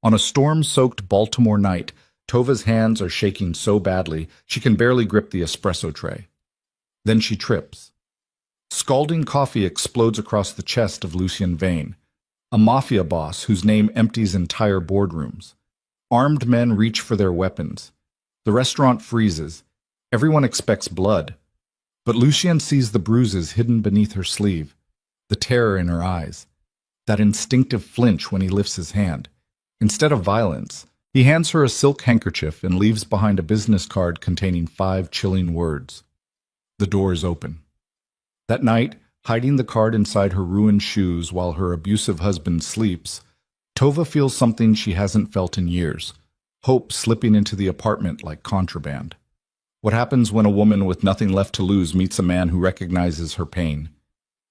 On a storm-soaked Baltimore night, Tova's hands are shaking so badly she can barely grip the espresso tray. Then she trips. Scalding coffee explodes across the chest of Lucien Vane, a mafia boss whose name empties entire boardrooms. Armed men reach for their weapons. The restaurant freezes. Everyone expects blood. But Lucien sees the bruises hidden beneath her sleeve, the terror in her eyes, that instinctive flinch when he lifts his hand. Instead of violence, he hands her a silk handkerchief and leaves behind a business card containing 5 chilling words. The door is open. That night, hiding the card inside her ruined shoes while her abusive husband sleeps, Tova feels something she hasn't felt in years, hope slipping into the apartment like contraband. What happens when a woman with nothing left to lose meets a man who recognizes her pain?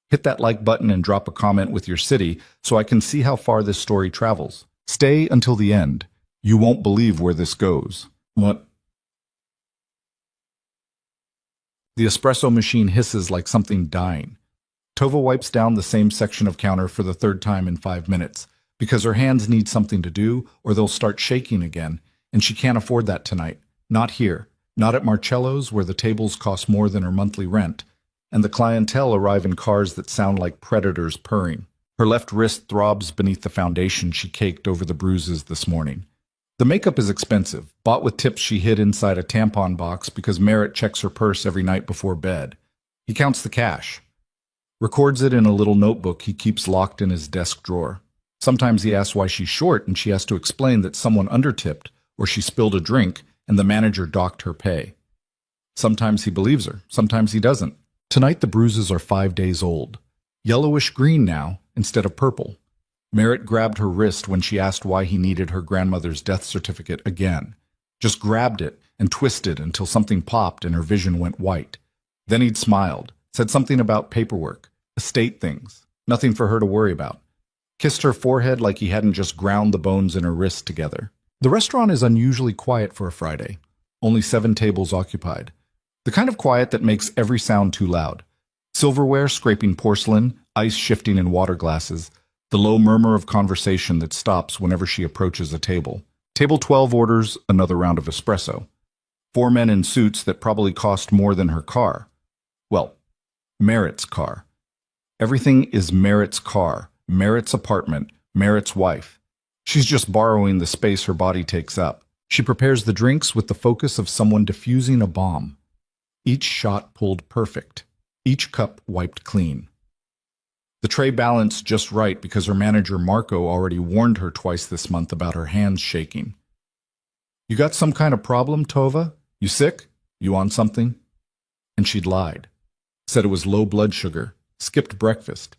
Hit that like button and drop a comment with your city so I can see how far this story travels. Stay until the end. You won't believe where this goes. What? The espresso machine hisses like something dying. Tova wipes down the same section of counter for the 3rd time in 5 minutes, because her hands need something to do or they'll start shaking again, and she can't afford that tonight. Not here. Not at Marcello's, where the tables cost more than her monthly rent, and the clientele arrive in cars that sound like predators purring. Her left wrist throbs beneath the foundation she caked over the bruises this morning. The makeup is expensive, bought with tips she hid inside a tampon box because Merritt checks her purse every night before bed. He counts the cash, records it in a little notebook he keeps locked in his desk drawer. Sometimes he asks why she's short and she has to explain that someone undertipped or she spilled a drink and the manager docked her pay. Sometimes he believes her, sometimes he doesn't. Tonight the bruises are 5 days old. Yellowish-green now, instead of purple. Merritt grabbed her wrist when she asked why he needed her grandmother's death certificate again. Just grabbed it and twisted until something popped and her vision went white. Then he'd smiled, said something about paperwork, estate things, nothing for her to worry about. Kissed her forehead like he hadn't just ground the bones in her wrist together. The restaurant is unusually quiet for a Friday. Only 7 tables occupied. The kind of quiet that makes every sound too loud. Silverware scraping porcelain, ice shifting in water glasses, the low murmur of conversation that stops whenever she approaches a table. Table 12 orders another round of espresso. 4 men in suits that probably cost more than her car. Well, Merritt's car. Everything is Merritt's car, Merritt's apartment, Merritt's wife. She's just borrowing the space her body takes up. She prepares the drinks with the focus of someone defusing a bomb. Each shot pulled perfect. Each cup wiped clean. The tray balanced just right because her manager Marco already warned her twice this month about her hands shaking. You got some kind of problem, Tova? You sick? You on something? And she'd lied. Said it was low blood sugar. Skipped breakfast.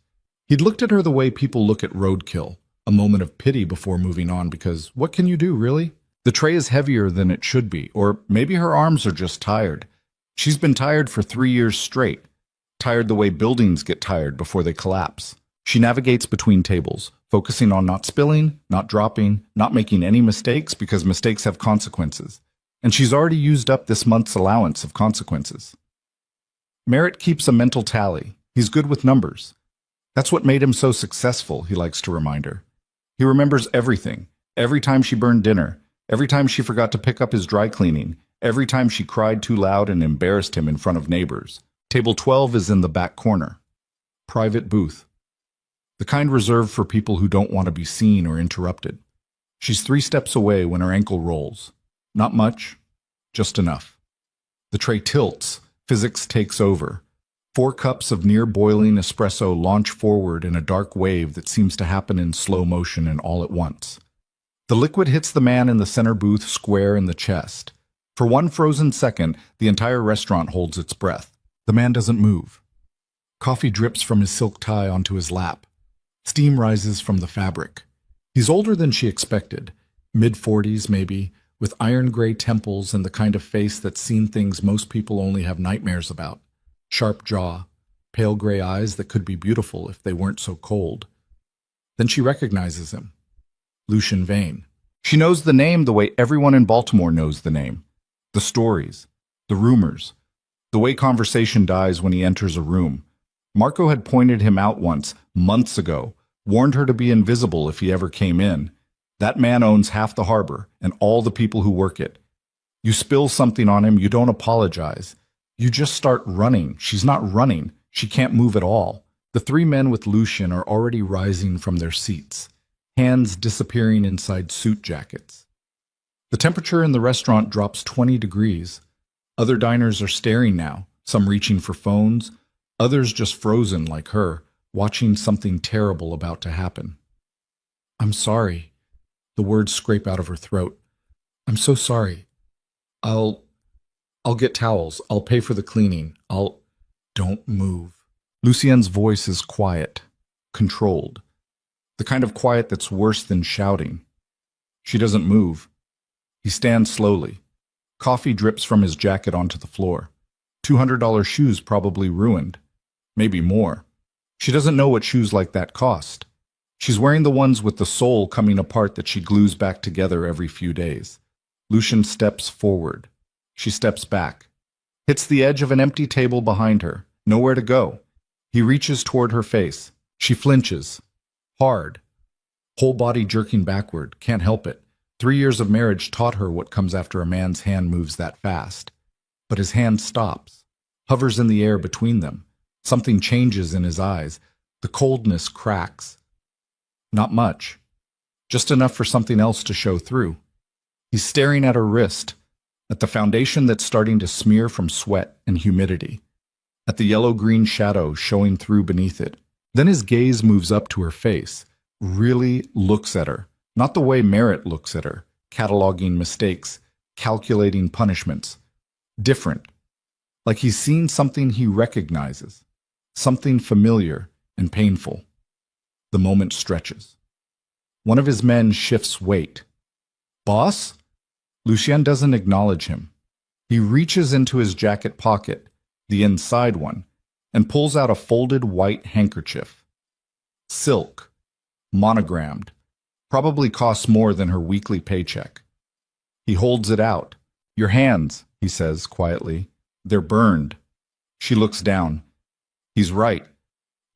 He'd looked at her the way people look at roadkill. A moment of pity before moving on because what can you do, really? The tray is heavier than it should be, or maybe her arms are just tired. She's been tired for 3 years straight. Tired the way buildings get tired before they collapse. She navigates between tables, focusing on not spilling, not dropping, not making any mistakes because mistakes have consequences. And she's already used up this month's allowance of consequences. Merritt keeps a mental tally. He's good with numbers. That's what made him so successful, he likes to remind her. He remembers everything. Every time she burned dinner. Every time she forgot to pick up his dry cleaning. Every time she cried too loud and embarrassed him in front of neighbors. Table 12 is in the back corner. Private booth. The kind reserved for people who don't want to be seen or interrupted. She's 3 steps away when her ankle rolls. Not much, just enough. The tray tilts. Physics takes over. 4 cups of near-boiling espresso launch forward in a dark wave that seems to happen in slow motion and all at once. The liquid hits the man in the center booth square in the chest. For one frozen second, the entire restaurant holds its breath. The man doesn't move. Coffee drips from his silk tie onto his lap. Steam rises from the fabric. He's older than she expected, mid-40s maybe, with iron-gray temples and the kind of face that's seen things most people only have nightmares about. Sharp jaw, pale gray eyes that could be beautiful if they weren't so cold. Then she recognizes him. Lucien Vane. She knows the name the way everyone in Baltimore knows the name. The stories, the rumors, the way conversation dies when he enters a room. Marco had pointed him out once, months ago, warned her to be invisible if he ever came in. That man owns half the harbor and all the people who work it. You spill something on him, you don't apologize. You just start running. She's not running. She can't move at all. The three men with Lucian are already rising from their seats, hands disappearing inside suit jackets. The temperature in the restaurant drops 20 degrees. Other diners are staring now, some reaching for phones, others just frozen like her, watching something terrible about to happen. I'm sorry. The words scrape out of her throat. I'm so sorry. I'll get towels. I'll pay for the cleaning. Don't move. Lucien's voice is quiet, controlled. The kind of quiet that's worse than shouting. She doesn't move. He stands slowly. Coffee drips from his jacket onto the floor. $200 shoes probably ruined. Maybe more. She doesn't know what shoes like that cost. She's wearing the ones with the sole coming apart that she glues back together every few days. Lucian steps forward. She steps back. Hits the edge of an empty table behind her. Nowhere to go. He reaches toward her face. She flinches. Hard. Whole body jerking backward. Can't help it. 3 years of marriage taught her what comes after a man's hand moves that fast. But his hand stops. Hovers in the air between them. Something changes in his eyes. The coldness cracks. Not much. Just enough for something else to show through. He's staring at her wrist, at the foundation that's starting to smear from sweat and humidity, at the yellow-green shadow showing through beneath it. Then his gaze moves up to her face, really looks at her, not the way Merritt looks at her, cataloging mistakes, calculating punishments. Different. Like he's seen something he recognizes, something familiar and painful. The moment stretches. One of his men shifts weight. Boss? Lucien doesn't acknowledge him. He reaches into his jacket pocket, the inside one, and pulls out a folded white handkerchief. Silk. Monogrammed. Probably costs more than her weekly paycheck. He holds it out. Your hands, he says quietly. They're burned. She looks down. He's right.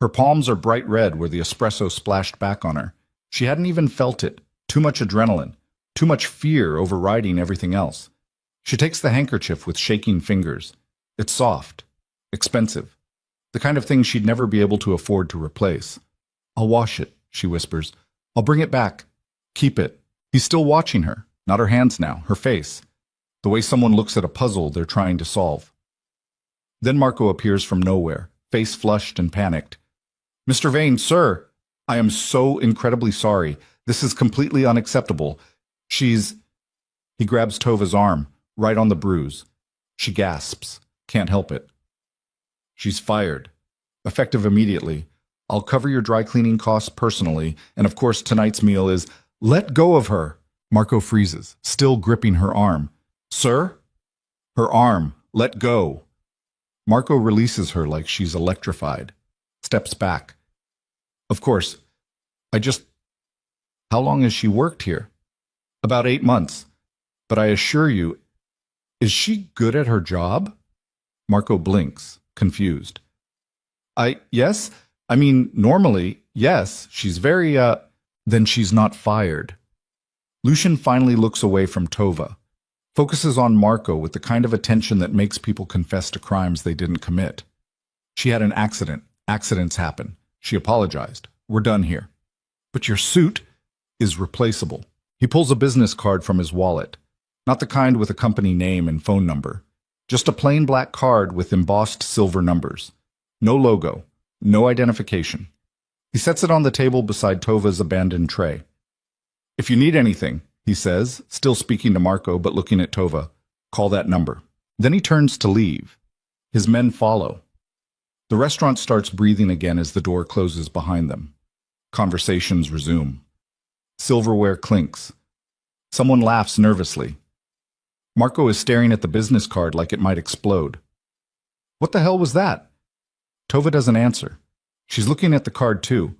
Her palms are bright red where the espresso splashed back on her. She hadn't even felt it. Too much adrenaline. Too much fear overriding everything else. She takes the handkerchief with shaking fingers. It's soft. Expensive. The kind of thing she'd never be able to afford to replace. I'll wash it, she whispers. I'll bring it back. Keep it. He's still watching her. Not her hands now, her face. The way someone looks at a puzzle they're trying to solve. Then Marco appears from nowhere, face flushed and panicked. Mr. Vane, sir, I am so incredibly sorry. This is completely unacceptable. He grabs Tova's arm, right on the bruise. She gasps. Can't help it. She's fired. Effective immediately. I'll cover your dry cleaning costs personally, and of course tonight's meal is... Let go of her! Marco freezes, still gripping her arm. Sir? Her arm. Let go. Marco releases her like she's electrified. Steps back. Of course. How long has she worked here? About 8 months. But I assure you, is she good at her job? Marco blinks, confused. Yes? I mean, normally, yes. She's very, Then she's not fired. Lucian finally looks away from Tova, focuses on Marco with the kind of attention that makes people confess to crimes they didn't commit. She had an accident. Accidents happen. She apologized. We're done here. But your suit is replaceable. He pulls a business card from his wallet. Not the kind with a company name and phone number. Just a plain black card with embossed silver numbers. No logo. No identification. He sets it on the table beside Tova's abandoned tray. If you need anything, he says, still speaking to Marco but looking at Tova, call that number. Then he turns to leave. His men follow. The restaurant starts breathing again as the door closes behind them. Conversations resume. Silverware clinks. Someone laughs nervously. Marco is staring at the business card like it might explode. What the hell was that? Tova doesn't answer. She's looking at the card too,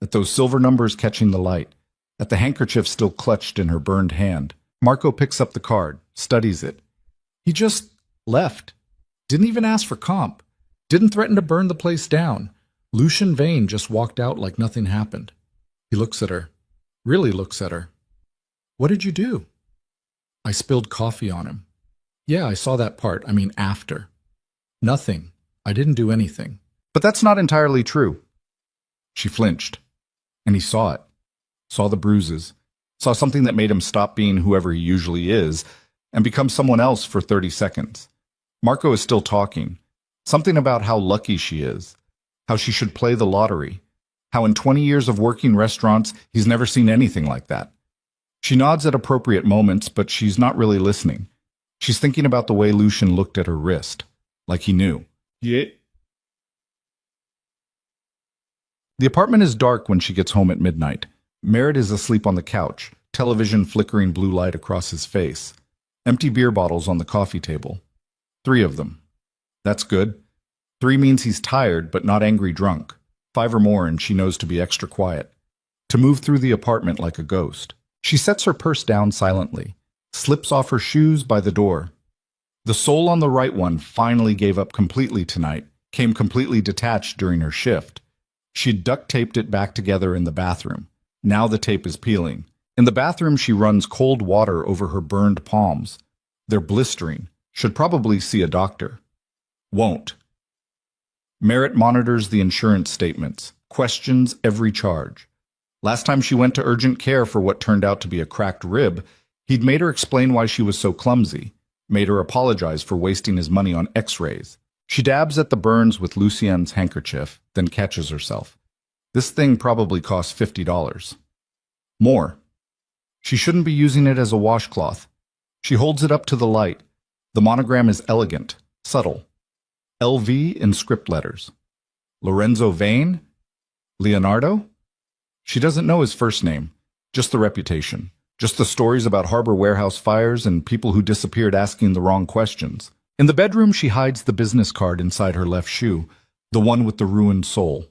at those silver numbers catching the light, at the handkerchief still clutched in her burned hand. Marco picks up the card, studies it. He just left. Didn't even ask for comp. Didn't threaten to burn the place down. Lucian Vane just walked out like nothing happened. He looks at her. Really looks at her. What did you do? I spilled coffee on him. Yeah, I saw that part. I mean, after. Nothing. I didn't do anything. But that's not entirely true. She flinched. And he saw it. Saw the bruises. Saw something that made him stop being whoever he usually is and become someone else for 30 seconds. Marco is still talking. Something about how lucky she is. How she should play the lottery. How in 20 years of working restaurants, he's never seen anything like that. She nods at appropriate moments, but she's not really listening. She's thinking about the way Lucian looked at her wrist. Like he knew. Yeah. The apartment is dark when she gets home at midnight. Merritt is asleep on the couch, television flickering blue light across his face. Empty beer bottles on the coffee table. 3 of them. That's good. 3 means he's tired, but not angry drunk. 5 or more and she knows to be extra quiet. To move through the apartment like a ghost. She sets her purse down silently, slips off her shoes by the door. The sole on the right one finally gave up completely tonight, came completely detached during her shift. She'd duct-taped it back together in the bathroom. Now the tape is peeling. In the bathroom, she runs cold water over her burned palms. They're blistering. Should probably see a doctor. Won't. Merritt monitors the insurance statements, questions every charge. Last time she went to urgent care for what turned out to be a cracked rib, he'd made her explain why she was so clumsy, made her apologize for wasting his money on x-rays. She dabs at the burns with Lucien's handkerchief, then catches herself. This thing probably cost $50. More. She shouldn't be using it as a washcloth. She holds it up to the light. The monogram is elegant, subtle. LV in script letters. Lorenzo Vane? Leonardo? She doesn't know his first name, just the reputation, just the stories about harbor warehouse fires and people who disappeared asking the wrong questions. In the bedroom, she hides the business card inside her left shoe, the one with the ruined sole.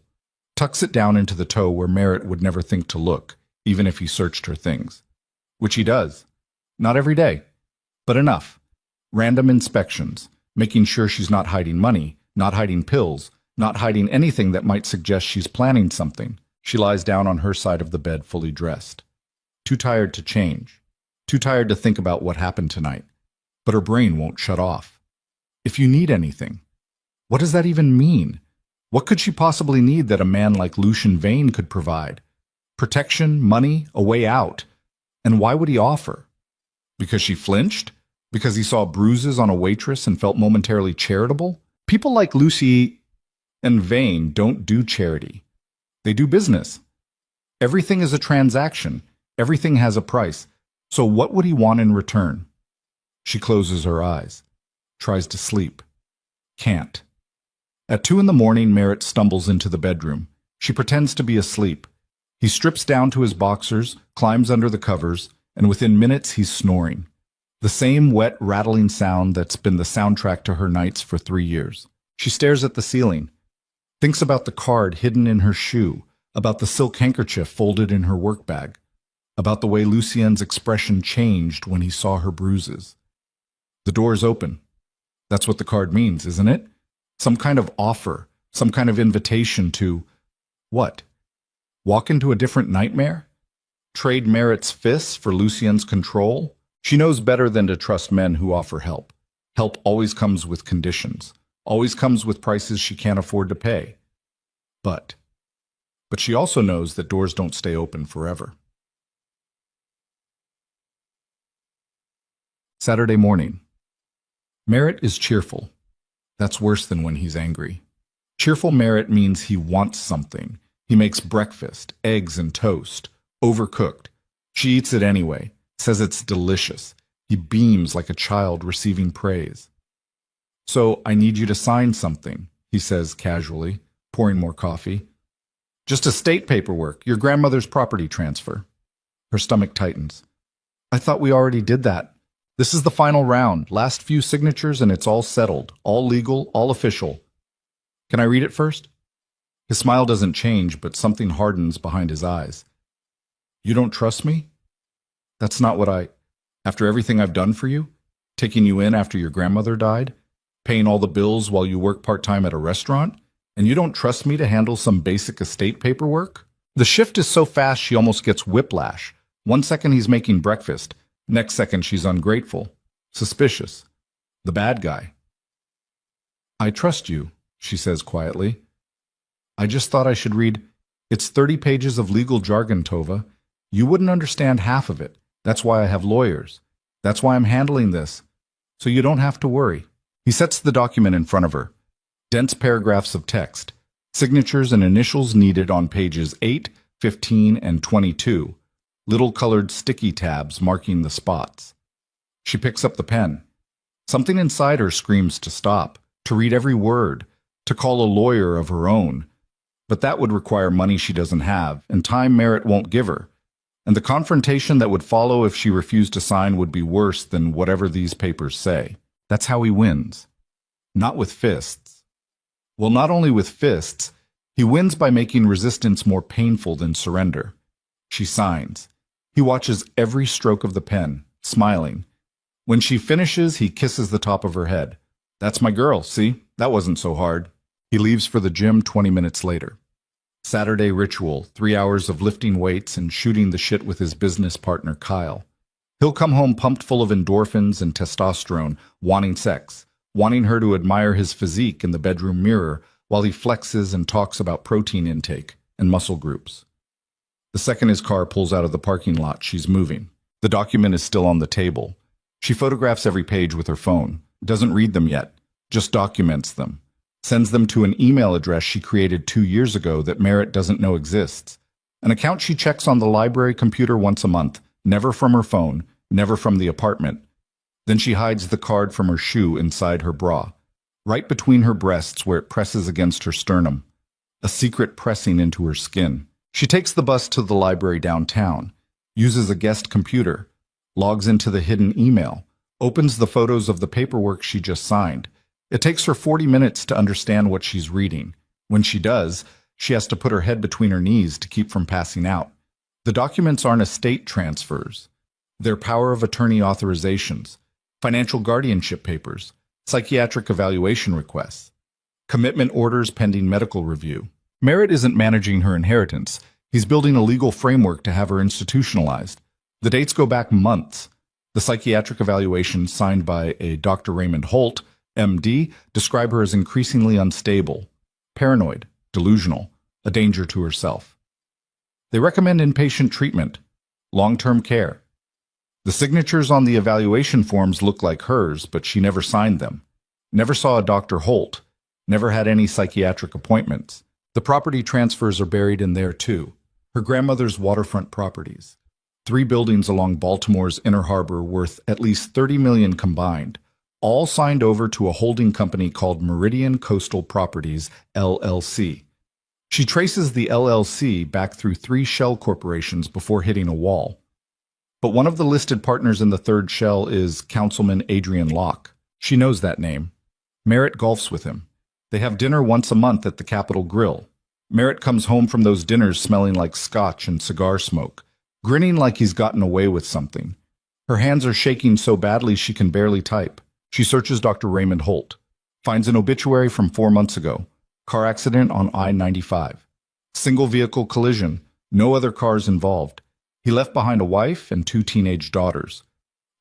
Tucks it down into the toe where Merritt would never think to look, even if he searched her things. Which he does. Not every day, but enough. Random inspections, making sure she's not hiding money, not hiding pills, not hiding anything that might suggest she's planning something. She lies down on her side of the bed fully dressed. Too tired to change. Too tired to think about what happened tonight. But her brain won't shut off. If you need anything. What does that even mean? What could she possibly need that a man like Lucian Vane could provide? Protection, money, a way out. And why would he offer? Because she flinched? Because he saw bruises on a waitress and felt momentarily charitable? People like Lucy and Vane don't do charity. They do business. Everything is a transaction. Everything has a price. So what would he want in return? She closes her eyes. Tries to sleep. Can't. At 2 a.m, Merritt stumbles into the bedroom. She pretends to be asleep. He strips down to his boxers, climbs under the covers, and within minutes he's snoring. The same wet, rattling sound that's been the soundtrack to her nights for 3 years. She stares at the ceiling. Thinks about the card hidden in her shoe, about the silk handkerchief folded in her work bag, about the way Lucien's expression changed when he saw her bruises. The door's open. That's what the card means, isn't it? Some kind of offer, some kind of invitation to... what? Walk into a different nightmare? Trade Merritt's fists for Lucien's control? She knows better than to trust men who offer help. Help always comes with conditions. Always comes with prices she can't afford to pay. But she also knows that doors don't stay open forever. Saturday morning. Merritt is cheerful. That's worse than when he's angry. Cheerful Merritt means he wants something. He makes breakfast, eggs and toast, overcooked. She eats it anyway, says it's delicious. He beams like a child receiving praise. So I need you to sign something, he says casually, pouring more coffee. Just estate paperwork, your grandmother's property transfer. Her stomach tightens. I thought we already did that. This is the final round, last few signatures and it's all settled, all legal, all official. Can I read it first? His smile doesn't change, but something hardens behind his eyes. You don't trust me? That's not what after everything I've done for you? Taking you in after your grandmother died? Paying all the bills while you work part-time at a restaurant? And you don't trust me to handle some basic estate paperwork? The shift is so fast she almost gets whiplash. One second he's making breakfast, next second she's ungrateful, suspicious, the bad guy. "I trust you," she says quietly. "I just thought I should read. It's 30 pages of legal jargon, Tova. You wouldn't understand half of it. That's why I have lawyers. That's why I'm handling this. So you don't have to worry." He sets the document in front of her. Dense paragraphs of text. Signatures and initials needed on pages 8, 15, and 22. Little colored sticky tabs marking the spots. She picks up the pen. Something inside her screams to stop, to read every word, to call a lawyer of her own. But that would require money she doesn't have, and time Merritt won't give her. And the confrontation that would follow if she refused to sign would be worse than whatever these papers say. That's how he wins. Not with fists. Well, not only with fists, he wins by making resistance more painful than surrender. She signs. He watches every stroke of the pen, smiling. When she finishes, he kisses the top of her head. "That's my girl, see? That wasn't so hard." He leaves for the gym 20 minutes later. Saturday ritual, 3 hours of lifting weights and shooting the shit with his business partner, Kyle. He'll come home pumped full of endorphins and testosterone, wanting sex, wanting her to admire his physique in the bedroom mirror while he flexes and talks about protein intake and muscle groups. The second his car pulls out of the parking lot, she's moving. The document is still on the table. She photographs every page with her phone, doesn't read them yet, just documents them. Sends them to an email address she created 2 years ago that Merritt doesn't know exists. An account she checks on the library computer once a month, never from her phone, never from the apartment. Then she hides the card from her shoe inside her bra, right between her breasts where it presses against her sternum, a secret pressing into her skin. She takes the bus to the library downtown, uses a guest computer, logs into the hidden email, opens the photos of the paperwork she just signed. It takes her 40 minutes to understand what she's reading. When she does, she has to put her head between her knees to keep from passing out. The documents aren't estate transfers. They're power of attorney authorizations, financial guardianship papers, psychiatric evaluation requests, commitment orders pending medical review. Merritt isn't managing her inheritance. He's building a legal framework to have her institutionalized. The dates go back months. The psychiatric evaluations signed by a Dr. Raymond Holt, MD, describe her as increasingly unstable, paranoid, delusional, a danger to herself. They recommend inpatient treatment, long-term care. The signatures on the evaluation forms look like hers, but she never signed them. Never saw a Dr. Holt. Never had any psychiatric appointments. The property transfers are buried in there, too. Her grandmother's waterfront properties. 3 buildings along Baltimore's Inner Harbor worth at least $30 million combined, all signed over to a holding company called Meridian Coastal Properties, LLC. She traces the LLC back through 3 shell corporations before hitting a wall. But one of the listed partners in the third shell is Councilman Adrian Locke. She knows that name. Merritt golfs with him. They have dinner once a month at the Capitol Grill. Merritt comes home from those dinners smelling like scotch and cigar smoke, grinning like he's gotten away with something. Her hands are shaking so badly she can barely type. She searches Dr. Raymond Holt, finds an obituary from 4 months ago, car accident on I-95. Single vehicle collision, no other cars involved. He left behind a wife and 2 teenage daughters.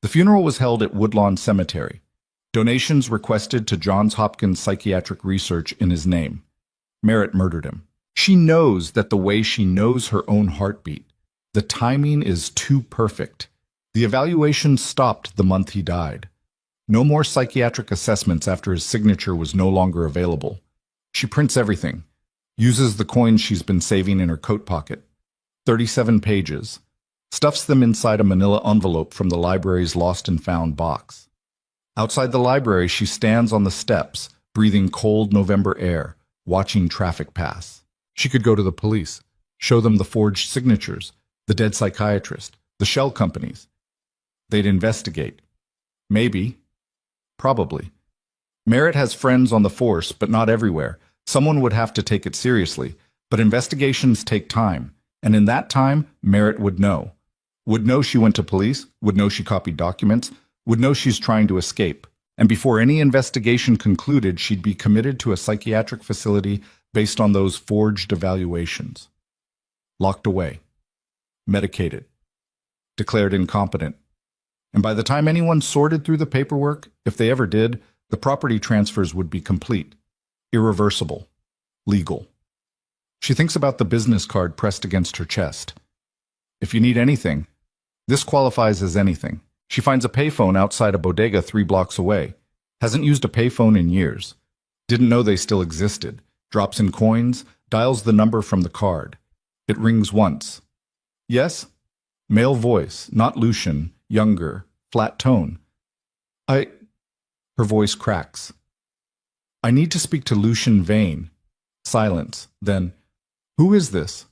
The funeral was held at Woodlawn Cemetery. Donations requested to Johns Hopkins Psychiatric Research in his name. Merritt murdered him. She knows that the way she knows her own heartbeat. The timing is too perfect. The evaluation stopped the month he died. No more psychiatric assessments after his signature was no longer available. She prints everything, uses the coins she's been saving in her coat pocket. 37 pages. Stuffs them inside a manila envelope from the library's lost and found box. Outside the library, she stands on the steps, breathing cold November air, watching traffic pass. She could go to the police, show them the forged signatures, the dead psychiatrist, the shell companies. They'd investigate. Maybe. Probably. Merritt has friends on the force, but not everywhere. Someone would have to take it seriously. But investigations take time. And in that time, Merritt would know. Would know she went to police, would know she copied documents, would know she's trying to escape. And before any investigation concluded, she'd be committed to a psychiatric facility based on those forged evaluations. Locked away. Medicated. declared incompetent. And by the time anyone sorted through the paperwork, if they ever did, the property transfers would be complete, irreversible, legal. She thinks about the business card pressed against her chest. If you need anything, this qualifies as anything. She finds a payphone outside a bodega 3 blocks away. Hasn't used a payphone in years. Didn't know they still existed. Drops in coins, dials the number from the card. It rings once. Yes? Male voice, not Lucian, younger, flat tone. Her voice cracks. I need to speak to Lucian Vane. Silence. Then, who is this?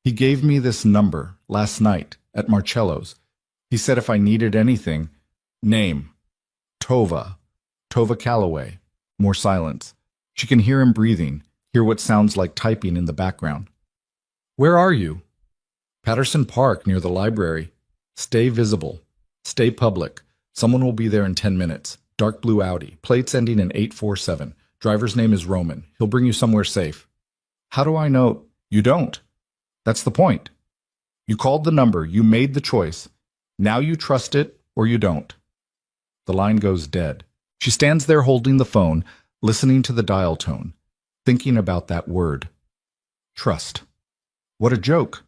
He gave me this number last night at Marcello's. He said if I needed anything, name. Tova Calloway. More silence. She can hear him breathing, hear what sounds like typing in the background. Where are you? Patterson Park, near the library. Stay visible. Stay public. Someone will be there in 10 minutes. Dark blue Audi. Plates ending in 847. Driver's name is Roman. He'll bring you somewhere safe. How do I know? You don't. That's the point. You called the number. You made the choice. Now you trust it or you don't. The line goes dead. She stands there holding the phone, listening to the dial tone, thinking about that word. Trust. What a joke.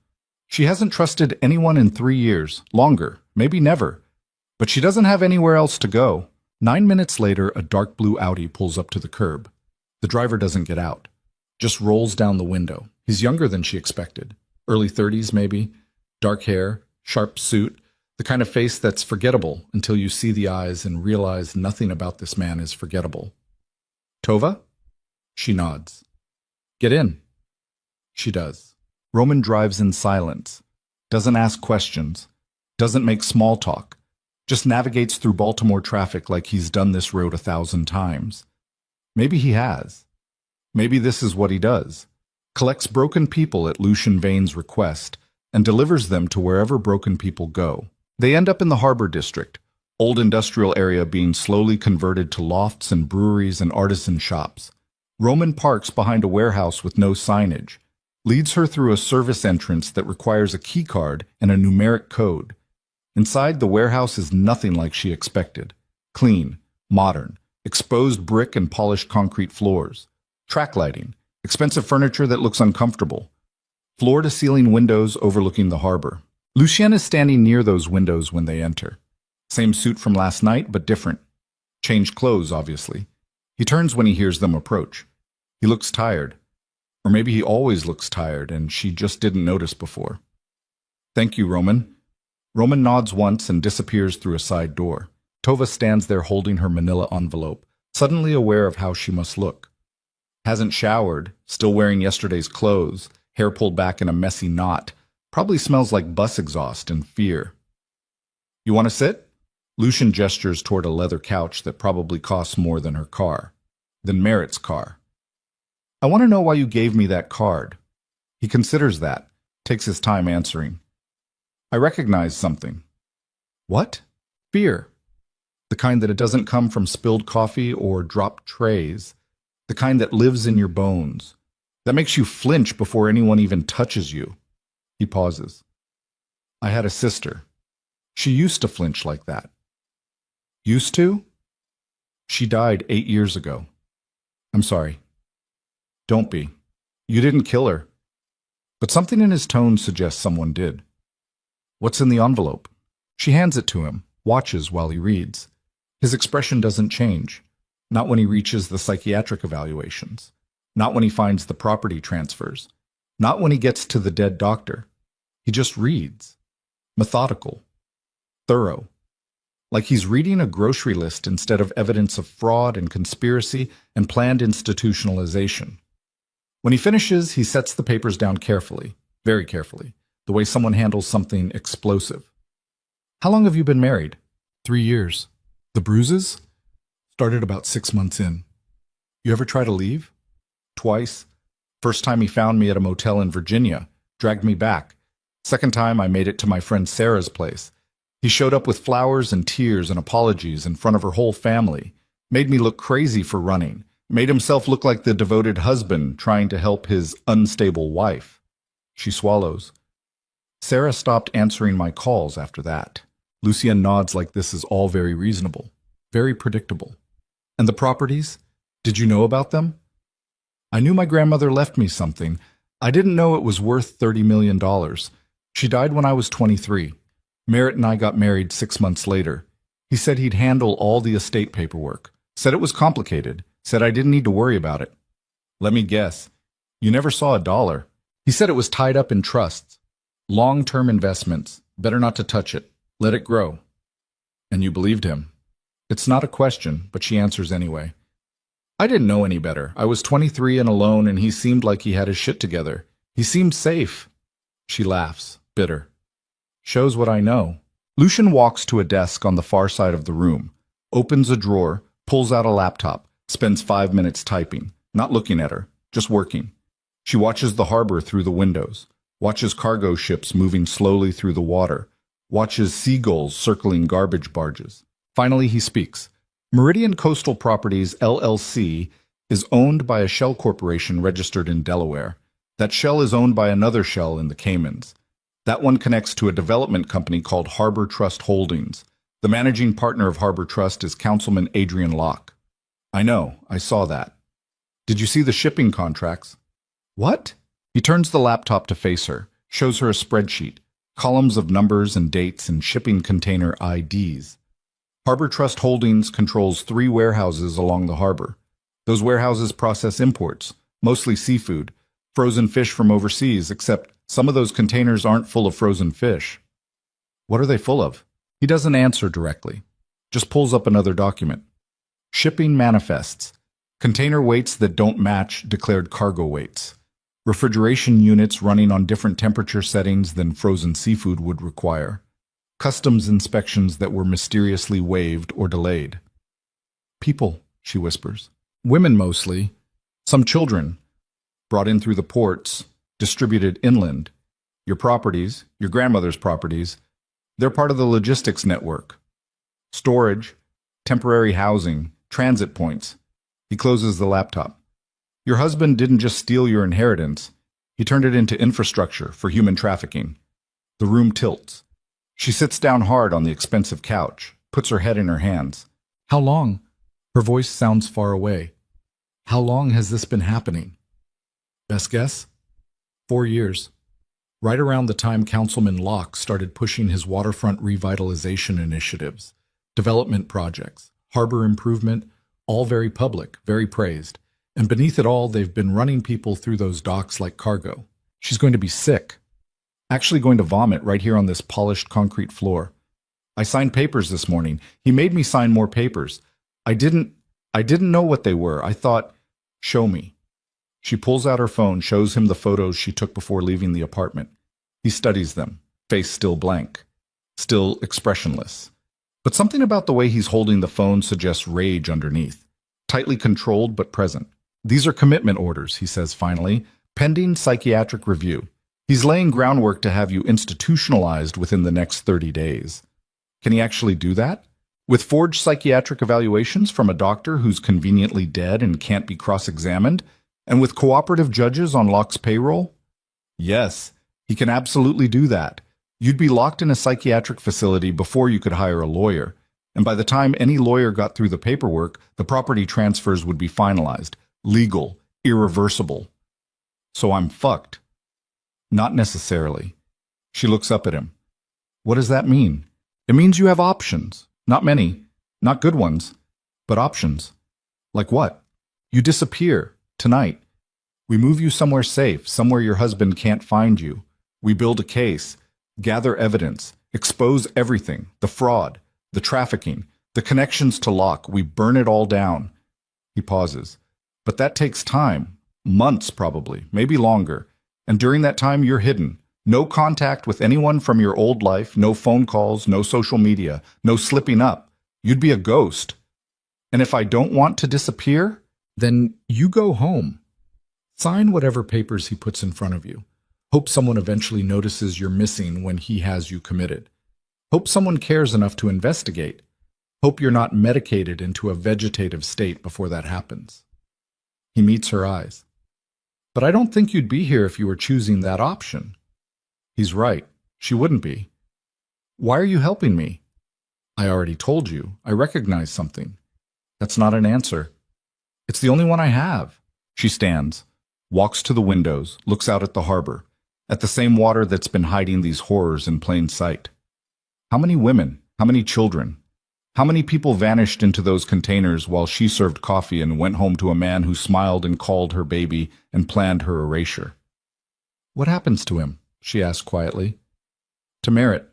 She hasn't trusted anyone in 3 years, longer, maybe never. But she doesn't have anywhere else to go. 9 minutes later, a dark blue Audi pulls up to the curb. The driver doesn't get out, just rolls down the window. He's younger than she expected. Early 30s, maybe. Dark hair, sharp suit, the kind of face that's forgettable until you see the eyes and realize nothing about this man is forgettable. Tova? She nods. Get in. She does. Roman drives in silence, doesn't ask questions, doesn't make small talk, just navigates through Baltimore traffic like he's done this road 1,000 times. Maybe he has. Maybe this is what he does. Collects broken people at Lucian Vane's request and delivers them to wherever broken people go. They end up in the Harbor District, old industrial area being slowly converted to lofts and breweries and artisan shops. Roman parks behind a warehouse with no signage, leads her through a service entrance that requires a key card and a numeric code. Inside, the warehouse is nothing like she expected. Clean, modern, exposed brick and polished concrete floors, track lighting, expensive furniture that looks uncomfortable, floor-to-ceiling windows overlooking the harbor. Lucien is standing near those windows when they enter. Same suit from last night, but different. Changed clothes, obviously. He turns when he hears them approach. He looks tired. Or maybe he always looks tired, and she just didn't notice before. Thank you, Roman. Roman nods once and disappears through a side door. Tova stands there holding her manila envelope, suddenly aware of how she must look. Hasn't showered, still wearing yesterday's clothes, hair pulled back in a messy knot. Probably smells like bus exhaust and fear. You want to sit? Lucian gestures toward a leather couch that probably costs more than her car, than Merritt's car. I want to know why you gave me that card. He considers that, takes his time answering. I recognize something. What? Fear. The kind that it doesn't come from spilled coffee or dropped trays. The kind that lives in your bones. That makes you flinch before anyone even touches you. He pauses. I had a sister. She used to flinch like that. Used to? She died 8 years ago. I'm sorry. Don't be. You didn't kill her. But something in his tone suggests someone did. What's in the envelope? She hands it to him, watches while he reads. His expression doesn't change. Not when he reaches the psychiatric evaluations. Not when he finds the property transfers. Not when he gets to the dead doctor. He just reads. Methodical. Thorough. Like he's reading a grocery list instead of evidence of fraud and conspiracy and planned institutionalization. When he finishes, he sets the papers down carefully, very carefully, the way someone handles something explosive. How long have you been married? 3 years. The bruises? Started about 6 months in. You ever try to leave? Twice. First time he found me at a motel in Virginia, dragged me back. Second time I made it to my friend Sarah's place. He showed up with flowers and tears and apologies in front of her whole family, made me look crazy for running, made himself look like the devoted husband trying to help his unstable wife. She swallows. Sarah stopped answering my calls after that. Lucien nods like this is all very reasonable, very predictable. And the properties? Did you know about them? I knew my grandmother left me something. I didn't know it was worth $30 million. She died when I was 23. Merritt and I got married 6 months later. He said he'd handle all the estate paperwork. Said it was complicated. Said I didn't need to worry about it. Let me guess. You never saw a dollar. He said it was tied up in trusts. Long-term investments. Better not to touch it. Let it grow. And you believed him. It's not a question, but she answers anyway. I didn't know any better. I was 23 and alone, and he seemed like he had his shit together. He seemed safe. She laughs, bitter. Shows what I know. Lucien walks to a desk on the far side of the room, opens a drawer, pulls out a laptop, spends 5 minutes typing, not looking at her, just working. She watches the harbor through the windows, watches cargo ships moving slowly through the water, watches seagulls circling garbage barges. Finally, he speaks. Meridian Coastal Properties, LLC, is owned by a shell corporation registered in Delaware. That shell is owned by another shell in the Caymans. That one connects to a development company called Harbor Trust Holdings. The managing partner of Harbor Trust is Councilman Adrian Locke. I know, I saw that. Did you see the shipping contracts? What? He turns the laptop to face her, shows her a spreadsheet, columns of numbers and dates and shipping container IDs. Harbor Trust Holdings controls 3 warehouses along the harbor. Those warehouses process imports, mostly seafood, frozen fish from overseas, except some of those containers aren't full of frozen fish. What are they full of? He doesn't answer directly, just pulls up another document. Shipping manifests. Container weights that don't match declared cargo weights. Refrigeration units running on different temperature settings than frozen seafood would require. Customs inspections that were mysteriously waived or delayed. People, she whispers. Women mostly. Some children. Brought in through the ports. Distributed inland. Your properties, your grandmother's properties, they're part of the logistics network. Storage, temporary housing, transit points. He closes the laptop. Your husband didn't just steal your inheritance. He turned it into infrastructure for human trafficking. The room tilts. She sits down hard on the expensive couch, puts her head in her hands. How long? Her voice sounds far away. How long has this been happening? Best guess? 4 years. Right around the time Councilman Locke started pushing his waterfront revitalization initiatives, development projects, harbor improvement, all very public, very praised. And beneath it all, they've been running people through those docks like cargo. She's going to be sick. Actually going to vomit right here on this polished concrete floor. I signed papers this morning. He made me sign more papers. I didn't know what they were. I thought, show me. She pulls out her phone, shows him the photos she took before leaving the apartment. He studies them, face still blank, still expressionless. But something about the way he's holding the phone suggests rage underneath, tightly controlled but present. These are commitment orders, he says finally, pending psychiatric review. He's laying groundwork to have you institutionalized within the next 30 days. Can he actually do that? With forged psychiatric evaluations from a doctor who's conveniently dead and can't be cross-examined? And with cooperative judges on Locke's payroll? Yes, he can absolutely do that. You'd be locked in a psychiatric facility before you could hire a lawyer. And by the time any lawyer got through the paperwork, the property transfers would be finalized, legal, irreversible. So I'm fucked. Not necessarily. She looks up at him. What does that mean? It means you have options. Not many. Not good ones. But options. Like what? You disappear. Tonight. We move you somewhere safe, somewhere your husband can't find you. We build a case, gather evidence, expose everything, the fraud, the trafficking, the connections to Locke. We burn it all down. He pauses. But that takes time. Months probably, maybe longer. And during that time, you're hidden. No contact with anyone from your old life, no phone calls, no social media, no slipping up. You'd be a ghost. And if I don't want to disappear, then you go home. Sign whatever papers he puts in front of you. Hope someone eventually notices you're missing when he has you committed. Hope someone cares enough to investigate. Hope you're not medicated into a vegetative state before that happens. He meets her eyes. But I don't think you'd be here if you were choosing that option. He's right, She wouldn't be. Why are you helping me? I already told you. I recognize something. That's not an answer. It's the only one I have. She stands, walks to the windows, looks out at the harbor, at the same water that's been hiding these horrors in plain sight. How many women? How many children? How many people vanished into those containers while she served coffee and went home to a man who smiled and called her baby and planned her erasure? What happens to him? She asked quietly. To Merritt,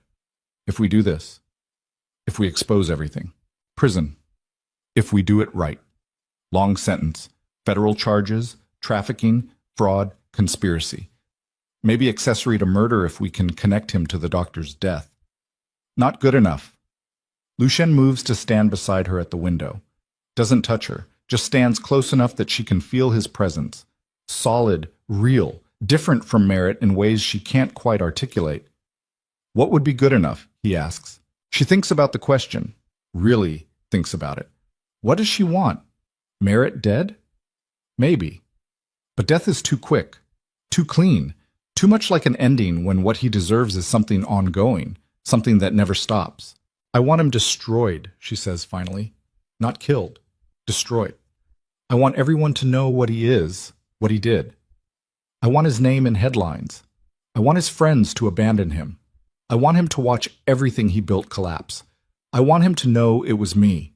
if we do this. If we expose everything. Prison. If we do it right. Long sentence. Federal charges, trafficking, fraud, conspiracy. Maybe accessory to murder if we can connect him to the doctor's death. Not good enough. Lucien moves to stand beside her at the window. Doesn't touch her, just stands close enough that she can feel his presence. Solid, real, different from Merritt in ways she can't quite articulate. What would be good enough? He asks. She thinks about the question. Really thinks about it. What does she want? Merritt dead? Maybe. But death is too quick, too clean, too much like an ending when what he deserves is something ongoing, something that never stops. I want him destroyed, she says finally. Not killed. Destroyed. I want everyone to know what he is, what he did. I want his name in headlines. I want his friends to abandon him. I want him to watch everything he built collapse. I want him to know it was me,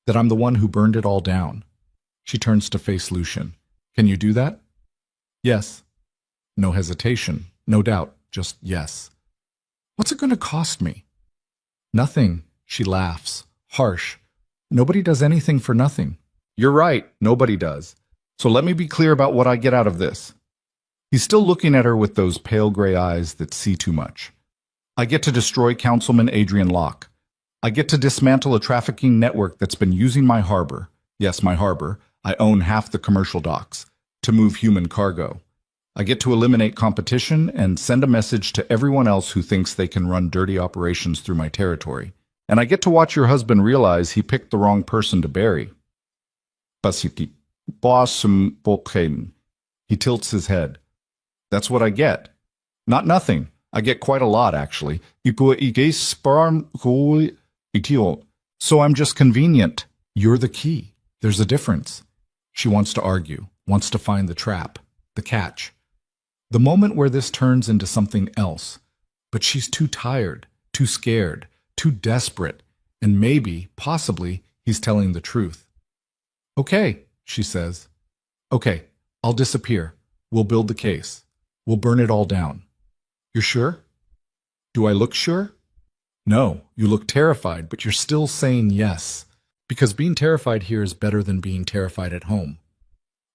that I'm the one who burned it all down. She turns to face Lucien. Can you do that? Yes. No hesitation, no doubt, just yes. What's it going to cost me? Nothing, she laughs, harsh. Nobody does anything for nothing. You're right, nobody does. So let me be clear about what I get out of this. He's still looking at her with those pale gray eyes that see too much. I get to destroy Councilman Adrian Locke. I get to dismantle a trafficking network that's been using my harbor. Yes, my harbor. I own half the commercial docks. To move human cargo. I get to eliminate competition and send a message to everyone else who thinks they can run dirty operations through my territory. And I get to watch your husband realize he picked the wrong person to bury. He tilts his head. That's what I get. Not nothing. I get quite a lot, actually. So I'm just convenient. You're the key. There's a difference. She wants to argue, wants to find the trap, the catch. The moment where this turns into something else. But she's too tired, too scared, too desperate, and maybe, possibly, he's telling the truth. Okay, she says. Okay, I'll disappear. We'll build the case. We'll burn it all down. You're sure? Do I look sure? No, you look terrified, but you're still saying yes. Because being terrified here is better than being terrified at home.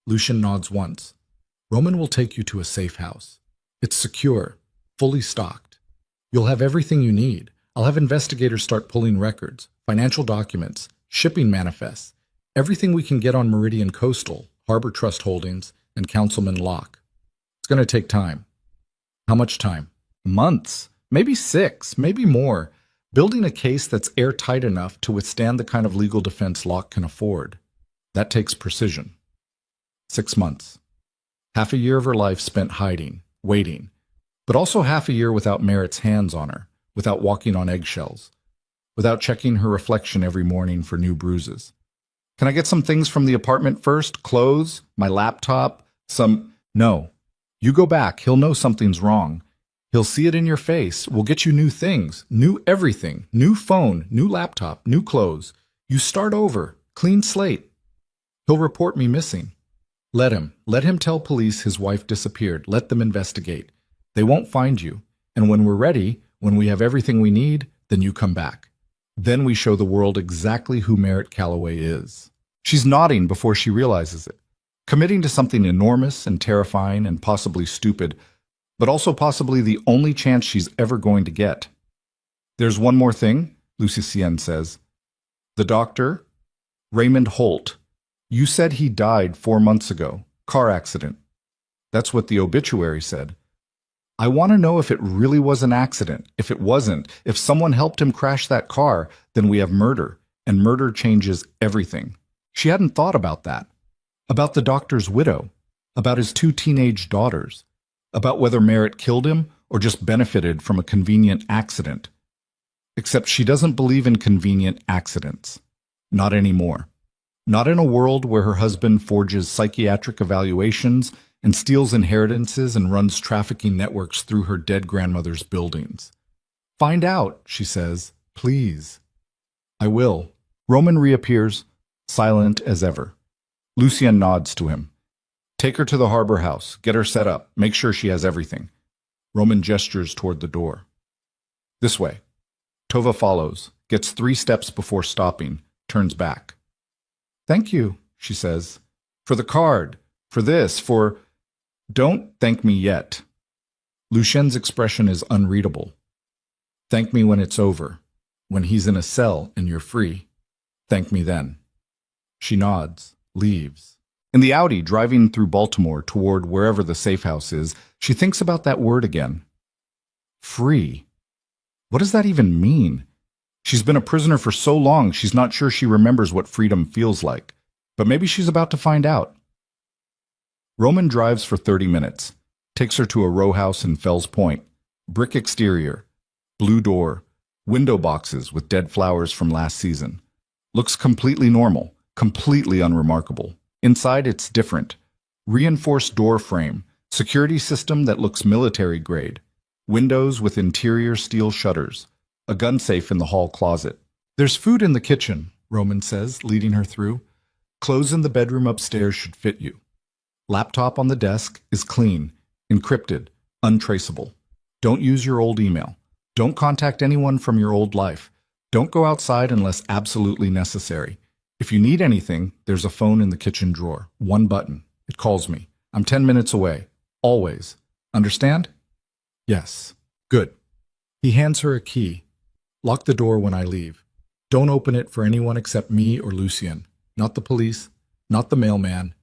Lucien nods once. Roman will take you to a safe house. It's secure, fully stocked. You'll have everything you need. I'll have investigators start pulling records, financial documents, shipping manifests, everything we can get on Meridian Coastal, Harbor Trust Holdings, and Councilman Locke. It's going to take time. How much time? Months, maybe 6, maybe more. Building a case that's airtight enough to withstand the kind of legal defense Locke can afford. That takes precision. 6 months. Half a year of her life spent hiding, waiting, but also half a year without Merritt's hands on her, without walking on eggshells, without checking her reflection every morning for new bruises. Can I get some things from the apartment first? Clothes? My laptop? No. You go back. He'll know something's wrong. He'll see it in your face. We'll get you new things, new everything, new phone, new laptop, new clothes. You start over, clean slate. He'll report me missing. Let him tell police his wife disappeared. Let them investigate. They won't find you. And when we're ready, when we have everything we need, then you come back. Then we show the world exactly who Merritt Calloway is. She's nodding before she realizes it, committing to something enormous and terrifying and possibly stupid, but also possibly the only chance she's ever going to get. There's one more thing, Lucien says. The doctor, Raymond Holt. You said he died 4 months ago. Car accident. That's what the obituary said. I want to know if it really was an accident. If it wasn't, if someone helped him crash that car, then we have murder, and murder changes everything. She hadn't thought about that. About the doctor's widow. About his 2 teenage daughters. About whether Merritt killed him or just benefited from a convenient accident. Except she doesn't believe in convenient accidents. Not anymore. Not in a world where her husband forges psychiatric evaluations and steals inheritances and runs trafficking networks through her dead grandmother's buildings. Find out, she says, please. I will. Roman reappears, silent as ever. Lucien nods to him. Take her to the harbor house, get her set up, make sure she has everything. Roman gestures toward the door. This way. Tova follows, gets 3 steps before stopping, turns back. Thank you, she says. For the card, for this, for... Don't thank me yet. Lucien's expression is unreadable. Thank me when it's over, when he's in a cell and you're free. Thank me then. She nods, leaves. In the Audi driving through Baltimore toward wherever the safe house is, she thinks about that word again. Free. What does that even mean? She's been a prisoner for so long she's not sure she remembers what freedom feels like. But maybe she's about to find out. Roman drives for 30 minutes, takes her to a row house in Fells Point. Brick exterior, blue door, window boxes with dead flowers from last season. Looks completely normal, completely unremarkable. Inside it's different. Reinforced door frame, security system that looks military grade. Windows with interior steel shutters. A gun safe in the hall closet. There's food in the kitchen, Roman says, leading her through. Clothes in the bedroom upstairs should fit you. Laptop on the desk is clean, encrypted, untraceable. Don't use your old email. Don't contact anyone from your old life. Don't go outside unless absolutely necessary. If you need anything, there's a phone in the kitchen drawer. 1 button. It calls me. I'm 10 minutes away. Always. Understand? Yes. Good. He hands her a key. Lock the door when I leave. Don't open it for anyone except me or Lucien. Not the police, not the mailman,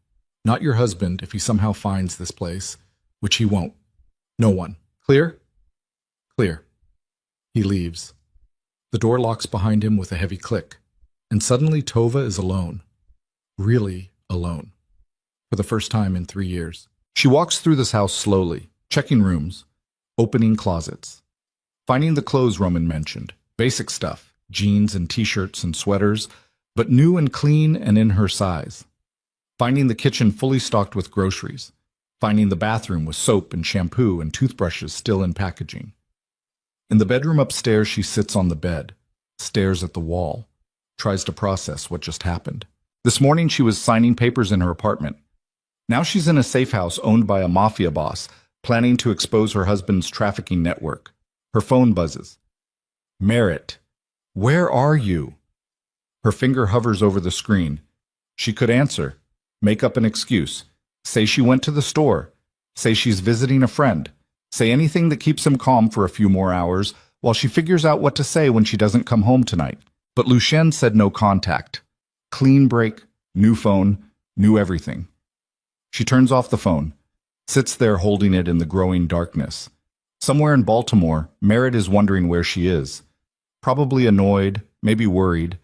not your husband if he somehow finds this place, which he won't. No one. Clear? Clear. He leaves. The door locks behind him with a heavy click, and suddenly Tova is alone. Really alone. For the first time in 3 years. She walks through this house slowly, checking rooms, opening closets, finding the clothes Roman mentioned. Basic stuff, jeans and t-shirts and sweaters, but new and clean and in her size. Finding the kitchen fully stocked with groceries. Finding the bathroom with soap and shampoo and toothbrushes still in packaging. In the bedroom upstairs, she sits on the bed, stares at the wall, tries to process what just happened. This morning, she was signing papers in her apartment. Now she's in a safe house owned by a mafia boss, planning to expose her husband's trafficking network. Her phone buzzes. Merritt, where are you? Her finger hovers over the screen. She could answer, make up an excuse, say she went to the store, say she's visiting a friend, say anything that keeps him calm for a few more hours while she figures out what to say when she doesn't come home tonight. But Lucien said no contact. Clean break, new phone, new everything. She turns off the phone, sits there holding it in the growing darkness. Somewhere in Baltimore, Merritt is wondering where she is. Probably annoyed, maybe worried.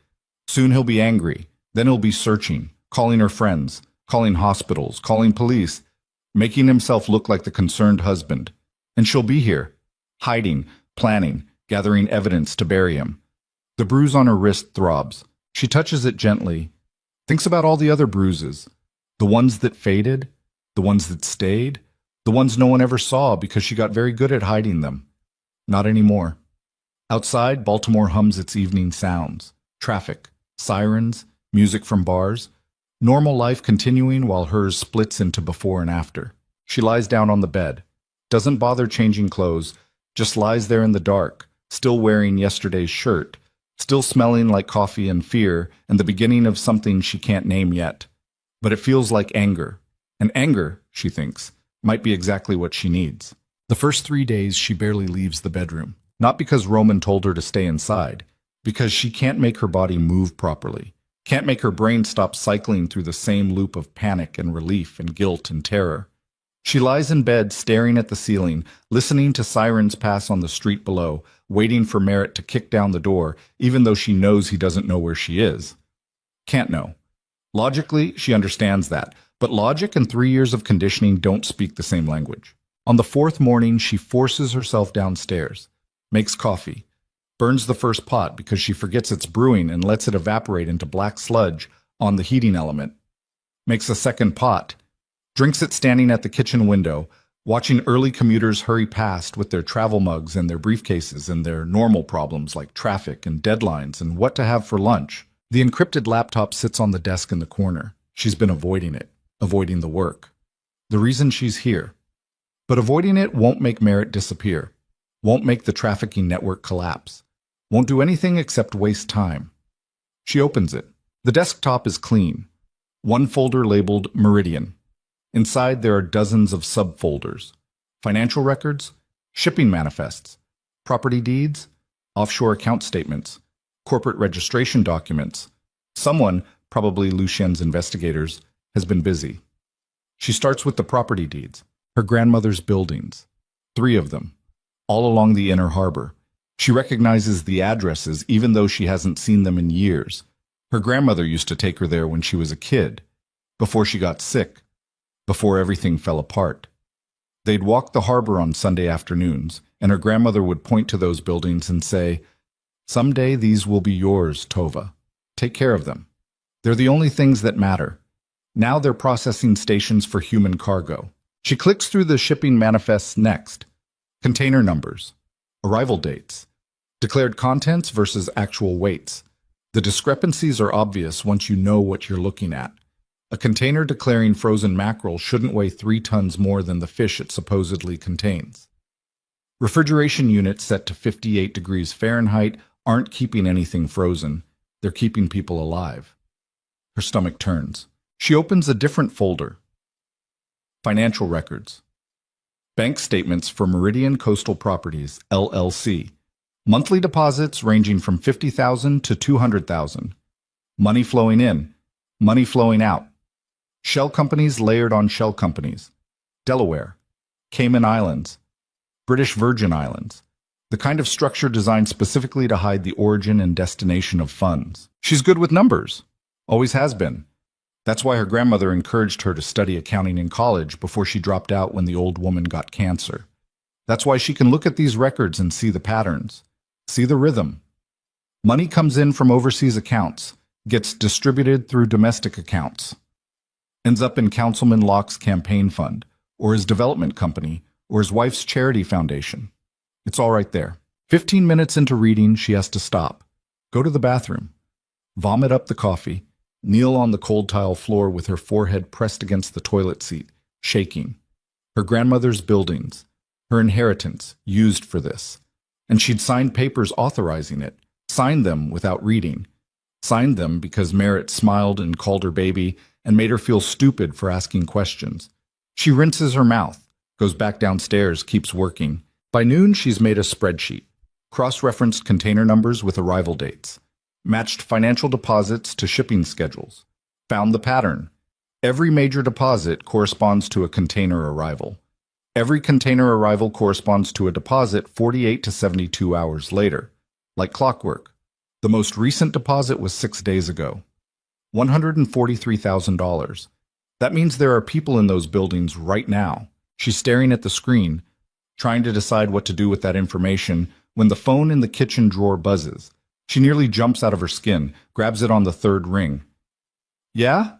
Soon he'll be angry. Then he'll be searching, calling her friends, calling hospitals, calling police, making himself look like the concerned husband. And she'll be here, hiding, planning, gathering evidence to bury him. The bruise on her wrist throbs. She touches it gently, thinks about all the other bruises, the ones that faded, the ones that stayed, the ones no one ever saw because she got very good at hiding them. Not anymore. Outside, Baltimore hums its evening sounds. Traffic, sirens, music from bars. Normal life continuing while hers splits into before and after. She lies down on the bed. Doesn't bother changing clothes. Just lies there in the dark, still wearing yesterday's shirt. Still smelling like coffee and fear and the beginning of something she can't name yet. But it feels like anger. And anger, she thinks, might be exactly what she needs. The first 3 days she barely leaves the bedroom. Not because Roman told her to stay inside, because she can't make her body move properly, can't make her brain stop cycling through the same loop of panic and relief and guilt and terror. She lies in bed staring at the ceiling, listening to sirens pass on the street below, waiting for Merritt to kick down the door, even though she knows he doesn't know where she is. Can't know. Logically, she understands that, but logic and 3 years of conditioning don't speak the same language. On the fourth morning, she forces herself downstairs, makes coffee, burns the first pot because she forgets it's brewing and lets it evaporate into black sludge on the heating element, makes a second pot, drinks it standing at the kitchen window, watching early commuters hurry past with their travel mugs and their briefcases and their normal problems like traffic and deadlines and what to have for lunch. The encrypted laptop sits on the desk in the corner. She's been avoiding it, avoiding the work. The reason she's here. But avoiding it won't make Merritt disappear, won't make the trafficking network collapse, won't do anything except waste time. She opens it. The desktop is clean. One folder labeled Meridian. Inside there are dozens of subfolders. Financial records, shipping manifests, property deeds, offshore account statements, corporate registration documents. Someone, probably Lucien's investigators, has been busy. She starts with the property deeds, her grandmother's buildings, 3 of them, all along the inner harbor. She recognizes the addresses even though she hasn't seen them in years. Her grandmother used to take her there when she was a kid, before she got sick, before everything fell apart. They'd walk the harbor on Sunday afternoons, and her grandmother would point to those buildings and say, "Someday these will be yours, Tova. Take care of them. They're the only things that matter. Now they're processing stations for human cargo." She clicks through the shipping manifests next. Container numbers, arrival dates, declared contents versus actual weights. The discrepancies are obvious once you know what you're looking at. A container declaring frozen mackerel shouldn't weigh 3 tons more than the fish it supposedly contains. Refrigeration units set to 58 degrees Fahrenheit aren't keeping anything frozen. They're keeping people alive. Her stomach turns. She opens a different folder. Financial records. Bank statements for Meridian Coastal Properties, LLC. Monthly deposits ranging from $50,000 to $200,000. Money flowing in, money flowing out. Shell companies layered on shell companies. Delaware, Cayman Islands, British Virgin Islands. The kind of structure designed specifically to hide the origin and destination of funds. She's good with numbers. Always has been. That's why her grandmother encouraged her to study accounting in college before she dropped out when the old woman got cancer. That's why she can look at these records and see the patterns, see the rhythm. Money comes in from overseas accounts, gets distributed through domestic accounts, ends up in Councilman Locke's campaign fund, or his development company, or his wife's charity foundation. It's all right there. 15 minutes into reading, she has to stop, go to the bathroom, vomit up the coffee, kneel on the cold tile floor with her forehead pressed against the toilet seat, shaking. Her grandmother's buildings, her inheritance, used for this. And she'd signed papers authorizing it, signed them without reading, signed them because Merritt smiled and called her baby and made her feel stupid for asking questions. She rinses her mouth, goes back downstairs, keeps working. By noon, she's made a spreadsheet, cross-referenced container numbers with arrival dates, matched financial deposits to shipping schedules, found the pattern. Every major deposit corresponds to a container arrival. Every container arrival corresponds to a deposit 48 to 72 hours later, like clockwork. The most recent deposit was 6 days ago. $143,000. That means there are people in those buildings right now. She's staring at the screen, trying to decide what to do with that information when the phone in the kitchen drawer buzzes. She nearly jumps out of her skin, grabs it on the 3rd ring. "Yeah?"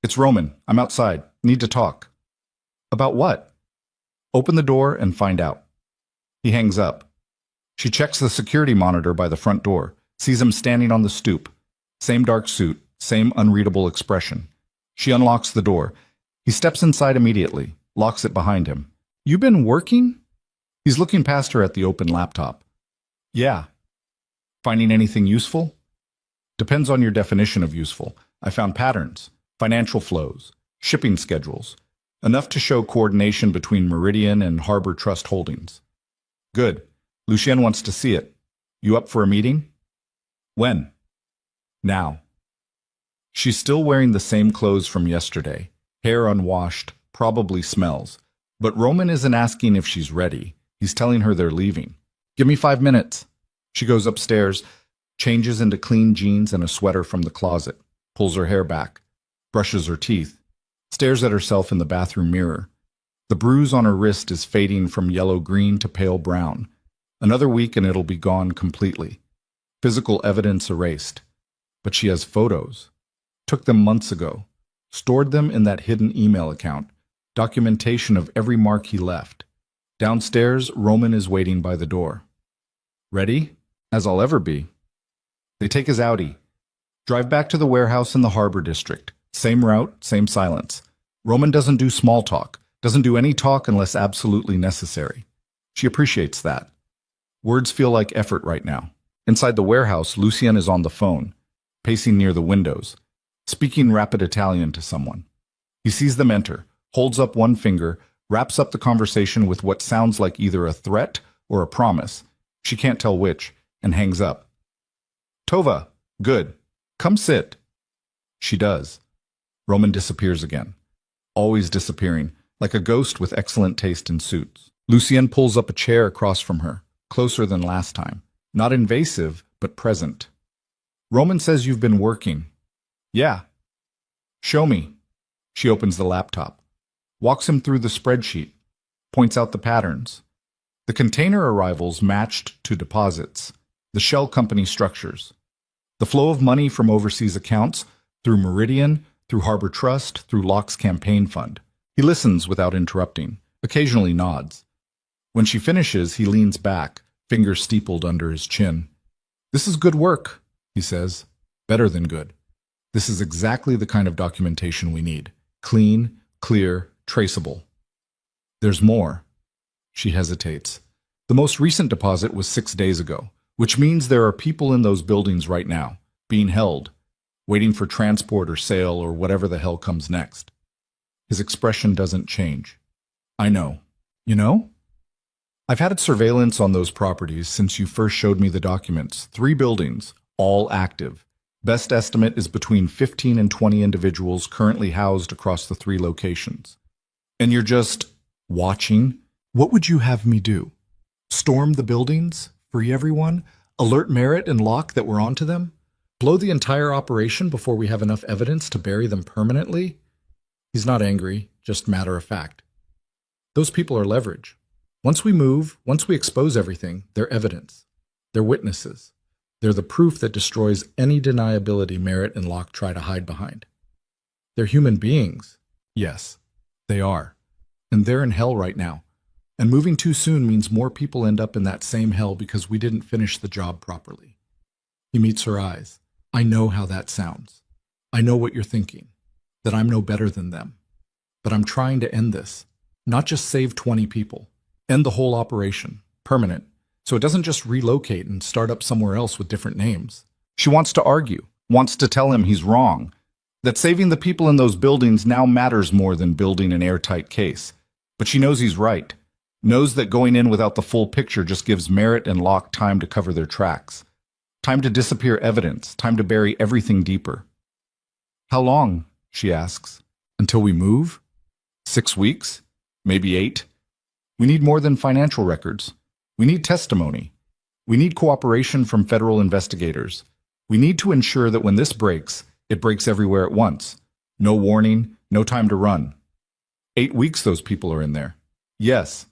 "It's Roman. I'm outside. Need to talk." "About what?" "Open the door and find out." He hangs up. She checks the security monitor by the front door, sees him standing on the stoop. Same dark suit, same unreadable expression. She unlocks the door. He steps inside immediately, locks it behind him. "You been working?" He's looking past her at the open laptop. "Yeah." "Finding anything useful?" "Depends on your definition of useful. I found patterns, financial flows, shipping schedules, enough to show coordination between Meridian and Harbor Trust Holdings." "Good. Lucien wants to see it. You up for a meeting?" "When?" "Now." She's still wearing the same clothes from yesterday, hair unwashed, probably smells. But Roman isn't asking if she's ready. He's telling her they're leaving. "Give me 5 minutes." She goes upstairs, changes into clean jeans and a sweater from the closet, pulls her hair back, brushes her teeth, stares at herself in the bathroom mirror. The bruise on her wrist is fading from yellow-green to pale brown. Another week and it'll be gone completely. Physical evidence erased. But she has photos. Took them months ago. Stored them in that hidden email account. Documentation of every mark he left. Downstairs, Roman is waiting by the door. Ready? As I'll ever be. They take his Audi. Drive back to the warehouse in the Harbor District. Same route, same silence. Roman doesn't do small talk. Doesn't do any talk unless absolutely necessary. She appreciates that. Words feel like effort right now. Inside the warehouse, Lucien is on the phone, pacing near the windows, speaking rapid Italian to someone. He sees them enter, holds up one finger, wraps up the conversation with what sounds like either a threat or a promise. She can't tell which, and hangs up. Tova, good. Come sit. She does. Roman disappears again. Always disappearing, like a ghost with excellent taste in suits. Lucien pulls up a chair across from her, closer than last time. Not invasive, but present. Roman says you've been working. Yeah. Show me. She opens the laptop. Walks him through the spreadsheet. Points out the patterns. The container arrivals matched to deposits. The shell company structures. The flow of money from overseas accounts, through Meridian, through Harbor Trust, through Locke's campaign fund. He listens without interrupting, occasionally nods. When she finishes, he leans back, fingers steepled under his chin. This is good work, he says. Better than good. This is exactly the kind of documentation we need. Clean, clear, traceable. There's more. She hesitates. The most recent deposit was 6 days ago, which means there are people in those buildings right now, being held, waiting for transport or sale or whatever the hell comes next. His expression doesn't change. I know. You know? I've had surveillance on those properties since you first showed me the documents. 3 buildings, all active. Best estimate is between 15 and 20 individuals currently housed across the 3 locations. And you're just watching? What would you have me do? Storm the buildings? Free everyone? Alert Merritt and Locke that we're onto them? Blow the entire operation before we have enough evidence to bury them permanently? He's not angry, just matter of fact. Those people are leverage. Once we move, once we expose everything, they're evidence. They're witnesses. They're the proof that destroys any deniability Merritt and Locke try to hide behind. They're human beings. Yes, they are. And they're in hell right now. And moving too soon means more people end up in that same hell because we didn't finish the job properly. He meets her eyes. I know how that sounds. I know what you're thinking, that I'm no better than them. But I'm trying to end this, not just save 20 people. End the whole operation, permanent, so it doesn't just relocate and start up somewhere else with different names. She wants to argue, wants to tell him he's wrong, that saving the people in those buildings now matters more than building an airtight case. But she knows he's right, knows that going in without the full picture just gives Merritt and Locke time to cover their tracks, time to disappear evidence, time to bury everything deeper. How long? She asks. Until we move? 6 weeks? Maybe 8? We need more than financial records. We need testimony. We need cooperation from federal investigators. We need to ensure that when this breaks, it breaks everywhere at once. No warning, no time to run. 8 weeks those people are in there. Yes.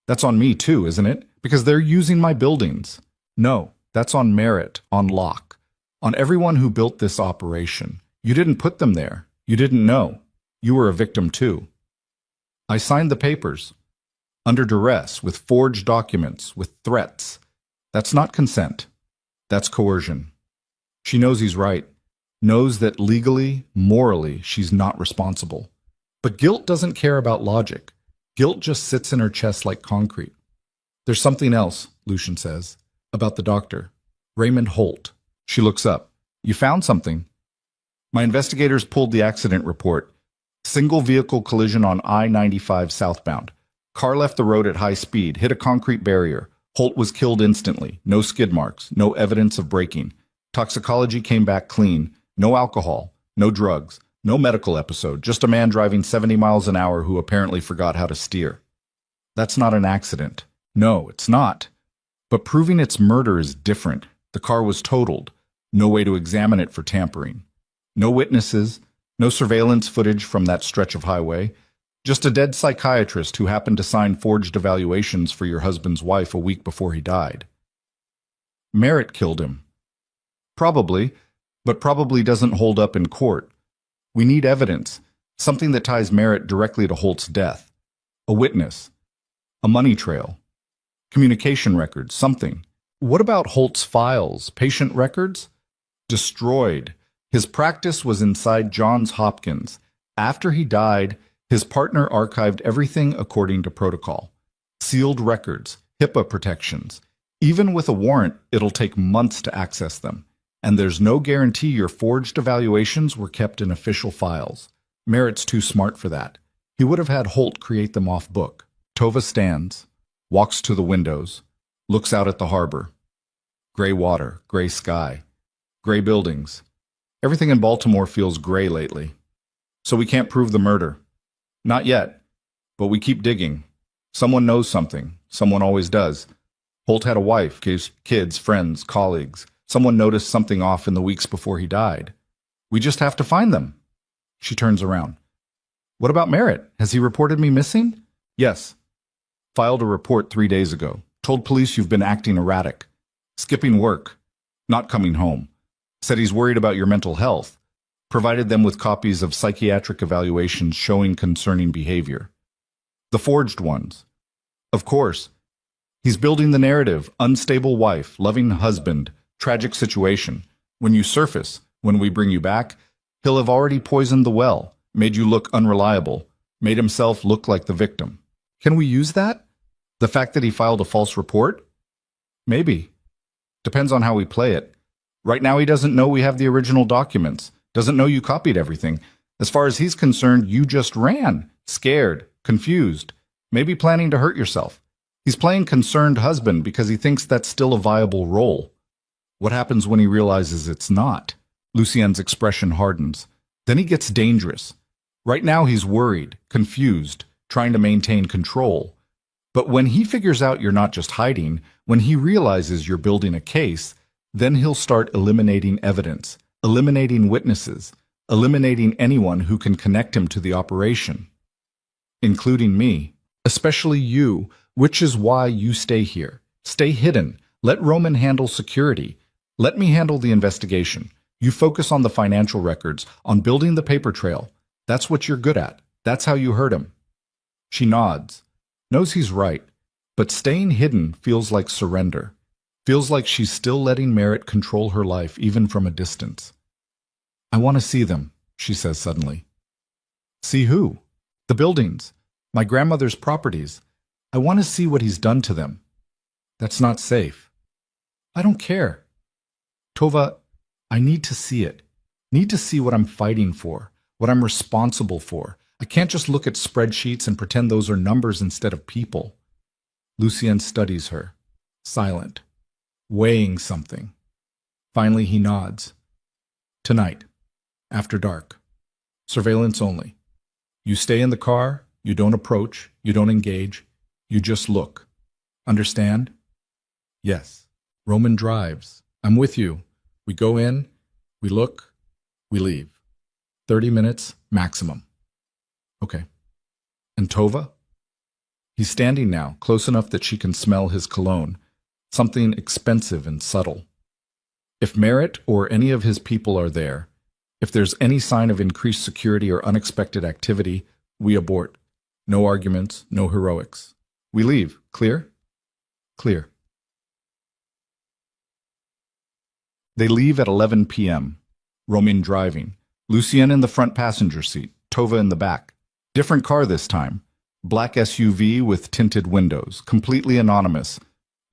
That's on me too, isn't it? Because they're using my buildings. No, that's on Merritt, on Locke, on everyone who built this operation. You didn't put them there. You didn't know. You were a victim too. I signed the papers. Under duress, with forged documents, with threats. That's not consent. That's coercion. She knows he's right. Knows that legally, morally, she's not responsible. But guilt doesn't care about logic. Guilt just sits in her chest like concrete. There's something else, Lucien says, about the doctor. Raymond Holt. She looks up. You found something. My investigators pulled the accident report. Single vehicle collision on I-95 southbound. Car left the road at high speed, hit a concrete barrier. Holt was killed instantly. No skid marks, no evidence of braking. Toxicology came back clean. No alcohol, no drugs, no medical episode, just a man driving 70 miles an hour who apparently forgot how to steer. That's not an accident. No, it's not. But proving it's murder is different. The car was totaled. No way to examine it for tampering. No witnesses, no surveillance footage from that stretch of highway. Just a dead psychiatrist who happened to sign forged evaluations for your husband's wife a week before he died. Merritt killed him. Probably, but probably doesn't hold up in court. We need evidence, something that ties Merritt directly to Holt's death. A witness. A money trail. Communication records, something. What about Holt's files, patient records? Destroyed. His practice was inside Johns Hopkins. After he died, his partner archived everything according to protocol. Sealed records, HIPAA protections. Even with a warrant, it'll take months to access them. And there's no guarantee your forged evaluations were kept in official files. Merritt's too smart for that. He would have had Holt create them off book. Tova stands, walks to the windows, looks out at the harbor. Gray water, gray sky, gray buildings. Everything in Baltimore feels gray lately. So we can't prove the murder. Not yet, but we keep digging. Someone knows something. Someone always does. Holt had a wife, kids, friends, colleagues. Someone noticed something off in the weeks before he died. We just have to find them. She turns around. What about Merritt? Has he reported me missing? Yes. Filed a report 3 days ago. Told police you've been acting erratic. Skipping work. Not coming home. Said he's worried about your mental health. Provided them with copies of psychiatric evaluations showing concerning behavior. The forged ones. Of course. He's building the narrative. Unstable wife, loving husband, tragic situation. When you surface, when we bring you back, he'll have already poisoned the well, made you look unreliable, made himself look like the victim. Can we use that? The fact that he filed a false report? Maybe. Depends on how we play it. Right now he doesn't know we have the original documents, doesn't know you copied everything. As far as he's concerned, you just ran, scared, confused, maybe planning to hurt yourself. He's playing concerned husband because he thinks that's still a viable role. What happens when he realizes it's not? Lucien's expression hardens. Then he gets dangerous. Right now he's worried, confused, trying to maintain control. But when he figures out you're not just hiding, when he realizes you're building a case, then he'll start eliminating evidence, eliminating witnesses, eliminating anyone who can connect him to the operation. Including me, especially you, which is why you stay here. Stay hidden. Let Roman handle security. Let me handle the investigation. You focus on the financial records, on building the paper trail. That's what you're good at. That's how you hurt him. She nods. Knows he's right, but staying hidden feels like surrender. Feels like she's still letting Merritt control her life even from a distance. I want to see them, she says suddenly. See who? The buildings. My grandmother's properties. I want to see what he's done to them. That's not safe. I don't care. Tova, I need to see it. Need to see what I'm fighting for, what I'm responsible for. I can't just look at spreadsheets and pretend those are numbers instead of people. Lucien studies her, silent, weighing something. Finally, he nods. Tonight, after dark. Surveillance only. You stay in the car, you don't approach, you don't engage, you just look. Understand? Yes. Roman drives. I'm with you. We go in, we look, we leave. 30 minutes maximum. Okay. And Tova? He's standing now, close enough that she can smell his cologne, something expensive and subtle. If Merritt or any of his people are there, if there's any sign of increased security or unexpected activity, we abort. No arguments, no heroics. We leave. Clear? Clear. They leave at 11 p.m. Romain driving. Lucien in the front passenger seat, Tova in the back. Different car this time. Black SUV with tinted windows, completely anonymous.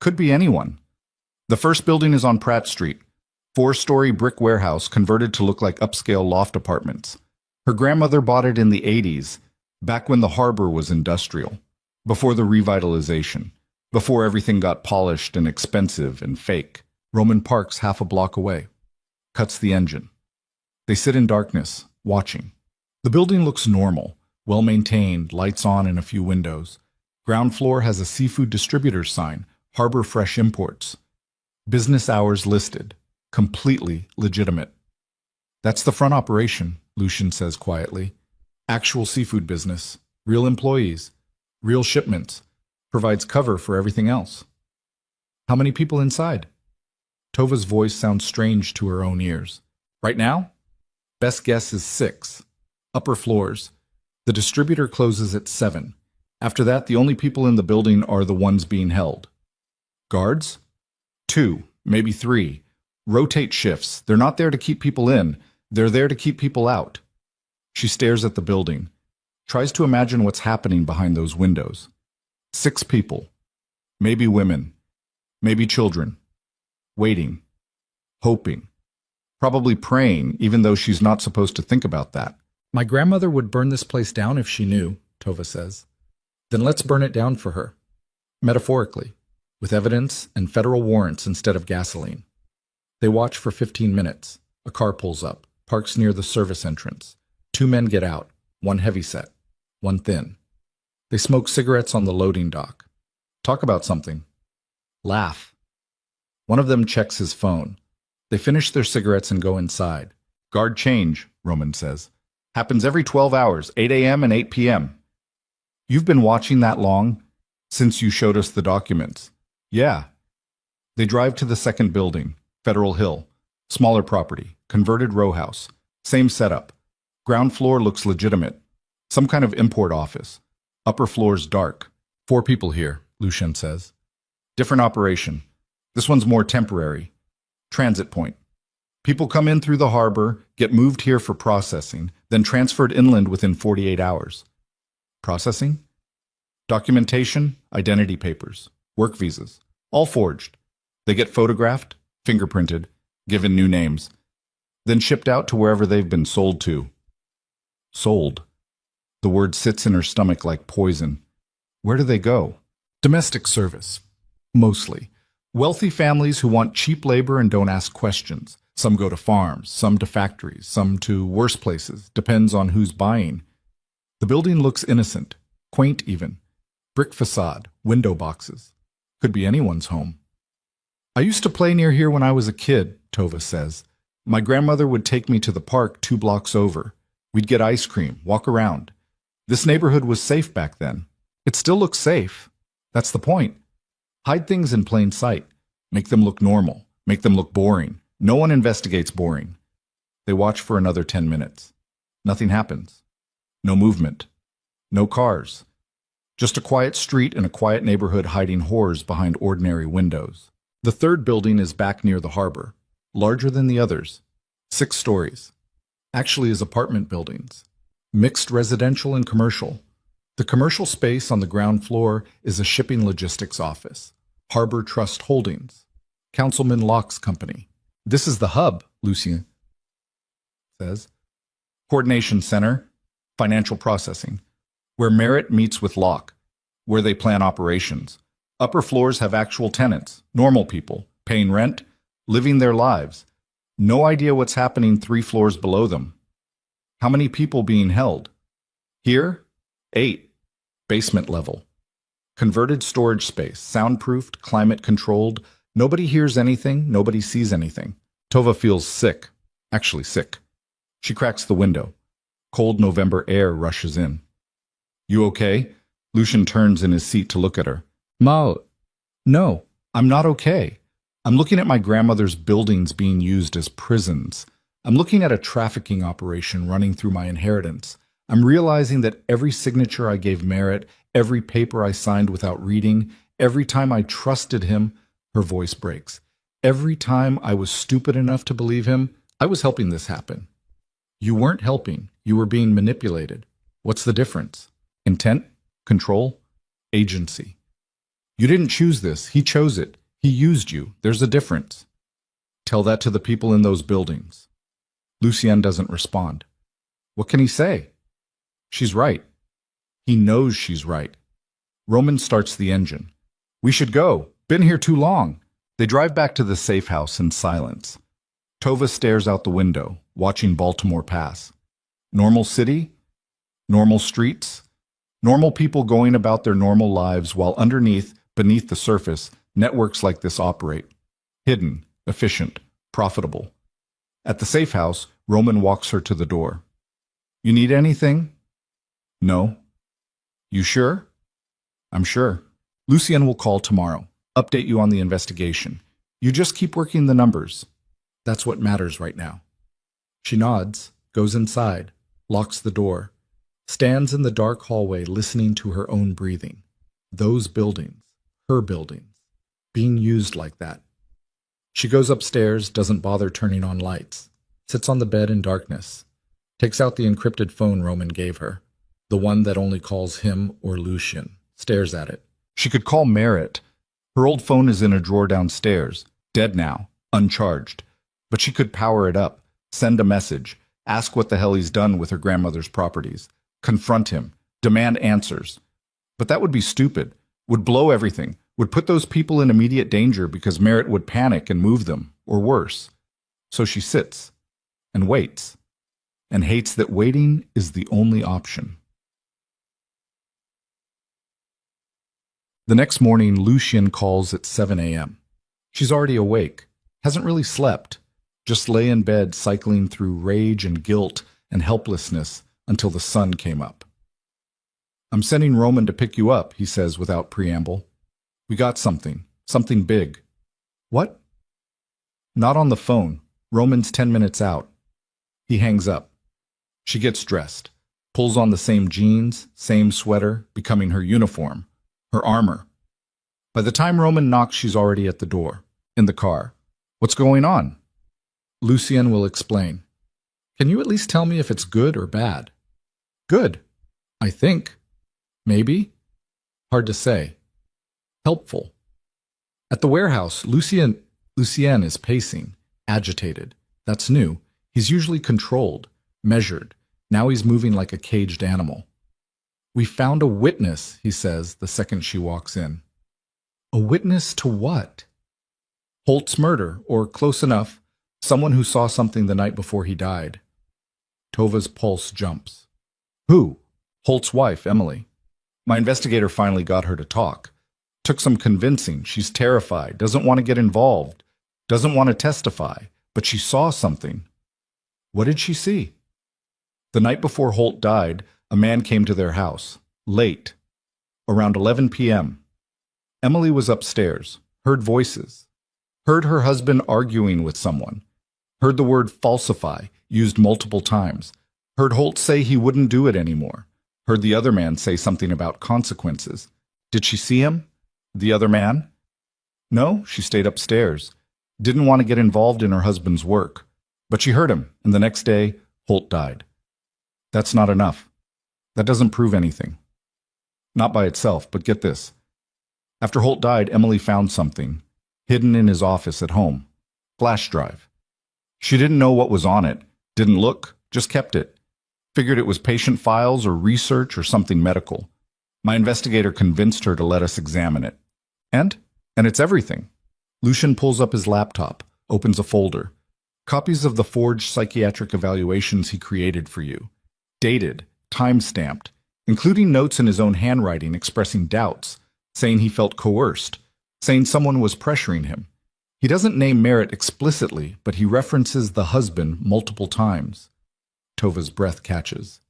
Could be anyone. The first building is on Pratt Street. 4-story brick warehouse converted to look like upscale loft apartments. Her grandmother bought it in the 80s, back when the harbor was industrial, before the revitalization, before everything got polished and expensive and fake. Roman parks half a block away. Cuts the engine. They sit in darkness, watching. The building looks normal, well-maintained, lights on in a few windows. Ground floor has a seafood distributor's sign, Harbor Fresh Imports. Business hours listed. Completely legitimate. That's the front operation, Lucien says quietly. Actual seafood business. Real employees, real shipments, provides cover for everything else. How many people inside? Tova's voice sounds strange to her own ears. Right now? Best guess is 6. Upper floors. The distributor closes at 7. After that, the only people in the building are the ones being held. Guards? 2, maybe 3. Rotate shifts. They're not there to keep people in. They're there to keep people out. She stares at the building, tries to imagine what's happening behind those windows. 6 people. Maybe women. Maybe children. Waiting. Hoping. Probably praying, even though she's not supposed to think about that. My grandmother would burn this place down if she knew, Tova says. Then let's burn it down for her. Metaphorically, with evidence and federal warrants instead of gasoline. They watch for 15 minutes. A car pulls up, parks near the service entrance. 2 men get out, one heavyset, one thin. They smoke cigarettes on the loading dock. Talk about something. Laugh. One of them checks his phone. They finish their cigarettes and go inside. Guard change, Roman says. Happens every 12 hours, 8 a.m. and 8 p.m. You've been watching that long? Since you showed us the documents. Yeah. They drive to the second building, Federal Hill. Smaller property, converted row house. Same setup. Ground floor looks legitimate. Some kind of import office. Upper floor's dark. 4 people here, Lucien says. Different operation. This one's more temporary. Transit point. People come in through the harbor, get moved here for processing, then transferred inland within 48 hours. Processing? Documentation, identity papers, work visas, all forged. They get photographed, fingerprinted, given new names, then shipped out to wherever they've been sold to. Sold. The word sits in her stomach like poison. Where do they go? Domestic service. Mostly. Wealthy families who want cheap labor and don't ask questions. Some go to farms, some to factories, some to worse places. Depends on who's buying. The building looks innocent, quaint even. Brick facade, window boxes. Could be anyone's home. I used to play near here when I was a kid, Tova says. My grandmother would take me to the park 2 blocks over. We'd get ice cream, walk around. This neighborhood was safe back then. It still looks safe. That's the point. Hide things in plain sight. Make them look normal. Make them look boring. No one investigates boring. They watch for another 10 minutes. Nothing happens. No movement. No cars. Just a quiet street and a quiet neighborhood hiding horrors behind ordinary windows. The third building is back near the harbor. Larger than the others. 6 stories. Actually is apartment buildings. Mixed residential and commercial. The commercial space on the ground floor is a shipping logistics office. Harbor Trust Holdings. Councilman Locke's company. This is the hub, Lucien says. Coordination center. Financial processing. Where Merritt meets with Locke. Where they plan operations. Upper floors have actual tenants, normal people, paying rent, living their lives. No idea what's happening 3 floors below them. How many people being held? Here? 8. Basement level. Converted storage space, soundproofed, climate-controlled. Nobody hears anything, nobody sees anything. Tova feels sick. Actually sick. She cracks the window. Cold November air rushes in. You okay? Lucien turns in his seat to look at her. Ma, no, I'm not okay. I'm looking at my grandmother's buildings being used as prisons. I'm looking at a trafficking operation running through my inheritance. I'm realizing that every signature I gave Merritt, every paper I signed without reading, every time I trusted him, her voice breaks. Every time I was stupid enough to believe him, I was helping this happen. You weren't helping. You were being manipulated. What's the difference? Intent? Control? Agency. You didn't choose this. He chose it. He used you. There's a difference. Tell that to the people in those buildings. Lucien doesn't respond. What can he say? She's right. He knows she's right. Roman starts the engine. We should go. Been here too long. They drive back to the safe house in silence. Tova stares out the window, watching Baltimore pass. Normal city? Normal streets? Normal people going about their normal lives while beneath the surface, networks like this operate. Hidden, efficient, profitable. At the safe house, Roman walks her to the door. You need anything? No. You sure? I'm sure. Lucien will call tomorrow. Update you on the investigation. You just keep working the numbers. That's what matters right now. She nods, goes inside, locks the door, stands in the dark hallway listening to her own breathing. Those buildings, her buildings, being used like that. She goes upstairs, doesn't bother turning on lights, sits on the bed in darkness, takes out the encrypted phone Roman gave her, the one that only calls him or Lucien, stares at it. She could call Merritt. Her old phone is in a drawer downstairs, dead now, uncharged. But she could power it up, send a message, ask what the hell he's done with her grandmother's properties, confront him, demand answers. But that would be stupid, would blow everything, would put those people in immediate danger because Merritt would panic and move them, or worse. So she sits and waits, and hates that waiting is the only option. The next morning, Lucien calls at 7 a.m. She's already awake, hasn't really slept, just lay in bed cycling through rage and guilt and helplessness until the sun came up. I'm sending Roman to pick you up, he says without preamble. We got something big. What? Not on the phone. Roman's 10 minutes out. He hangs up. She gets dressed, pulls on the same jeans, same sweater, becoming her uniform, her armor. By the time Roman knocks, she's already at the door, in the car. What's going on? Lucien will explain. Can you at least tell me if it's good or bad? Good, I think. Maybe? Hard to say. Helpful. At the warehouse, Lucien is pacing, agitated. That's new. He's usually controlled, measured. Now he's moving like a caged animal. We found a witness, he says the second she walks in. A witness to what? Holt's murder, or close enough. Someone who saw something the night before he died. Tova's pulse jumps. Who? Holt's wife, Emily. My investigator finally got her to talk. Took some convincing. She's terrified, doesn't want to get involved, doesn't want to testify, but she saw something. What did she see? The night before Holt died, a man came to their house, late, around 11 p.m. Emily was upstairs, heard voices, heard her husband arguing with someone, heard the word falsify used multiple times, heard Holt say he wouldn't do it anymore, heard the other man say something about consequences. Did she see him? The other man? No, she stayed upstairs. Didn't want to get involved in her husband's work. But she heard him, and the next day, Holt died. That's not enough. That doesn't prove anything. Not by itself, but get this. After Holt died, Emily found something, hidden in his office at home. Flash drive. She didn't know what was on it, didn't look, just kept it. Figured it was patient files or research or something medical. My investigator convinced her to let us examine it. And it's everything. Lucien pulls up his laptop, opens a folder. Copies of the forged psychiatric evaluations he created for you. Dated, time-stamped, including notes in his own handwriting expressing doubts, saying he felt coerced, saying someone was pressuring him. He doesn't name Merritt explicitly, but he references the husband multiple times. Tova's breath catches.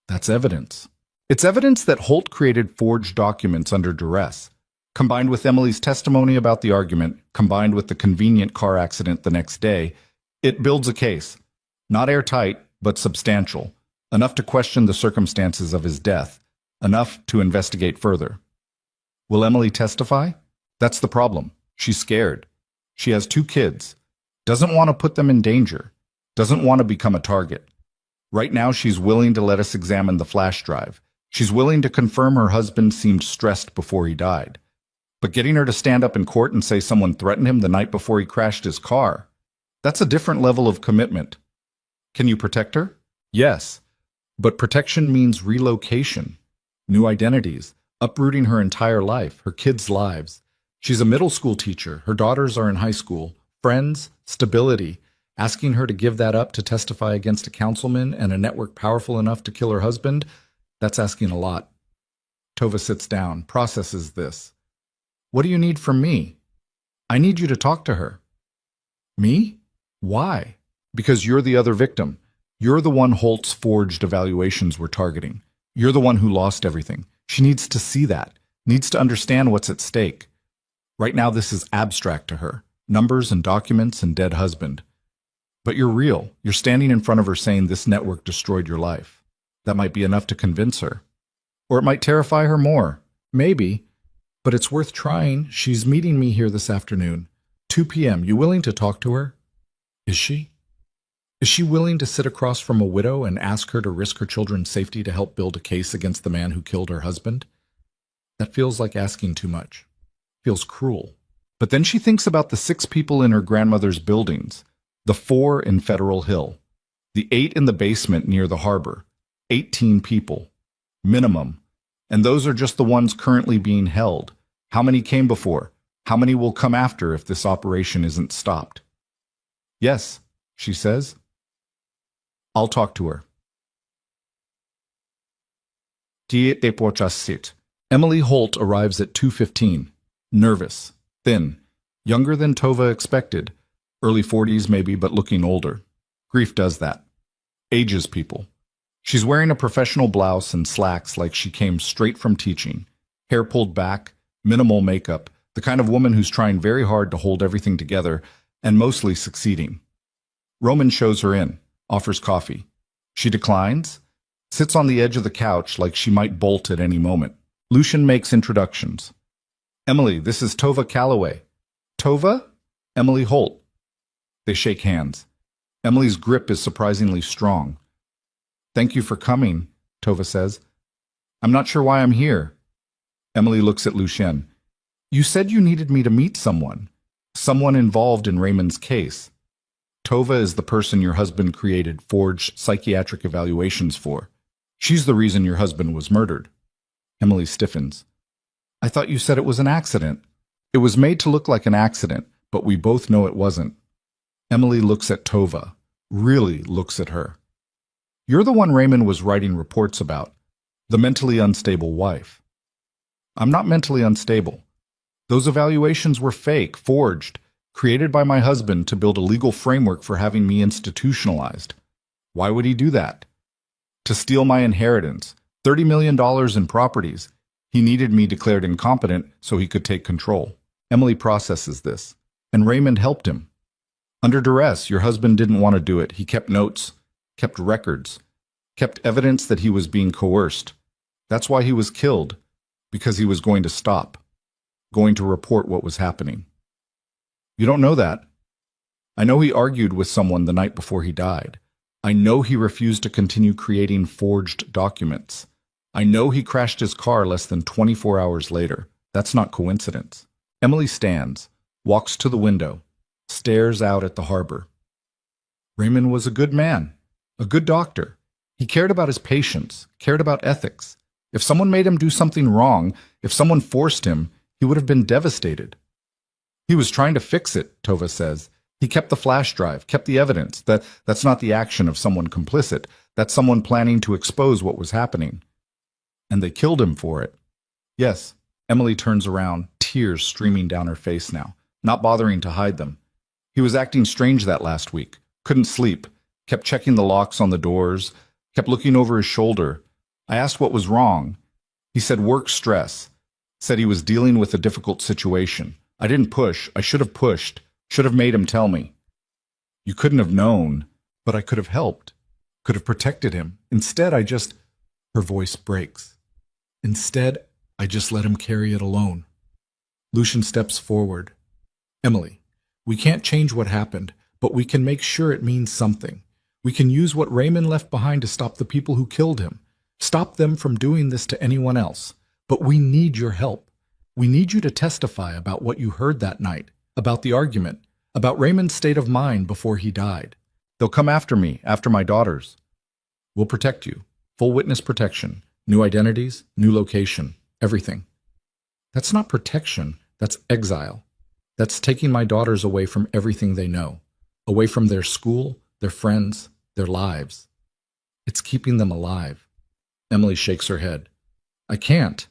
That's evidence. It's evidence that Holt created forged documents under duress. Combined with Emily's testimony about the argument, combined with the convenient car accident the next day, it builds a case. Not airtight, but substantial. Enough to question the circumstances of his death. Enough to investigate further. Will Emily testify? That's the problem. She's scared. She has 2 kids. Doesn't want to put them in danger. Doesn't want to become a target. Right now, she's willing to let us examine the flash drive. She's willing to confirm her husband seemed stressed before he died. But getting her to stand up in court and say someone threatened him the night before he crashed his car, that's a different level of commitment. Can you protect her? Yes. But protection means relocation, new identities, uprooting her entire life, her kids' lives. She's a middle school teacher. Her daughters are in high school. Friends, stability. Asking her to give that up to testify against a councilman and a network powerful enough to kill her husband, that's asking a lot. Tova sits down, processes this. What do you need from me? I need you to talk to her. Me? Why? Because you're the other victim. You're the one Holt's forged evaluations were targeting. You're the one who lost everything. She needs to see that, needs to understand what's at stake. Right now, this is abstract to her. Numbers and documents and dead husband. But you're real. You're standing in front of her saying this network destroyed your life. That might be enough to convince her. Or it might terrify her more. Maybe. But it's worth trying. She's meeting me here this afternoon. 2 p.m. You willing to talk to her? Is she? Is she willing to sit across from a widow and ask her to risk her children's safety to help build a case against the man who killed her husband? That feels like asking too much. Feels cruel. But then she thinks about the 6 people in her grandmother's buildings, the 4 in Federal Hill, the 8 in the basement near the harbor, 18 people, minimum. And those are just the ones currently being held. How many came before? How many will come after if this operation isn't stopped? Yes, she says. I'll talk to her. Emily Holt arrives at 2:15, nervous, thin, younger than Tova expected, early 40s maybe, but looking older. Grief does that. Ages people. She's wearing a professional blouse and slacks like she came straight from teaching, hair pulled back, minimal makeup, the kind of woman who's trying very hard to hold everything together and mostly succeeding. Roman shows her in, offers coffee. She declines, sits on the edge of the couch like she might bolt at any moment. Lucian makes introductions. Emily, this is Tova Calloway. Tova? Emily Holt. They shake hands. Emily's grip is surprisingly strong. Thank you for coming, Tova says. I'm not sure why I'm here. Emily looks at Lucien. You said you needed me to meet someone involved in Raymond's case. Tova is the person your husband created forged psychiatric evaluations for. She's the reason your husband was murdered. Emily stiffens. I thought you said it was an accident. It was made to look like an accident, but we both know it wasn't. Emily looks at Tova, really looks at her. You're the one Raymond was writing reports about, the mentally unstable wife. I'm not mentally unstable. Those evaluations were fake, forged, created by my husband to build a legal framework for having me institutionalized. Why would he do that? To steal my inheritance, $30 million in properties. He needed me declared incompetent so he could take control. Emily processes this, and Raymond helped him. Under duress, your husband didn't want to do it. He kept notes, kept records, kept evidence that he was being coerced. That's why he was killed, because he was going to stop, going to report what was happening. You don't know that. I know he argued with someone the night before he died. I know he refused to continue creating forged documents. I know he crashed his car less than 24 hours later. That's not coincidence. Emily stands, walks to the window, stares out at the harbor. Raymond was a good man, a good doctor. He cared about his patients, cared about ethics. If someone made him do something wrong, if someone forced him, he would have been devastated. He was trying to fix it, Tova says. He kept the flash drive, kept the evidence. That's not the action of someone complicit. That's someone planning to expose what was happening. And they killed him for it. Yes, Emily turns around, tears streaming down her face now, not bothering to hide them. He was acting strange that last week. Couldn't sleep. Kept checking the locks on the doors. Kept looking over his shoulder. I asked what was wrong. He said work stress. Said he was dealing with a difficult situation. I didn't push. I should have pushed. Should have made him tell me. You couldn't have known, but I could have helped. Could have protected him. Instead, Her voice breaks. Instead, I just let him carry it alone. Lucian steps forward. Emily, we can't change what happened, but we can make sure it means something. We can use what Raymond left behind to stop the people who killed him. Stop them from doing this to anyone else. But we need your help. We need you to testify about what you heard that night, about the argument, about Raymond's state of mind before he died. They'll come after me, after my daughters. We'll protect you. Full witness protection. New identities, new location, everything. That's not protection, that's exile. That's taking my daughters away from everything they know, away from their school, their friends, their lives. It's keeping them alive. Emily shakes her head. I can't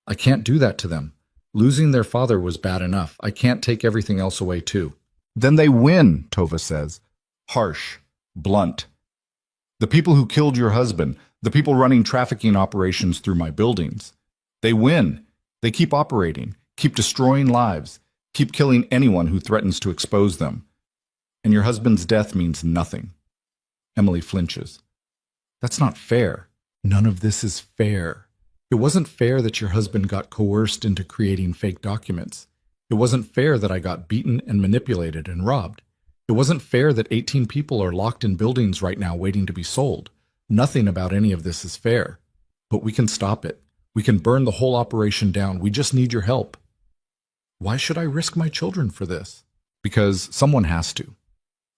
do that to them. Losing their father was bad enough. I can't take everything else away too. Then they win, Tova says. Harsh, blunt. The people who killed your husband, the people running trafficking operations through my buildings. They win. They keep operating, keep destroying lives, keep killing anyone who threatens to expose them. And your husband's death means nothing. Emily flinches. That's not fair. None of this is fair. It wasn't fair that your husband got coerced into creating fake documents. It wasn't fair that I got beaten and manipulated and robbed. It wasn't fair that 18 people are locked in buildings right now waiting to be sold. Nothing about any of this is fair. But we can stop it. We can burn the whole operation down. We just need your help. Why should I risk my children for this? Because someone has to.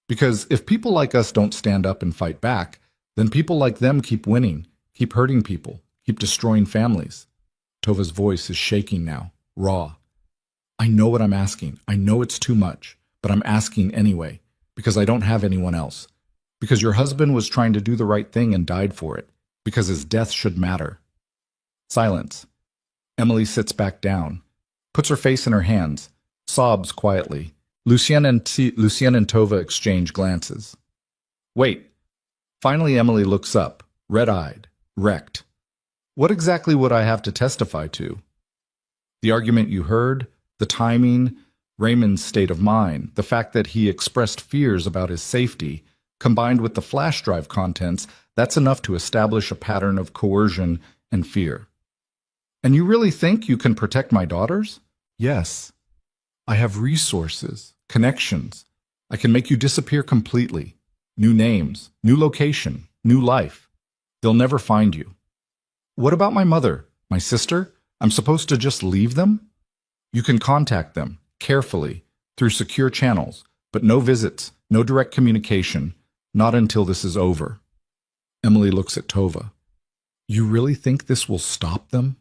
Because if people like us don't stand up and fight back, then people like them keep winning, keep hurting people, keep destroying families. Tova's voice is shaking now, raw. I know what I'm asking. I know it's too much, but I'm asking anyway, because I don't have anyone else. Because your husband was trying to do the right thing and died for it. Because his death should matter. Silence. Emily sits back down, puts her face in her hands, sobs quietly. Lucien and Tova exchange glances. Wait. Finally, Emily looks up, red-eyed, wrecked. What exactly would I have to testify to? The argument you heard, the timing, Raymond's state of mind, the fact that he expressed fears about his safety, combined with the flash drive contents, that's enough to establish a pattern of coercion and fear. And you really think you can protect my daughters? Yes. I have resources, connections. I can make you disappear completely. New names, new location, new life. They'll never find you. What about my mother, my sister? I'm supposed to just leave them? You can contact them, carefully, through secure channels, but no visits, no direct communication, not until this is over. Emily looks at Tova. You really think this will stop them?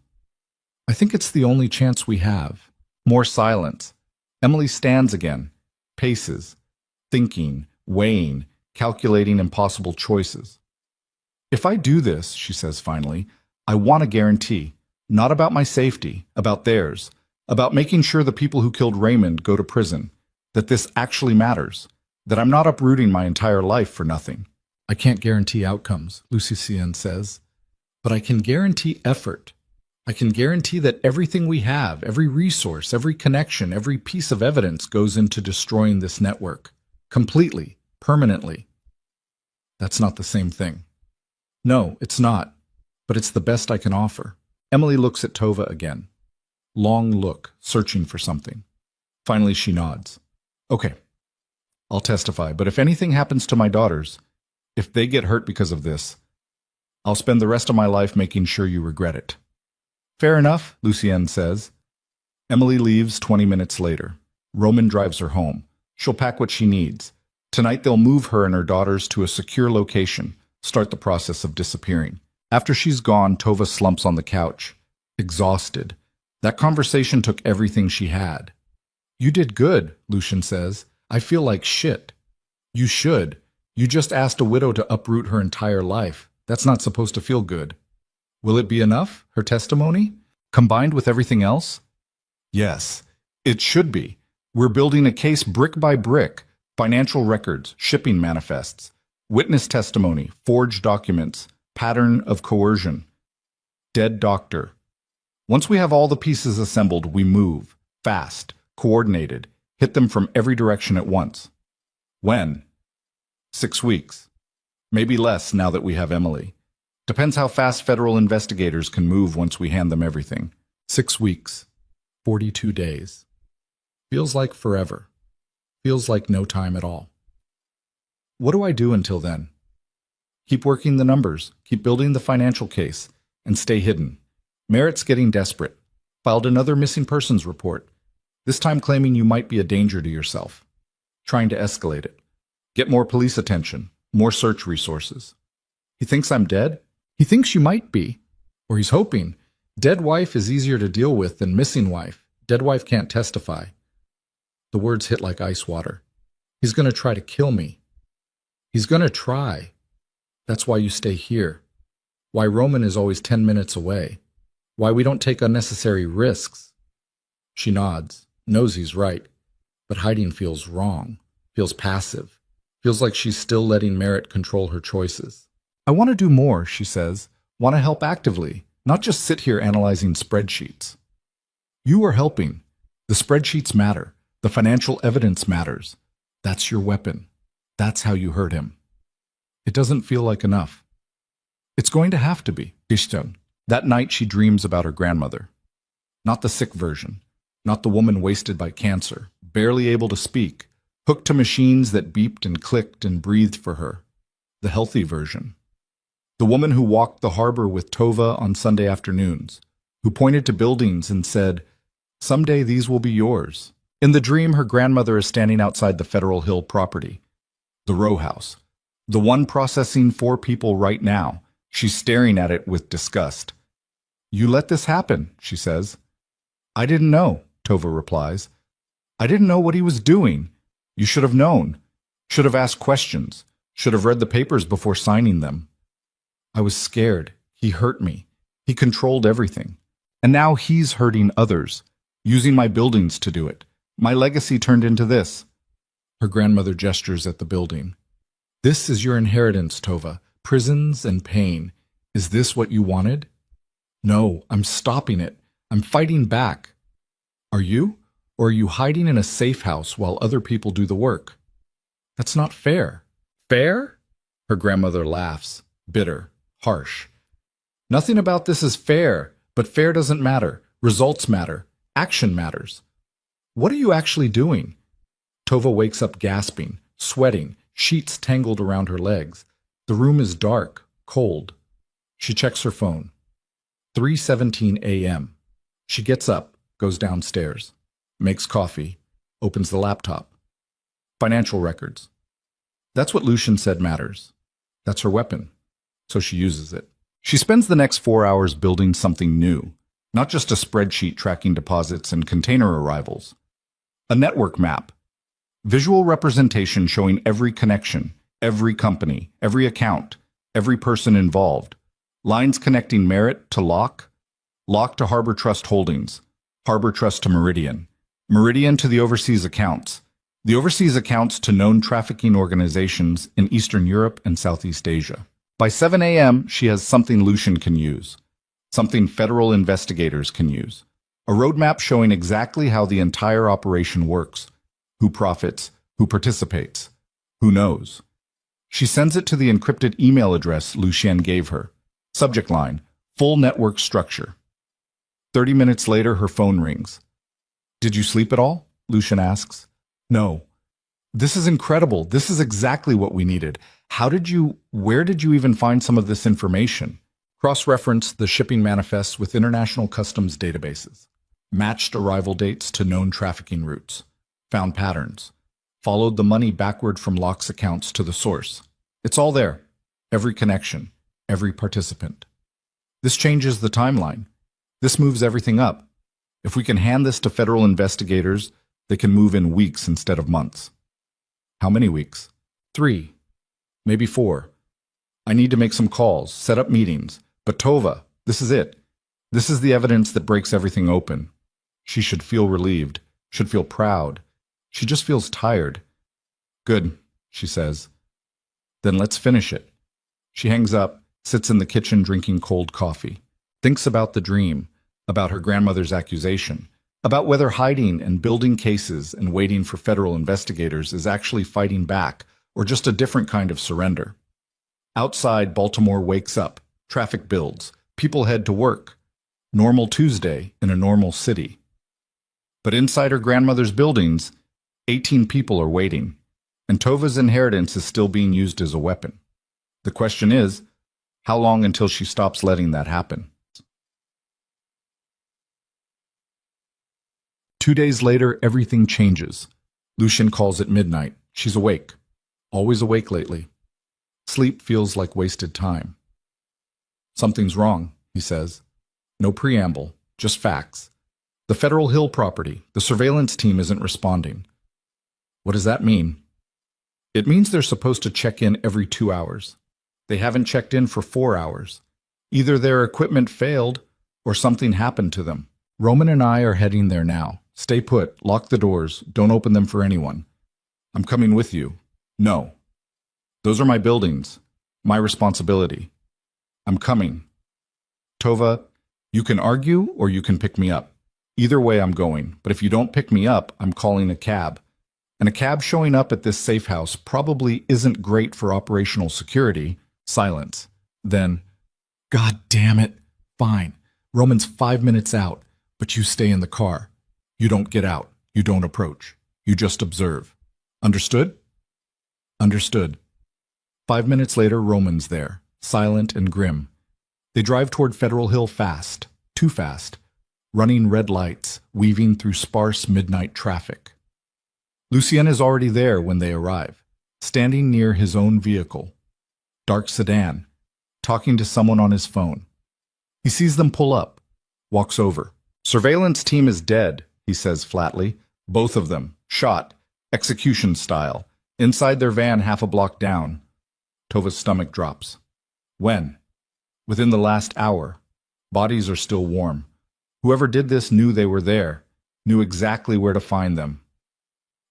I think it's the only chance we have. More silence. Emily stands again, paces, thinking, weighing, calculating impossible choices. If I do this, she says finally, I want a guarantee, not about my safety, about theirs, about making sure the people who killed Raymond go to prison, that this actually matters, that I'm not uprooting my entire life for nothing. I can't guarantee outcomes, Lucien says, but I can guarantee effort. I can guarantee that everything we have, every resource, every connection, every piece of evidence goes into destroying this network. Completely, permanently. That's not the same thing. No, it's not, but it's the best I can offer. Emily looks at Tova again. Long look, searching for something. Finally, she nods. Okay, I'll testify, but if anything happens to my daughters, if they get hurt because of this, I'll spend the rest of my life making sure you regret it. Fair enough, Lucien says. Emily leaves 20 minutes later. Roman drives her home. She'll pack what she needs. Tonight they'll move her and her daughters to a secure location, start the process of disappearing. After she's gone, Tova slumps on the couch, exhausted. That conversation took everything she had. You did good, Lucien says. I feel like shit. You should. You just asked a widow to uproot her entire life. That's not supposed to feel good. Will it be enough, her testimony, combined with everything else? Yes, it should be. We're building a case brick by brick, financial records, shipping manifests, witness testimony, forged documents, pattern of coercion, dead doctor. Once we have all the pieces assembled, we move, fast, coordinated, hit them from every direction at once. When? 6 weeks. Maybe less now that we have Emily. Depends how fast federal investigators can move once we hand them everything. 6 weeks. 42 days. Feels like forever. Feels like no time at all. What do I do until then? Keep working the numbers, keep building the financial case, and stay hidden. Merritt's getting desperate. Filed another missing persons report, this time claiming you might be a danger to yourself. Trying to escalate it. Get more police attention, more search resources. He thinks I'm dead? He thinks you might be. Or he's hoping. Dead wife is easier to deal with than missing wife. Dead wife can't testify. The words hit like ice water. He's going to try to kill me. He's going to try. That's why you stay here. Why Roman is always 10 minutes away. Why we don't take unnecessary risks. She nods, knows he's right. But hiding feels wrong, feels passive, feels like she's still letting Merritt control her choices. I want to do more, she says. Want to help actively, not just sit here analyzing spreadsheets. You are helping. The spreadsheets matter. The financial evidence matters. That's your weapon. That's how you hurt him. It doesn't feel like enough. It's going to have to be. That night she dreams about her grandmother. Not the sick version. Not the woman wasted by cancer, barely able to speak, hooked to machines that beeped and clicked and breathed for her. The healthy version. The woman who walked the harbor with Tova on Sunday afternoons, who pointed to buildings and said, "Someday these will be yours." In the dream, her grandmother is standing outside the Federal Hill property, the row house, the one processing 4 people right now. She's staring at it with disgust. "You let this happen," she says. "I didn't know," Tova replies. "I didn't know what he was doing. You should have known. Should have asked questions. Should have read the papers before signing them. I was scared. He hurt me. He controlled everything. And now he's hurting others, using my buildings to do it. My legacy turned into this." Her grandmother gestures at the building. "This is your inheritance, Tova. Prisons and pain. Is this what you wanted?" "No, I'm stopping it. I'm fighting back." "Are you? Or are you hiding in a safe house while other people do the work?" "That's not fair." "Fair?" Her grandmother laughs, bitter, harsh. "Nothing about this is fair, but fair doesn't matter. Results matter. Action matters." "What are you actually doing?" Tova wakes up gasping, sweating, sheets tangled around her legs. The room is dark, cold. She checks her phone. 3:17 a.m. She gets up, goes downstairs, makes coffee, opens the laptop. Financial records. That's what Lucian said matters. That's her weapon. So she uses it. She spends the next 4 hours building something new, not just a spreadsheet tracking deposits and container arrivals. A network map. Visual representation showing every connection, every company, every account, every person involved. Lines connecting Merit to Locke, Locke to Harbor Trust Holdings, Harbor Trust to Meridian, Meridian to the overseas accounts, the overseas accounts to known trafficking organizations in Eastern Europe and Southeast Asia. By 7 a.m., she has something Lucian can use, something federal investigators can use. A roadmap showing exactly how the entire operation works, who profits, who participates, who knows. She sends it to the encrypted email address Lucien gave her. Subject line, full network structure. 30 minutes later, her phone rings. "Did you sleep at all?" Lucien asks. "No." "This is incredible. This is exactly what we needed. Where did you even find some of this information?" Cross-reference the shipping manifests with international customs databases. Matched arrival dates to known trafficking routes. Found patterns. Followed the money backward from Locke's accounts to the source. It's all there. Every connection. Every participant. This changes the timeline. This moves everything up. If we can hand this to federal investigators, they can move in weeks instead of months. How many weeks? 3. Maybe 4. I need to make some calls, set up meetings. But Tova, this is it. This is the evidence that breaks everything open. She should feel relieved, should feel proud. She just feels tired. "Good," she says. "Then let's finish it." She hangs up, sits in the kitchen drinking cold coffee, thinks about the dream, about her grandmother's accusation, about whether hiding and building cases and waiting for federal investigators is actually fighting back or just a different kind of surrender. Outside, Baltimore wakes up, traffic builds, people head to work. Normal Tuesday in a normal city. But inside her grandmother's buildings, 18 people are waiting, and Tova's inheritance is still being used as a weapon. The question is, how long until she stops letting that happen? 2 days later, everything changes. Lucien calls at midnight. She's awake. Always awake lately. Sleep feels like wasted time. "Something's wrong," he says. No preamble, just facts. "The Federal Hill property, the surveillance team isn't responding." What does that mean? It means they're supposed to check in every 2 hours. They haven't checked in for 4 hours. Either their equipment failed or something happened to them. Roman and I are heading there now. Stay put, lock the doors, don't open them for anyone. "I'm coming with you." "No." "Those are my buildings. My responsibility. I'm coming. Tova, you can argue or you can pick me up. Either way I'm going, but if you don't pick me up, I'm calling a cab. And a cab showing up at this safe house probably isn't great for operational security. Silence. Then, God damn it. Fine. Roman's 5 minutes out, but you stay in the car. You don't get out. You don't approach. You just observe. Understood? Understood. 5 minutes later, Roman's there, silent and grim. They drive toward Federal Hill fast, too fast, running red lights, weaving through sparse midnight traffic. Lucien is already there when they arrive, standing near his own vehicle, dark sedan, talking to someone on his phone. He sees them pull up, walks over. Surveillance team is dead, he says flatly. Both of them, shot, execution style, inside their van half a block down. Tova's stomach drops. When? Within the last hour. Bodies are still warm. Whoever did this knew they were there, knew exactly where to find them.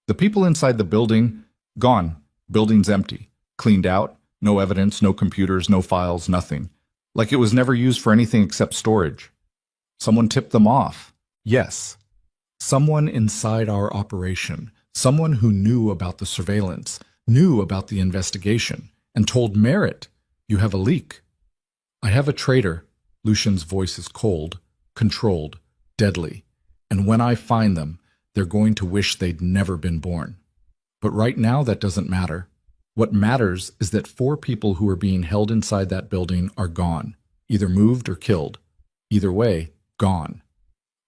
The people inside the building, gone. Building's empty. Cleaned out. No evidence, no computers, no files, nothing. Like it was never used for anything except storage. Someone tipped them off. Yes. Someone inside our operation. Someone who knew about the surveillance, knew about the investigation, and told Merritt, you have a leak. I have a traitor. Lucian's voice is cold, controlled, deadly. And when I find them, they're going to wish they'd never been born. But right now, that doesn't matter. What matters is that 4 people who are being held inside that building are gone, either moved or killed. Either way, gone.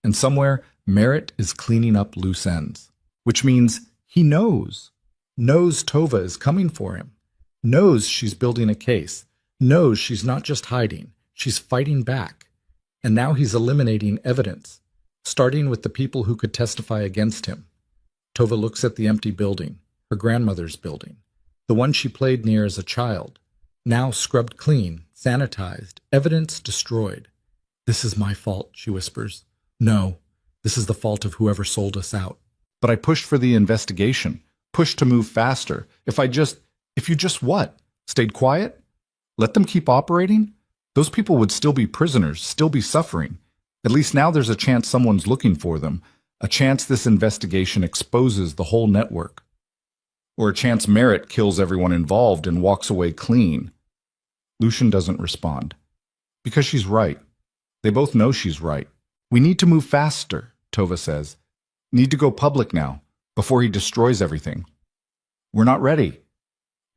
And somewhere, Merritt is cleaning up loose ends, which means he knows Tova is coming for him, knows she's building a case, knows she's not just hiding, she's fighting back. And now he's eliminating evidence, starting with the people who could testify against him. Tova looks at the empty building, her grandmother's building, the one she played near as a child, now scrubbed clean, sanitized, evidence destroyed. This is my fault, she whispers. No, this is the fault of whoever sold us out. But I pushed for the investigation, pushed to move faster. If you just what? Stayed quiet? Let them keep operating? Those people would still be prisoners, still be suffering. At least now there's a chance someone's looking for them, a chance this investigation exposes the whole network. Or a chance Merritt kills everyone involved and walks away clean. Lucian doesn't respond. Because she's right. They both know she's right. We need to move faster, Tova says. Need to go public now, before he destroys everything. We're not ready.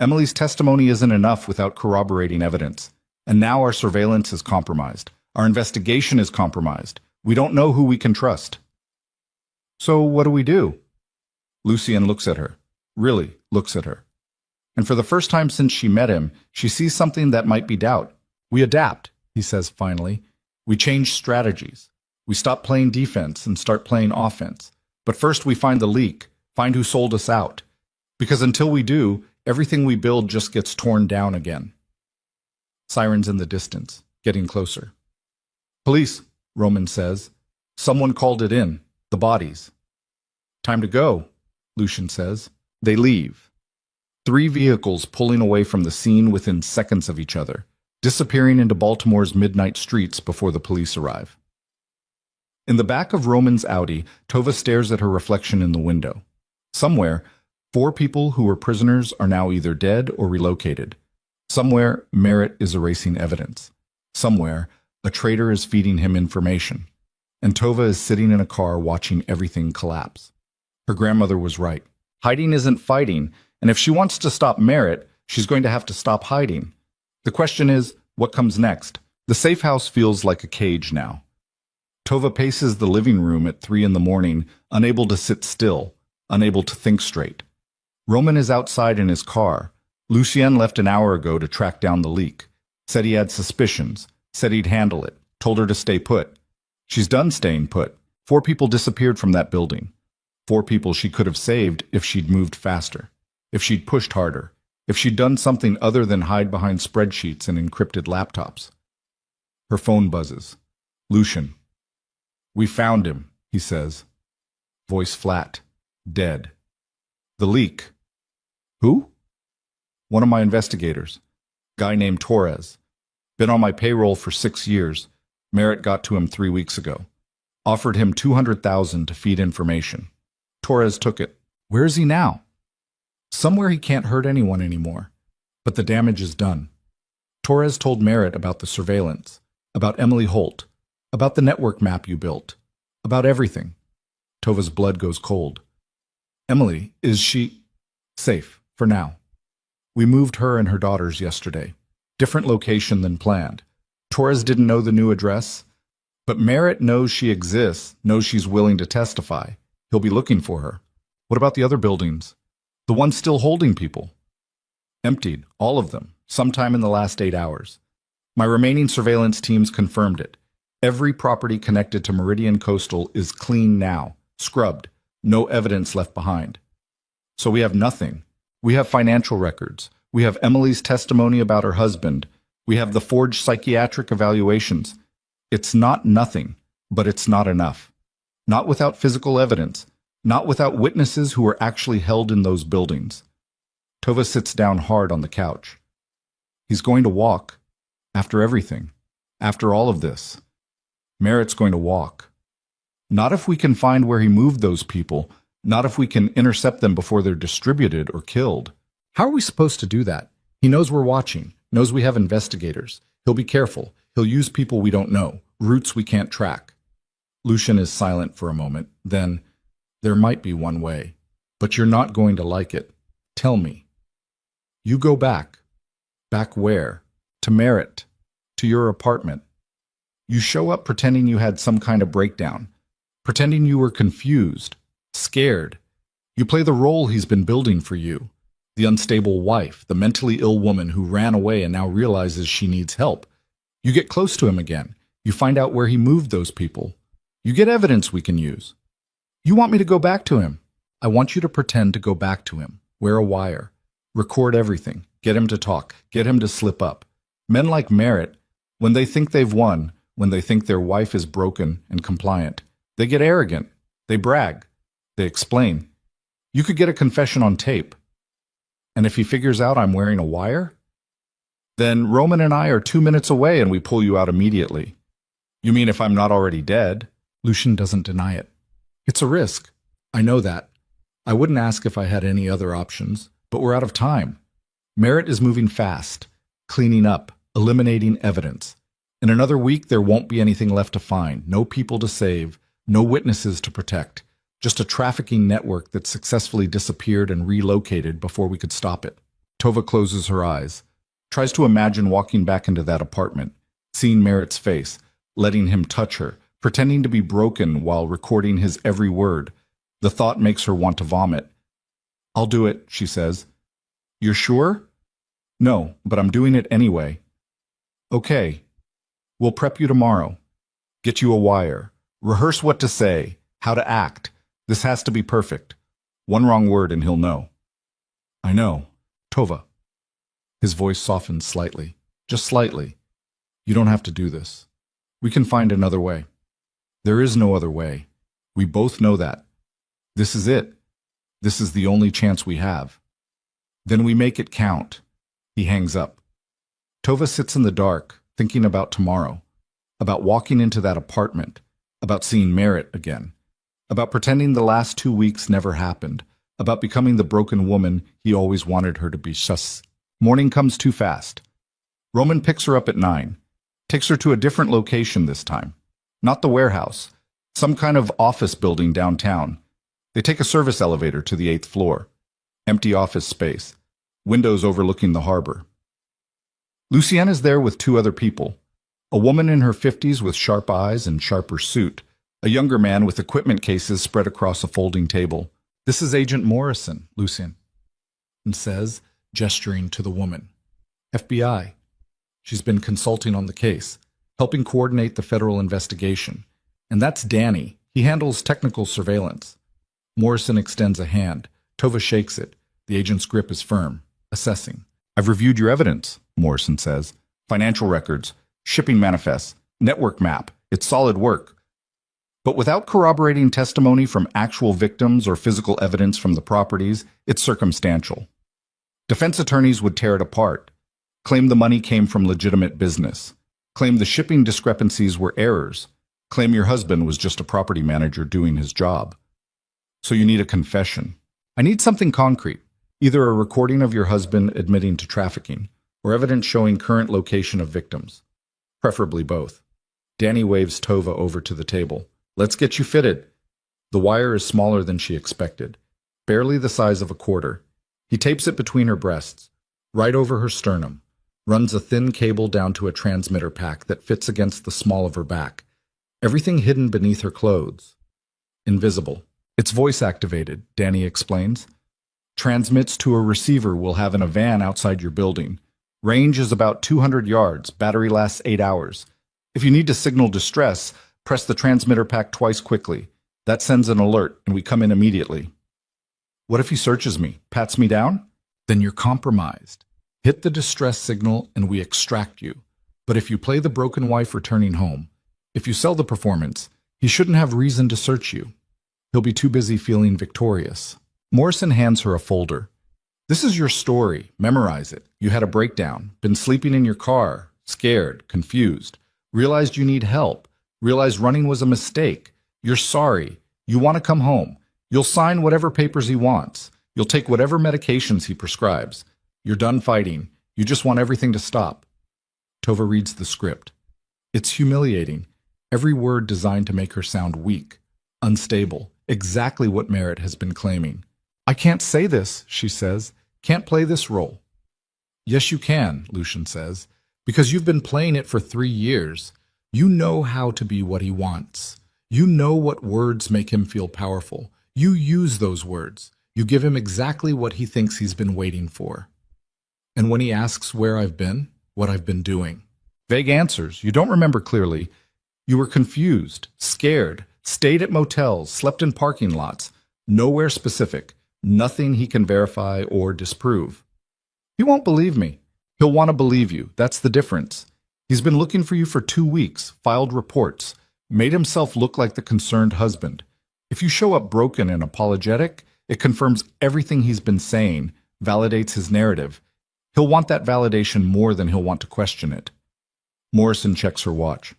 Emily's testimony isn't enough without corroborating evidence. And now our surveillance is compromised. Our investigation is compromised. We don't know who we can trust. So what do? Lucien looks at her. Really looks at her. And for the first time since she met him, she sees something that might be doubt. We adapt, he says finally. We change strategies. We stop playing defense and start playing offense. But first we find the leak, find who sold us out. Because until we do, everything we build just gets torn down again. Sirens in the distance, getting closer. Police, Roman says. Someone called it in, the bodies. Time to go, Lucian says. They leave. 3 vehicles pulling away from the scene within seconds of each other, disappearing into Baltimore's midnight streets before the police arrive. In the back of Roman's Audi, Tova stares at her reflection in the window. Somewhere, 4 people who were prisoners are now either dead or relocated. Somewhere, Merritt is erasing evidence. Somewhere, a traitor is feeding him information. And Tova is sitting in a car watching everything collapse. Her grandmother was right. Hiding isn't fighting, and if she wants to stop Merritt, she's going to have to stop hiding. The question is, what comes next? The safe house feels like a cage now. Tova paces the living room at 3 in the morning, unable to sit still, unable to think straight. Roman is outside in his car. Lucien left an hour ago to track down the leak. Said he had suspicions, said he'd handle it, told her to stay put. She's done staying put. 4 people disappeared from that building. 4 people she could have saved if she'd moved faster, if she'd pushed harder, if she'd done something other than hide behind spreadsheets and encrypted laptops. Her phone buzzes. Lucian. We found him, he says. Voice flat. Dead. The leak. Who? One of my investigators. Guy named Torres. Been on my payroll for 6 years. Merritt got to him 3 weeks ago. Offered him $200,000 to feed information. Torres took it. Where is he now? Somewhere he can't hurt anyone anymore. But the damage is done. Torres told Merritt about the surveillance, about Emily Holt, about the network map you built, about everything. Tova's blood goes cold. Emily, is she safe for now? We moved her and her daughters yesterday. Different location than planned. Torres didn't know the new address, but Merritt knows she exists, knows she's willing to testify. He'll be looking for her. What about the other buildings? The ones still holding people? Emptied, all of them, sometime in the last 8 hours. My remaining surveillance teams confirmed it. Every property connected to Meridian Coastal is clean now, scrubbed, no evidence left behind. So we have nothing. We have financial records. We have Emily's testimony about her husband. We have the forged psychiatric evaluations. It's not nothing, but it's not enough. Not without physical evidence. Not without witnesses who were actually held in those buildings. Tova sits down hard on the couch. He's going to walk. After everything. After all of this. Merritt's going to walk. Not if we can find where he moved those people. Not if we can intercept them before they're distributed or killed. How are we supposed to do that? He knows we're watching. Knows we have investigators. He'll be careful. He'll use people we don't know. Routes we can't track. Lucian is silent for a moment. Then, there might be one way. But you're not going to like it. Tell me. You go back. Back where? To Merritt. To your apartment. You show up pretending you had some kind of breakdown. Pretending you were confused. Scared. You play the role he's been building for you. The unstable wife, the mentally ill woman who ran away and now realizes she needs help. You get close to him again. You find out where he moved those people. You get evidence we can use. You want me to go back to him? I want you to pretend to go back to him. Wear a wire. Record everything. Get him to talk. Get him to slip up. Men like Merritt, when they think they've won, when they think their wife is broken and compliant, they get arrogant. They brag. They explain. You could get a confession on tape. And if he figures out I'm wearing a wire, then Roman and I are 2 minutes away and we pull you out immediately. You mean if I'm not already dead? Lucian doesn't deny it. It's a risk. I know that. I wouldn't ask if I had any other options, but we're out of time. Merritt is moving fast, cleaning up, eliminating evidence. In another week, there won't be anything left to find, no people to save, no witnesses to protect. Just a trafficking network that successfully disappeared and relocated before we could stop it. Tova closes her eyes, tries to imagine walking back into that apartment, seeing Merritt's face, letting him touch her, pretending to be broken while recording his every word. The thought makes her want to vomit. I'll do it, she says. You're sure? No, but I'm doing it anyway. Okay. We'll prep you tomorrow. Get you a wire. Rehearse what to say, how to act. This has to be perfect. One wrong word and he'll know. I know. Tova. His voice softens slightly. Just slightly. You don't have to do this. We can find another way. There is no other way. We both know that. This is it. This is the only chance we have. Then we make it count. He hangs up. Tova sits in the dark, thinking about tomorrow. About walking into that apartment. About seeing Merritt again. About pretending the last 2 weeks never happened. About becoming the broken woman he always wanted her to be. Morning comes too fast. Roman picks her up at 9. Takes her to a different location this time. Not the warehouse. Some kind of office building downtown. They take a service elevator to the 8th floor. Empty office space. Windows overlooking the harbor. Lucienne is there with 2 other people. A woman in her 50s with sharp eyes and sharper suit. A younger man with equipment cases spread across a folding table. This is Agent Morrison, Lucienne says, gesturing to the woman. FBI. She's been consulting on the case, helping coordinate the federal investigation. And that's Danny. He handles technical surveillance. Morrison extends a hand. Tova shakes it. The agent's grip is firm, assessing. I've reviewed your evidence, Morrison says. Financial records, shipping manifests, network map. It's solid work. But without corroborating testimony from actual victims or physical evidence from the properties, it's circumstantial. Defense attorneys would tear it apart. Claim the money came from legitimate business. Claim the shipping discrepancies were errors. Claim your husband was just a property manager doing his job. So you need a confession. I need something concrete, either a recording of your husband admitting to trafficking or evidence showing current location of victims, preferably both. Danny waves Tova over to the table. Let's get you fitted. The wire is smaller than she expected, barely the size of a quarter. He tapes it between her breasts, right over her sternum, runs a thin cable down to a transmitter pack that fits against the small of her back, everything hidden beneath her clothes. Invisible. It's voice-activated, Danny explains. Transmits to a receiver we'll have in a van outside your building. Range is about 200 yards. Battery lasts 8 hours. If you need to signal distress, press the transmitter pack twice quickly. That sends an alert, and we come in immediately. What if he searches me, pats me down? Then you're compromised. Hit the distress signal, and we extract you. But if you play the broken wife returning home, if you sell the performance, he shouldn't have reason to search you. He'll be too busy feeling victorious. Morrison hands her a folder. This is your story. Memorize it. You had a breakdown, been sleeping in your car, scared, confused, realized you need help, realized running was a mistake. You're sorry. You want to come home. You'll sign whatever papers he wants. You'll take whatever medications he prescribes. You're done fighting. You just want everything to stop. Tova reads the script. It's humiliating. Every word designed to make her sound weak, unstable, exactly what Merritt has been claiming. I can't say this, she says. Can't play this role. Yes, you can, Lucian says, because you've been playing it for 3 years. You know how to be what he wants. You know what words make him feel powerful. You use those words. You give him exactly what he thinks he's been waiting for. And when he asks where I've been, what I've been doing. Vague answers. You don't remember clearly. You were confused, scared, stayed at motels, slept in parking lots. Nowhere specific. Nothing he can verify or disprove. He won't believe me. He'll want to believe you. That's the difference. He's been looking for you for 2 weeks, filed reports, made himself look like the concerned husband. If you show up broken and apologetic, it confirms everything he's been saying, validates his narrative. He'll want that validation more than he'll want to question it. Morrison checks her watch.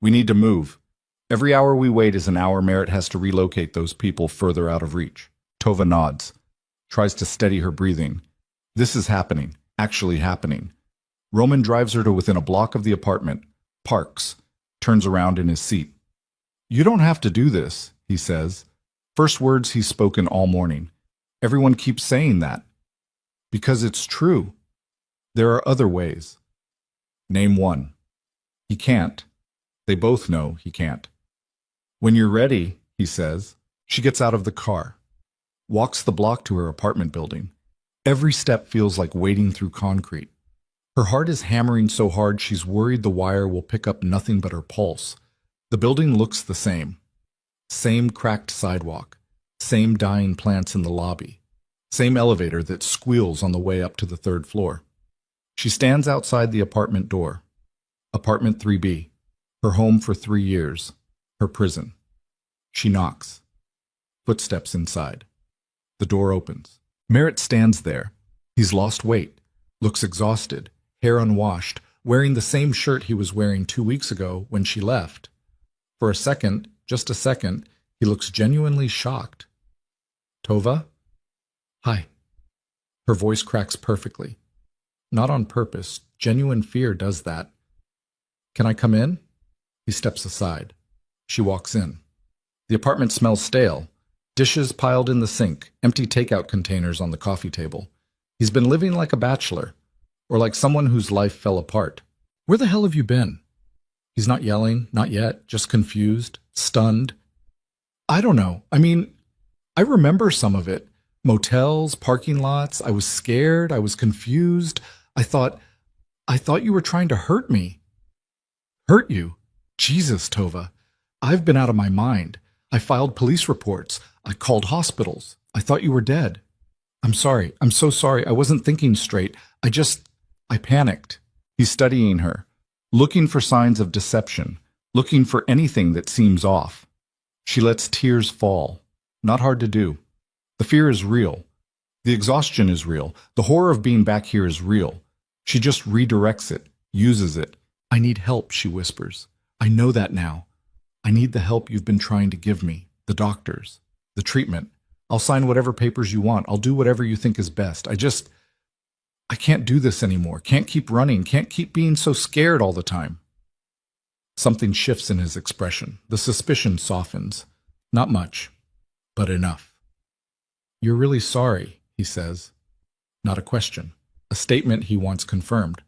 We need to move. Every hour we wait is an hour Merritt has to relocate those people further out of reach. Tova nods, tries to steady her breathing. This is happening, actually happening. Roman drives her to within a block of the apartment, parks, turns around in his seat. You don't have to do this, he says. First words he's spoken all morning. Everyone keeps saying that. Because it's true. There are other ways. Name one. He can't. They both know he can't. When you're ready, he says. She gets out of the car. Walks the block to her apartment building. Every step feels like wading through concrete. Her heart is hammering so hard she's worried the wire will pick up nothing but her pulse. The building looks the same. Same cracked sidewalk. Same dying plants in the lobby. Same elevator that squeals on the way up to the 3rd floor. She stands outside the apartment door. Apartment 3B. Her home for 3 years. Her prison. She knocks. Footsteps inside. The door opens. Merritt stands there. He's lost weight, looks exhausted, hair unwashed, wearing the same shirt he was wearing 2 weeks ago when she left. For a second, just a second, he looks genuinely shocked. Tova? Hi. Her voice cracks perfectly. Not on purpose. Genuine fear does that. Can I come in? He steps aside. She walks in. The apartment smells stale. Dishes piled in the sink, empty takeout containers on the coffee table. He's been living like a bachelor, or like someone whose life fell apart. Where the hell have you been? He's not yelling, not yet, just confused, stunned. I don't know. I mean, I remember some of it. Motels, parking lots. I was scared. I was confused. I thought you were trying to hurt me. Hurt you? Jesus, Tova. I've been out of my mind. I filed police reports. I called hospitals. I thought you were dead. I'm sorry. I'm so sorry. I wasn't thinking straight. I panicked. He's studying her, looking for signs of deception, looking for anything that seems off. She lets tears fall. Not hard to do. The fear is real. The exhaustion is real. The horror of being back here is real. She just redirects it, uses it. I need help, she whispers. I know that now. I need the help you've been trying to give me, the doctors, the treatment. I'll sign whatever papers you want. I'll do whatever you think is best. I can't do this anymore. Can't keep running. Can't keep being so scared all the time. Something shifts in his expression. The suspicion softens. Not much, but enough. You're really sorry, he says. Not a question. A statement he wants confirmed.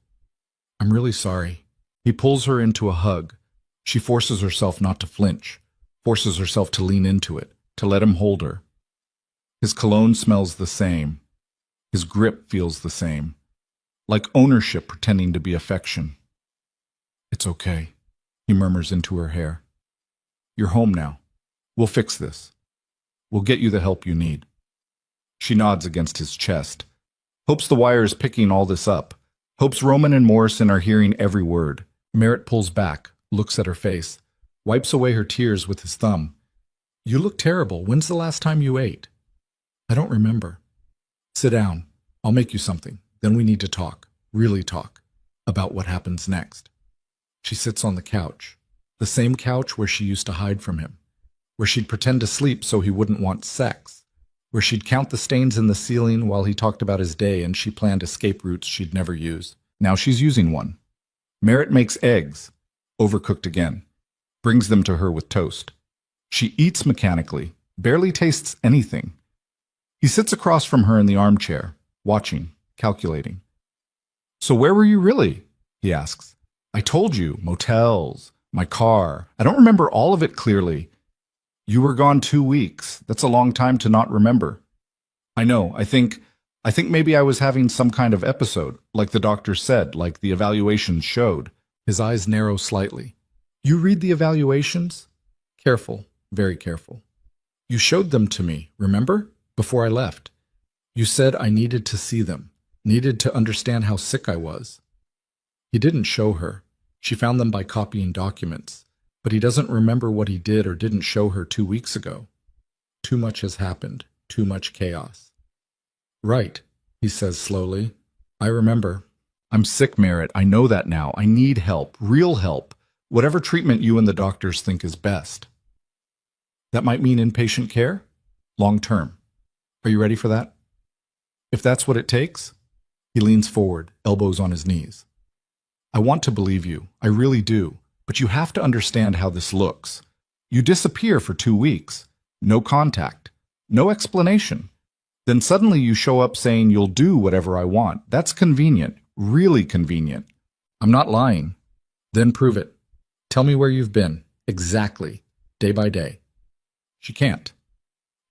I'm really sorry. He pulls her into a hug. She forces herself not to flinch, forces herself to lean into it, to let him hold her. His cologne smells the same. His grip feels the same. Like ownership pretending to be affection. It's okay, he murmurs into her hair. You're home now. We'll fix this. We'll get you the help you need. She nods against his chest. Hopes the wire is picking all this up. Hopes Roman and Morrison are hearing every word. Merritt pulls back, looks at her face, wipes away her tears with his thumb. You look terrible. When's the last time you ate? I don't remember. Sit down. I'll make you something. Then we need to talk, really talk, about what happens next. She sits on the couch, the same couch where she used to hide from him, where she'd pretend to sleep so he wouldn't want sex, where she'd count the stains in the ceiling while he talked about his day and she planned escape routes she'd never use. Now she's using one. Merritt makes eggs, overcooked again, brings them to her with toast. She eats mechanically, barely tastes anything. He sits across from her in the armchair, watching, calculating. So where were you really? He asks. I told you, motels, my car. I don't remember all of it clearly. You were gone 2 weeks. That's a long time to not remember. I know. I think maybe I was having some kind of episode, like the doctor said, like the evaluations showed. His eyes narrow slightly. You read the evaluations? Careful, very careful. You showed them to me, remember? Before I left. You said I needed to see them, needed to understand how sick I was. He didn't show her. She found them by copying documents, but he doesn't remember what he did or didn't show her 2 weeks ago. Too much has happened, too much chaos. Right, he says slowly. I remember. I'm sick, Merritt. I know that now. I need help, real help, whatever treatment you and the doctors think is best. That might mean inpatient care? Long term. Are you ready for that? If that's what it takes? He leans forward, elbows on his knees. I want to believe you. I really do. But you have to understand how this looks. You disappear for 2 weeks. No contact. No explanation. Then suddenly you show up saying you'll do whatever I want. That's convenient. Really convenient. I'm not lying. Then prove it. Tell me where you've been. Exactly. Day by day. She can't.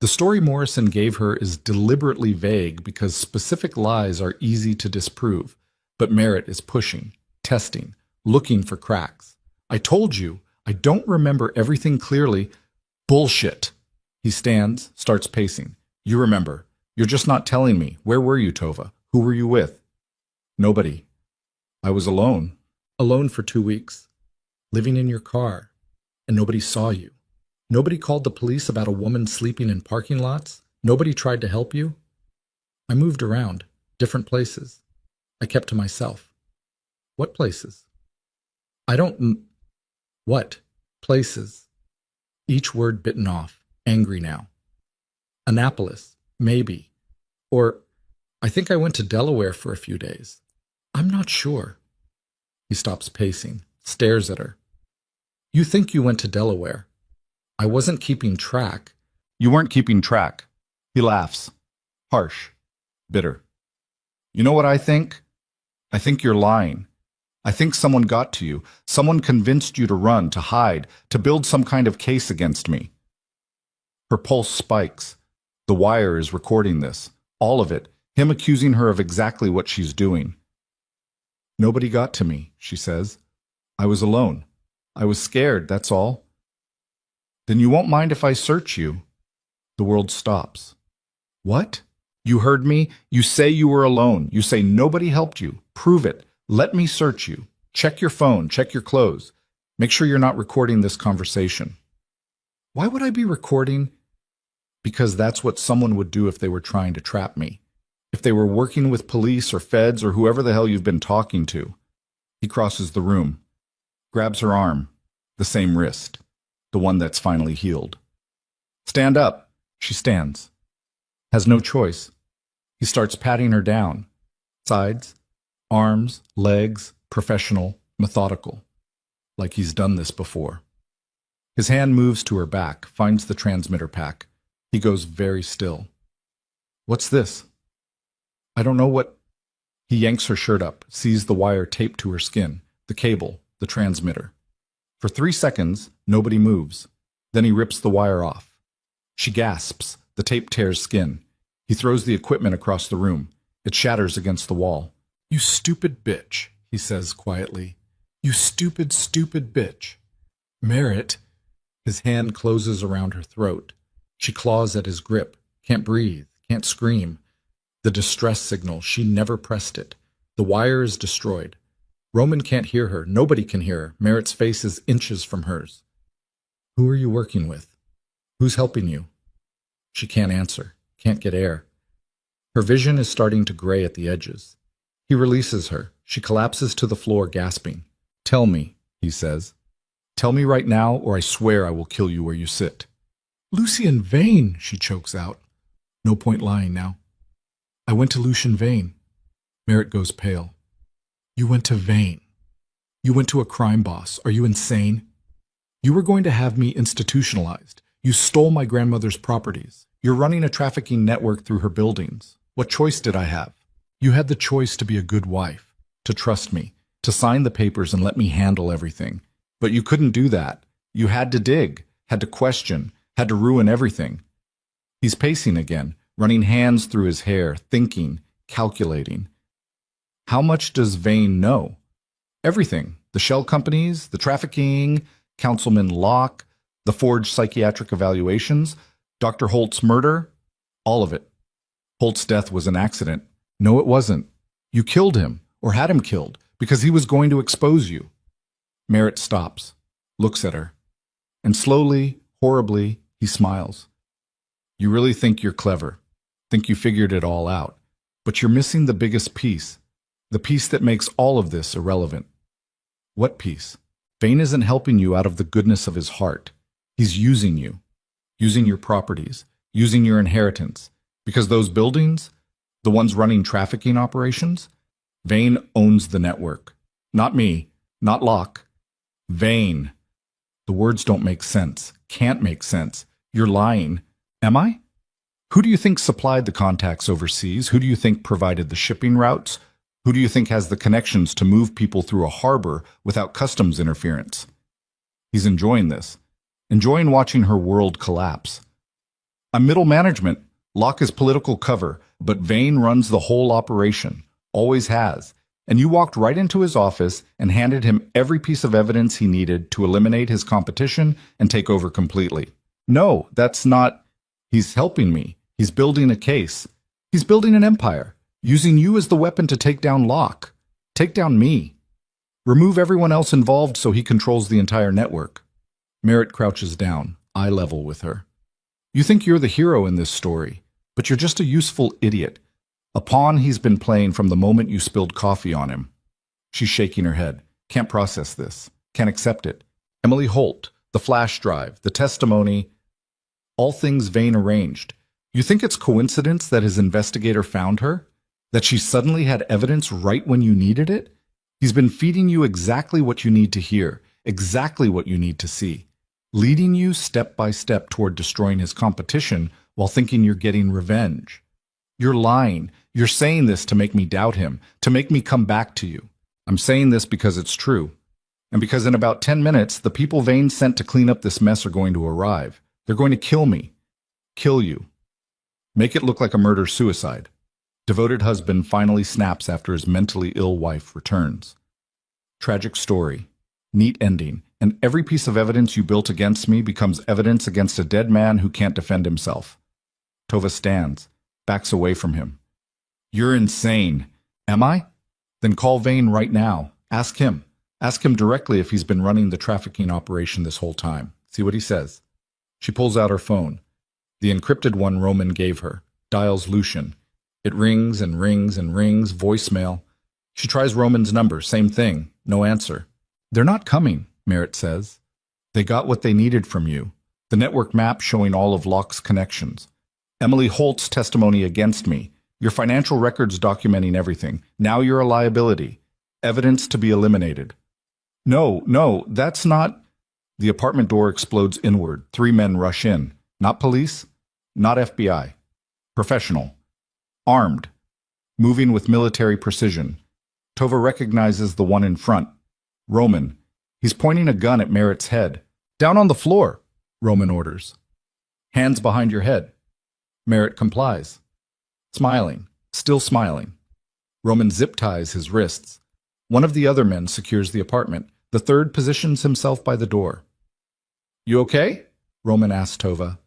The story Morrison gave her is deliberately vague because specific lies are easy to disprove, but Merritt is pushing, testing, looking for cracks. I told you, I don't remember everything clearly. Bullshit. He stands, starts pacing. You remember. You're just not telling me. Where were you, Tova? Who were you with? Nobody. I was alone. Alone for 2 weeks. Living in your car. And nobody saw you. Nobody called the police about a woman sleeping in parking lots? Nobody tried to help you? I moved around, different places. I kept to myself. What places? What? Places. Each word bitten off, angry now. Annapolis, maybe. Or, I think I went to Delaware for a few days. I'm not sure. He stops pacing, stares at her. You think you went to Delaware. I wasn't keeping track. You weren't keeping track. He laughs. Harsh. Bitter. You know what I think? I think you're lying. I think someone got to you. Someone convinced you to run, to hide, to build some kind of case against me. Her pulse spikes. The wire is recording this. All of it. Him accusing her of exactly what she's doing. Nobody got to me, she says. I was alone. I was scared, that's all. Then you won't mind if I search you. The world stops. What? You heard me? You say you were alone. You say nobody helped you. Prove it. Let me search you. Check your phone. Check your clothes. Make sure you're not recording this conversation. Why would I be recording? Because that's what someone would do if they were trying to trap me. If they were working with police or feds or whoever the hell you've been talking to. He crosses the room, grabs her arm, the same wrist, the one that's finally healed. Stand up. She stands. Has no choice. He starts patting her down. Sides, arms, legs, professional, methodical. Like he's done this before. His hand moves to her back, finds the transmitter pack. He goes very still. What's this? I don't know what... He yanks her shirt up, sees the wire taped to her skin, the cable, the transmitter. For 3 seconds, nobody moves. Then he rips the wire off. She gasps. The tape tears skin. He throws the equipment across the room. It shatters against the wall. You stupid bitch, he says quietly. You stupid, stupid bitch. Merritt. His hand closes around her throat. She claws at his grip. Can't breathe. Can't scream. The distress signal. She never pressed it. The wire is destroyed. Roman can't hear her. Nobody can hear her. Merritt's face is inches from hers. Who are you working with? Who's helping you? She can't answer. Can't get air. Her vision is starting to gray at the edges. He releases her. She collapses to the floor, gasping. Tell me, he says. Tell me right now, or I swear I will kill you where you sit. Lucian Vane, she chokes out. No point lying now. I went to Lucian Vane. Merritt goes pale. You went to Vane. You went to a crime boss. Are you insane? You were going to have me institutionalized. You stole my grandmother's properties. You're running a trafficking network through her buildings. What choice did I have? You had the choice to be a good wife, to trust me, to sign the papers and let me handle everything. But you couldn't do that. You had to dig, had to question, had to ruin everything. He's pacing again, running hands through his hair, thinking, calculating. How much does Vane know? Everything. The shell companies, the trafficking, Councilman Locke, the forged psychiatric evaluations, Dr. Holt's murder, all of it. Holt's death was an accident. No, it wasn't. You killed him, or had him killed, because he was going to expose you. Merritt stops, looks at her, and slowly, horribly, he smiles. You really think you're clever, think you figured it all out, but you're missing the biggest piece, the piece that makes all of this irrelevant. What piece? Vane isn't helping you out of the goodness of his heart. He's using you, using your properties, using your inheritance, because those buildings, the ones running trafficking operations, Vane owns the network. Not me, not Locke. Vane. The words don't make sense, can't make sense. You're lying. Am I? Who do you think supplied the contacts overseas? Who do you think provided the shipping routes? Who do you think has the connections to move people through a harbor without customs interference? He's enjoying this, enjoying watching her world collapse. I'm middle management. Locke is political cover, but Vane runs the whole operation, always has. And you walked right into his office and handed him every piece of evidence he needed to eliminate his competition and take over completely. No, that's not... He's helping me. He's building a case. He's building an empire, using you as the weapon to take down Locke. Take down me. Remove everyone else involved so he controls the entire network. Merritt crouches down, eye level with her. You think you're the hero in this story, but you're just a useful idiot. A pawn he's been playing from the moment you spilled coffee on him. She's shaking her head. Can't process this. Can't accept it. Emily Holt, the flash drive, the testimony, all things Vane arranged. You think it's coincidence that his investigator found her? That she suddenly had evidence right when you needed it? He's been feeding you exactly what you need to hear, exactly what you need to see, leading you step by step toward destroying his competition while thinking you're getting revenge. You're lying. You're saying this to make me doubt him, to make me come back to you. I'm saying this because it's true. And because in about 10 minutes, the people Vane sent to clean up this mess are going to arrive. They're going to kill me. Kill you. Make it look like a murder-suicide. Devoted husband finally snaps after his mentally ill wife returns. Tragic story. Neat ending. And every piece of evidence you built against me becomes evidence against a dead man who can't defend himself. Tova stands, backs away from him. You're insane. Am I? Then call Vane right now. Ask him. Ask him directly if he's been running the trafficking operation this whole time. See what he says. She pulls out her phone. The encrypted one Roman gave her. Dials Lucian. It rings and rings and rings, voicemail. She tries Roman's number, same thing, no answer. They're not coming, Merritt says. They got what they needed from you. The network map showing all of Locke's connections. Emily Holt's testimony against me. Your financial records documenting everything. Now you're a liability. Evidence to be eliminated. No, that's not... The apartment door explodes inward. 3 men rush in. Not police, not FBI. Professional. Armed. Moving with military precision. Tova recognizes the one in front. Roman. He's pointing a gun at Merritt's head. Down on the floor, Roman orders. Hands behind your head. Merritt complies. Smiling. Still smiling. Roman zip ties his wrists. One of the other men secures the apartment. The third positions himself by the door. You okay? Roman asks Tova.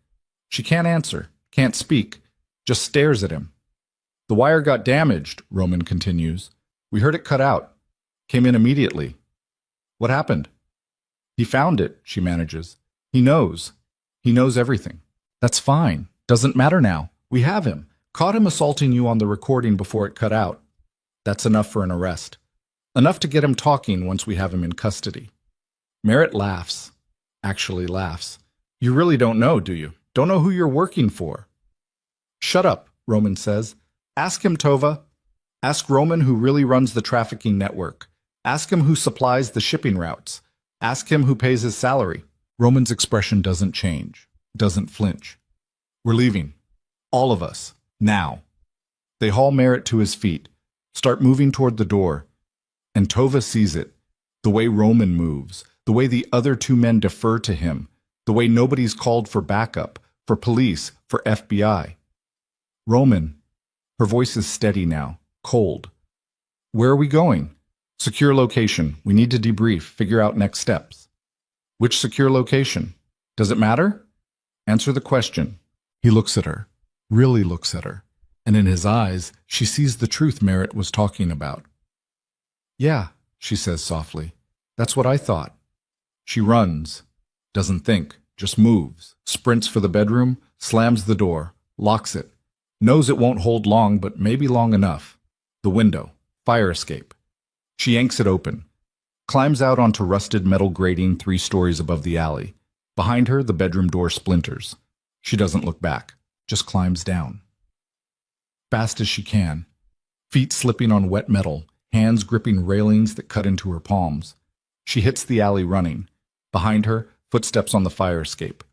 She can't answer, can't speak, just stares at him. The wire got damaged, Roman continues. We heard it cut out. Came in immediately. What happened? He found it, she manages. He knows. He knows everything. That's fine. Doesn't matter now. We have him. Caught him assaulting you on the recording before it cut out. That's enough for an arrest. Enough to get him talking once we have him in custody. Merritt laughs. Actually laughs. You really don't know, do you? Don't know who you're working for. Shut up, Roman says. Ask him, Tova. Ask Roman who really runs the trafficking network. Ask him who supplies the shipping routes. Ask him who pays his salary. Roman's expression doesn't change, doesn't flinch. We're leaving. All of us. Now. They haul Merritt to his feet, start moving toward the door. And Tova sees it, the way Roman moves, the way the other 2 men defer to him, the way nobody's called for backup, for police, for FBI. Roman. Her voice is steady now, cold. Where are we going? Secure location. We need to debrief, figure out next steps. Which secure location? Does it matter? Answer the question. He looks at her, really looks at her, and in his eyes, she sees the truth Merritt was talking about. Yeah, she says softly. That's what I thought. She runs, doesn't think, just moves, sprints for the bedroom, slams the door, locks it, knows it won't hold long, but maybe long enough. The window, fire escape. She yanks it open, climbs out onto rusted metal grating 3 stories above the alley. Behind her, the bedroom door splinters. She doesn't look back, just climbs down. Fast as she can, feet slipping on wet metal, hands gripping railings that cut into her palms. She hits the alley running. Behind her, footsteps on the fire escape.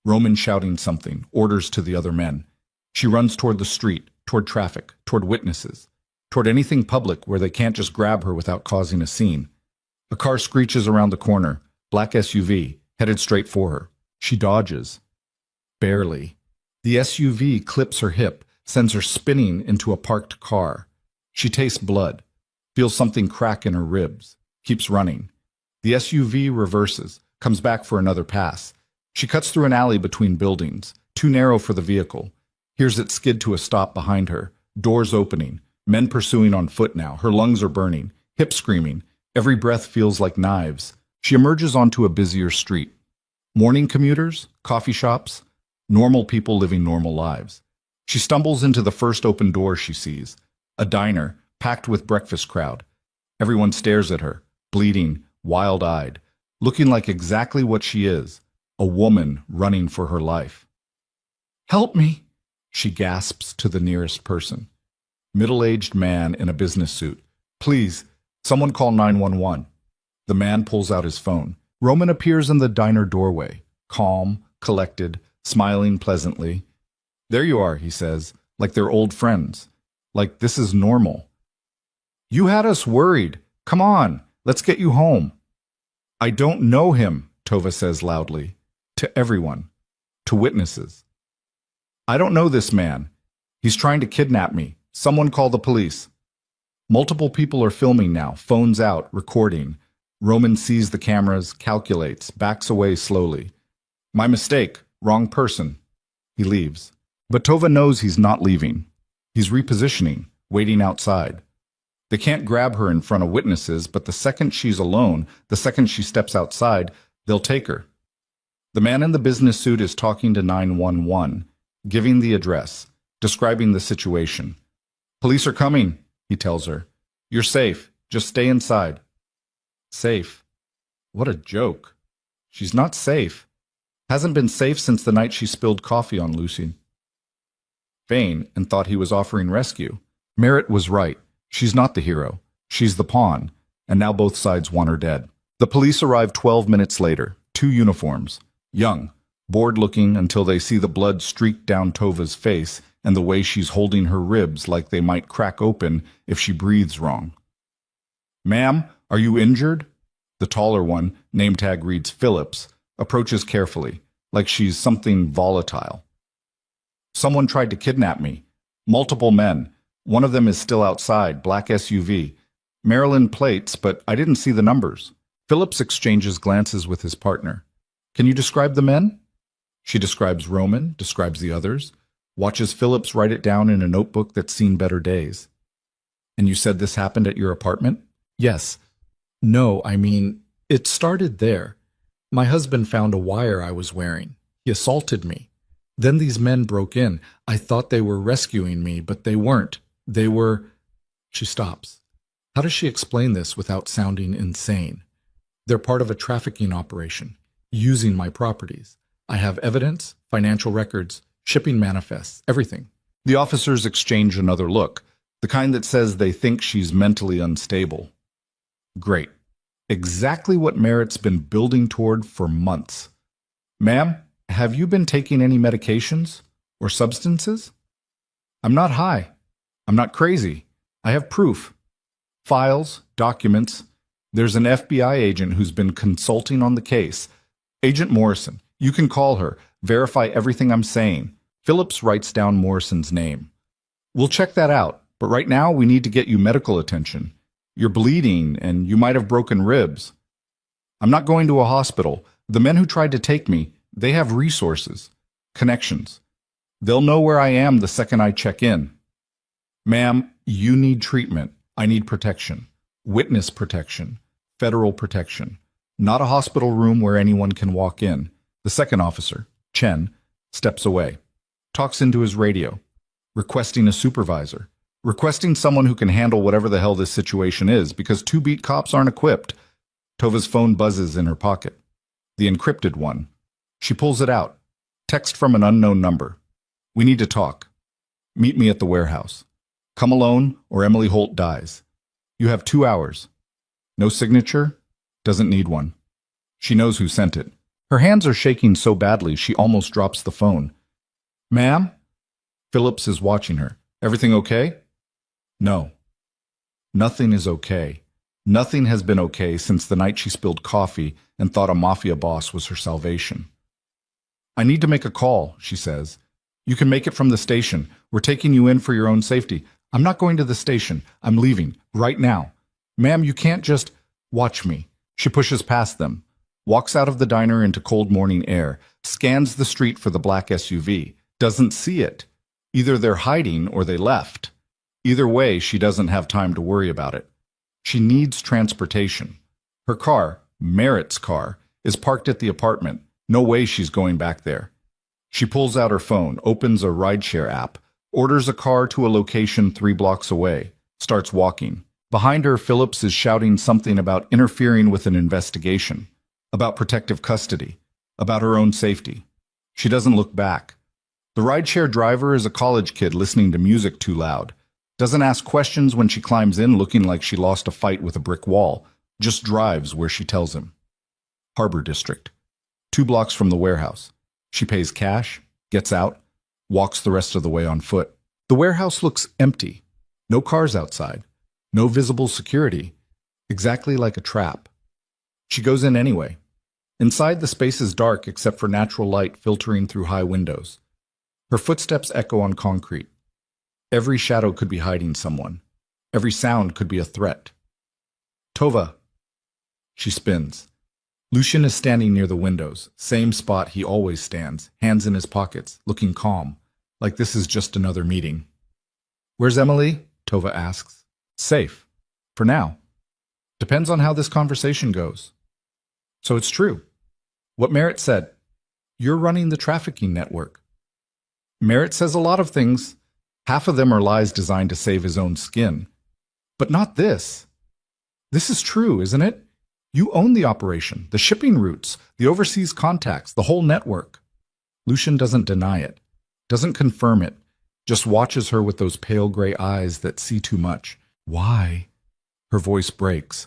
Roman shouting something, orders to the other men. She runs toward the street, toward traffic, toward witnesses, toward anything public where they can't just grab her without causing a scene. A car screeches around the corner, black SUV, headed straight for her. She dodges. Barely. The SUV clips her hip, sends her spinning into a parked car. She tastes blood, feels something crack in her ribs, keeps running. The SUV reverses, comes back for another pass. She cuts through an alley between buildings, too narrow for the vehicle. Hears it skid to a stop behind her, doors opening, men pursuing on foot now. Her lungs are burning, hips screaming. Every breath feels like knives. She emerges onto a busier street. Morning commuters, coffee shops, normal people living normal lives. She stumbles into the first open door she sees, a diner, packed with breakfast crowd. Everyone stares at her, bleeding, wild-eyed, looking like exactly what she is, a woman running for her life. Help me, she gasps to the nearest person. Middle-aged man in a business suit. Please, someone call 911. The man pulls out his phone. Roman appears in the diner doorway, calm, collected, smiling pleasantly. There you are, he says, like they're old friends. Like this is normal. You had us worried. Come on, let's get you home. I don't know him, Tova says loudly. To everyone. To witnesses. I don't know this man. He's trying to kidnap me. Someone call the police. Multiple people are filming now, phones out, recording. Roman sees the cameras, calculates, backs away slowly. My mistake. Wrong person. He leaves. But Tova knows he's not leaving. He's repositioning, waiting outside. They can't grab her in front of witnesses, but the second she's alone, the second she steps outside, they'll take her. The man in the business suit is talking to 911, giving the address, describing the situation. Police are coming, he tells her. You're safe. Just stay inside. Safe? What a joke. She's not safe. Hasn't been safe since the night she spilled coffee on Lucy. Vain and thought he was offering rescue. Merritt was right. She's not the hero. She's the pawn. And now both sides want her dead. The police arrive 12 minutes later. 2 uniforms. Young, bored-looking until they see the blood streak down Tova's face and the way she's holding her ribs like they might crack open if she breathes wrong. Ma'am, are you injured? The taller one, name tag reads Phillips, approaches carefully, like she's something volatile. Someone tried to kidnap me. Multiple men. One of them is still outside, black SUV. Maryland plates, but I didn't see the numbers. Phillips exchanges glances with his partner. Can you describe the men? She describes Roman, describes the others, watches Phillips write it down in a notebook that's seen better days. And you said this happened at your apartment? Yes. No, I mean, it started there. My husband found a wire I was wearing. He assaulted me. Then these men broke in. I thought they were rescuing me, but they weren't. They were... She stops. How does she explain this without sounding insane? They're part of a trafficking operation, using my properties. I have evidence, financial records, shipping manifests, everything. The officers exchange another look, the kind that says they think she's mentally unstable. Great. Exactly what Merritt's been building toward for months. Ma'am, have you been taking any medications or substances? I'm not high. I'm not crazy. I have proof. Files, documents. There's an FBI agent who's been consulting on the case. Agent Morrison. You can call her. Verify everything I'm saying. Phillips writes down Morrison's name. We'll check that out, but right now we need to get you medical attention. You're bleeding, and you might have broken ribs. I'm not going to a hospital. The men who tried to take me, they have resources, connections. They'll know where I am the second I check in. Ma'am, you need treatment. I need protection. Witness protection. Federal protection. Not a hospital room where anyone can walk in. The second officer, Chen, steps away. Talks into his radio. Requesting a supervisor. Requesting someone who can handle whatever the hell this situation is, because 2 beat cops aren't equipped. Tova's phone buzzes in her pocket. The encrypted one. She pulls it out. Text from an unknown number. We need to talk. Meet me at the warehouse. Come alone, or Emily Holt dies. You have 2 hours. No signature? Doesn't need one. She knows who sent it. Her hands are shaking so badly she almost drops the phone. Ma'am? Phillips is watching her. Everything okay? No. Nothing is okay. Nothing has been okay since the night she spilled coffee and thought a Mafia boss was her salvation. I need to make a call, she says. You can make it from the station. We're taking you in for your own safety. I'm not going to the station. I'm leaving. Right now. Ma'am, you can't just... Watch me. She pushes past them. Walks out of the diner into cold morning air. Scans the street for the black SUV. Doesn't see it. Either they're hiding or they left. Either way, she doesn't have time to worry about it. She needs transportation. Her car, Merritt's car, is parked at the apartment. No way she's going back there. She pulls out her phone, opens a rideshare app, orders a car to a location 3 blocks away, starts walking. Behind her, Phillips is shouting something about interfering with an investigation, about protective custody, about her own safety. She doesn't look back. The rideshare driver is a college kid listening to music too loud. Doesn't ask questions when she climbs in looking like she lost a fight with a brick wall. Just drives where she tells him. Harbor District. 2 blocks from the warehouse. She pays cash, gets out, walks the rest of the way on foot. The warehouse looks empty. No cars outside. No visible security. Exactly like a trap. She goes in anyway. Inside, the space is dark except for natural light filtering through high windows. Her footsteps echo on concrete. Every shadow could be hiding someone. Every sound could be a threat. Tova. She spins. Lucian is standing near the windows, same spot he always stands, hands in his pockets, looking calm, like this is just another meeting. Where's Emily? Tova asks. Safe. For now. Depends on how this conversation goes. So it's true. What Merritt said. You're running the trafficking network. Merritt says a lot of things. Half of them are lies designed to save his own skin. But not this. This is true, isn't it? You own the operation, the shipping routes, the overseas contacts, the whole network. Lucian doesn't deny it, doesn't confirm it, just watches her with those pale gray eyes that see too much. Why? Her voice breaks.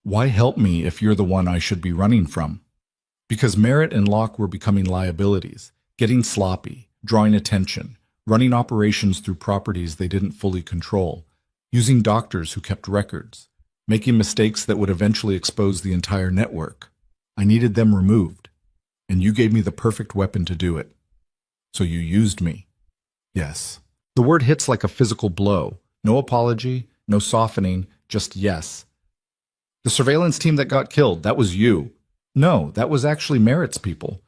Why help me if you're the one I should be running from? Because Merritt and Locke were becoming liabilities, getting sloppy, drawing attention, running operations through properties they didn't fully control, using doctors who kept records, making mistakes that would eventually expose the entire network. I needed them removed, and you gave me the perfect weapon to do it. So you used me. Yes. The word hits like a physical blow. No apology, no softening, just yes. The surveillance team that got killed, that was you. No, that was actually Merritt's people.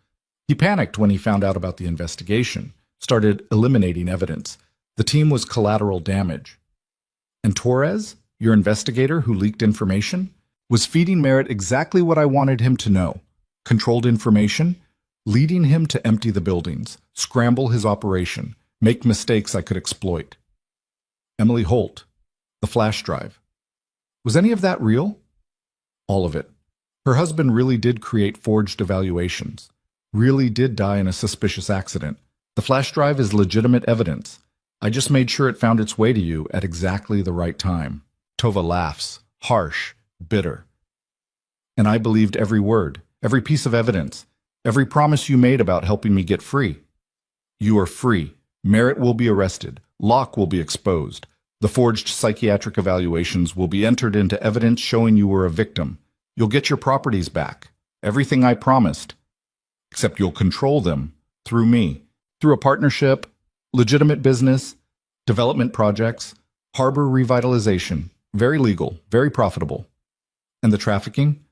He panicked when he found out about the investigation, started eliminating evidence. The team was collateral damage. And Torres, your investigator who leaked information, was feeding Merritt exactly what I wanted him to know. Controlled information, leading him to empty the buildings, scramble his operation, make mistakes I could exploit. Emily Holt, the flash drive. Was any of that real? All of it. Her husband really did create forged evaluations, really did die in a suspicious accident. The flash drive is legitimate evidence. I just made sure it found its way to you at exactly the right time. Tova laughs, harsh, bitter. And I believed every word, every piece of evidence, every promise you made about helping me get free. You are free. Merritt will be arrested. Locke will be exposed. The forged psychiatric evaluations will be entered into evidence showing you were a victim. You'll get your properties back. Everything I promised. Except you'll control them through me, through a partnership, legitimate business, development projects, harbor revitalization, very legal, very profitable. And the trafficking?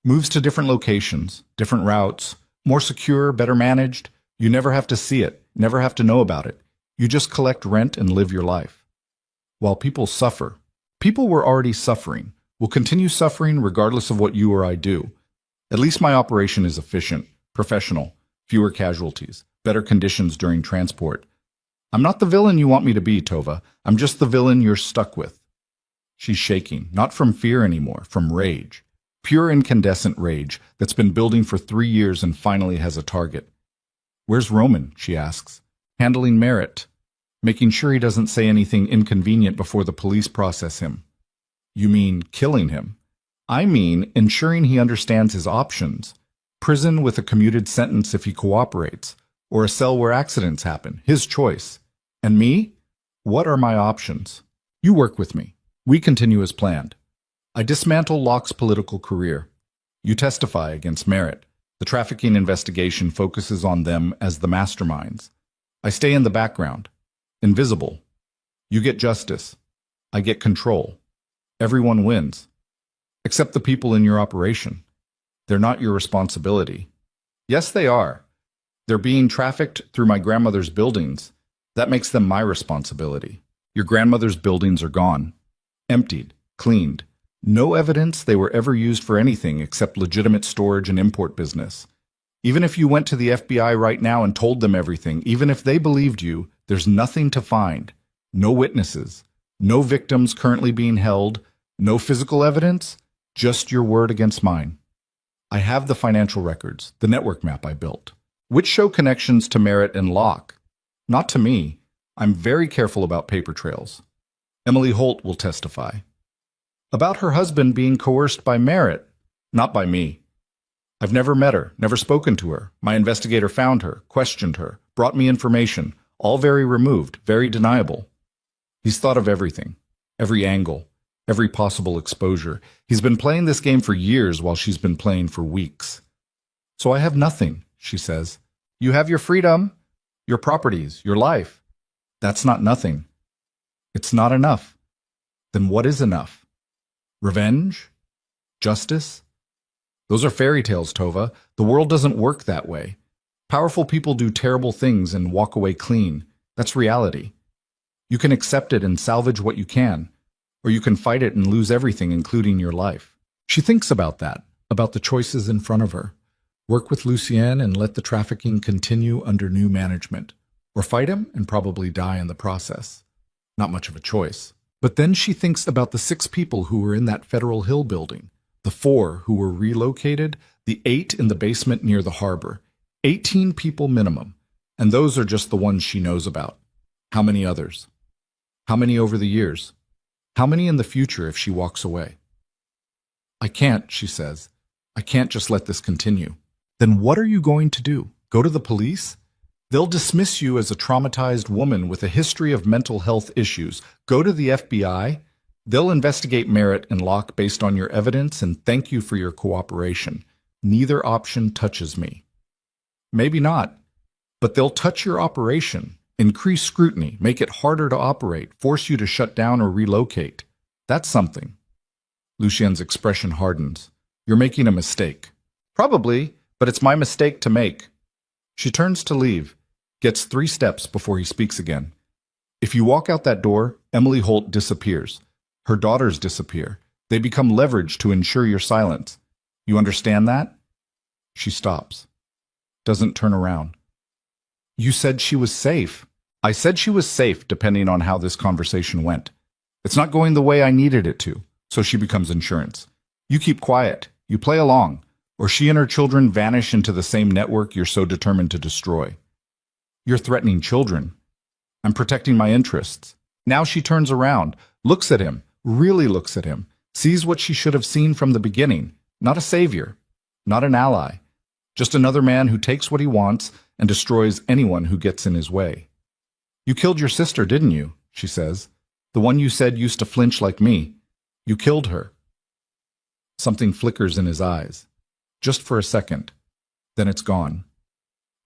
Moves to different locations, different routes, more secure, better managed. You never have to see it, never have to know about it. You just collect rent and live your life. While people suffer, people were already suffering, will continue suffering regardless of what you or I do. At least my operation is efficient, professional, fewer casualties, better conditions during transport. I'm not the villain you want me to be, Tova. I'm just the villain you're stuck with. She's shaking, not from fear anymore, from rage. Pure incandescent rage that's been building for 3 years and finally has a target. Where's Roman? She asks. Handling Merritt, making sure he doesn't say anything inconvenient before the police process him. You mean killing him? I mean ensuring he understands his options. Prison with a commuted sentence if he cooperates, or a cell where accidents happen, his choice. And me? What are my options? You work with me. We continue as planned. I dismantle Locke's political career. You testify against Merritt. The trafficking investigation focuses on them as the masterminds. I stay in the background, invisible. You get justice. I get control. Everyone wins. Except the people in your operation. They're not your responsibility. Yes, they are. They're being trafficked through my grandmother's buildings. That makes them my responsibility. Your grandmother's buildings are gone. Emptied. Cleaned. No evidence they were ever used for anything except legitimate storage and import business. Even if you went to the FBI right now and told them everything, even if they believed you, there's nothing to find. No witnesses. No victims currently being held. No physical evidence. Just your word against mine. I have the financial records, the network map I built, which show connections to Merritt and Locke. Not to me. I'm very careful about paper trails. Emily Holt will testify. About her husband being coerced by Merritt, not by me. I've never met her, never spoken to her. My investigator found her, questioned her, brought me information, all very removed, very deniable. He's thought of everything, every angle, every possible exposure. He's been playing this game for years while she's been playing for weeks. So I have nothing, she says. You have your freedom, your properties, your life. That's not nothing. It's not enough. Then what is enough? Revenge? Justice? Those are fairy tales, Tova. The world doesn't work that way. Powerful people do terrible things and walk away clean. That's reality. You can accept it and salvage what you can, or you can fight it and lose everything, including your life. She thinks about that, about the choices in front of her. Work with Lucienne and let the trafficking continue under new management. or fight him and probably die in the process. Not much of a choice. But then she thinks about the 6 people who were in that Federal Hill building, the 4 who were relocated, the 8 in the basement near the harbor. 18 people minimum, and those are just the ones she knows about. How many others? How many over the years? How many in the future if she walks away? I can't, she says. I can't just let this continue. Then what are you going to do? Go to the police? They'll dismiss you as a traumatized woman with a history of mental health issues. Go to the FBI? They'll investigate merit and Locke based on your evidence and thank you for your cooperation. Neither option touches me. Maybe not, but they'll touch your operation, increase scrutiny, make it harder to operate, force you to shut down or relocate. That's something. Lucien's expression hardens. You're making a mistake. Probably, but it's my mistake to make. She turns to leave, gets 3 steps before he speaks again. If you walk out that door, Emily Holt disappears. Her daughters disappear. They become leverage to ensure your silence. You understand that? She stops. Doesn't turn around. You said she was safe. I said she was safe depending on how this conversation went. It's not going the way I needed it to, so she becomes insurance. You keep quiet. You play along. Or she and her children vanish into the same network you're so determined to destroy. You're threatening children. I'm protecting my interests. Now she turns around, looks at him, really looks at him, sees what she should have seen from the beginning. Not a savior, not an ally, just another man who takes what he wants and destroys anyone who gets in his way. You killed your sister, didn't you? She says. The one you said used to flinch like me. You killed her. Something flickers in his eyes. Just for a second. Then it's gone.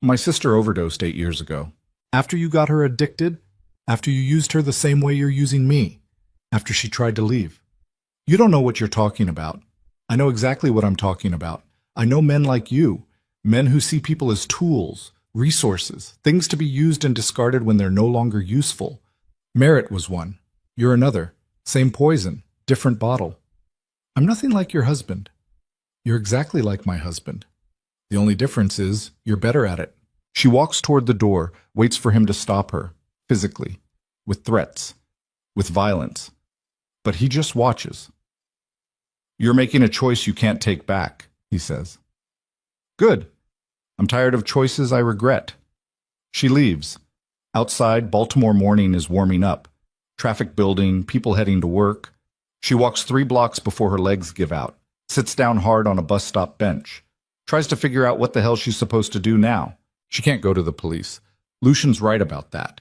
My sister overdosed 8 years ago. After you got her addicted, after you used her the same way you're using me, after she tried to leave. You don't know what you're talking about. I know exactly what I'm talking about. I know men like you, men who see people as tools, resources, things to be used and discarded when they're no longer useful. Merit was one. You're another. Same poison, different bottle. I'm nothing like your husband. You're exactly like my husband. The only difference is you're better at it. She walks toward the door, waits for him to stop her, physically, with threats, with violence. But he just watches. You're making a choice you can't take back, he says. Good. I'm tired of choices I regret. She leaves. Outside, Baltimore morning is warming up. Traffic building, people heading to work. She walks 3 blocks before her legs give out, sits down hard on a bus stop bench, tries to figure out what the hell she's supposed to do now. She can't go to the police. Lucian's right about that.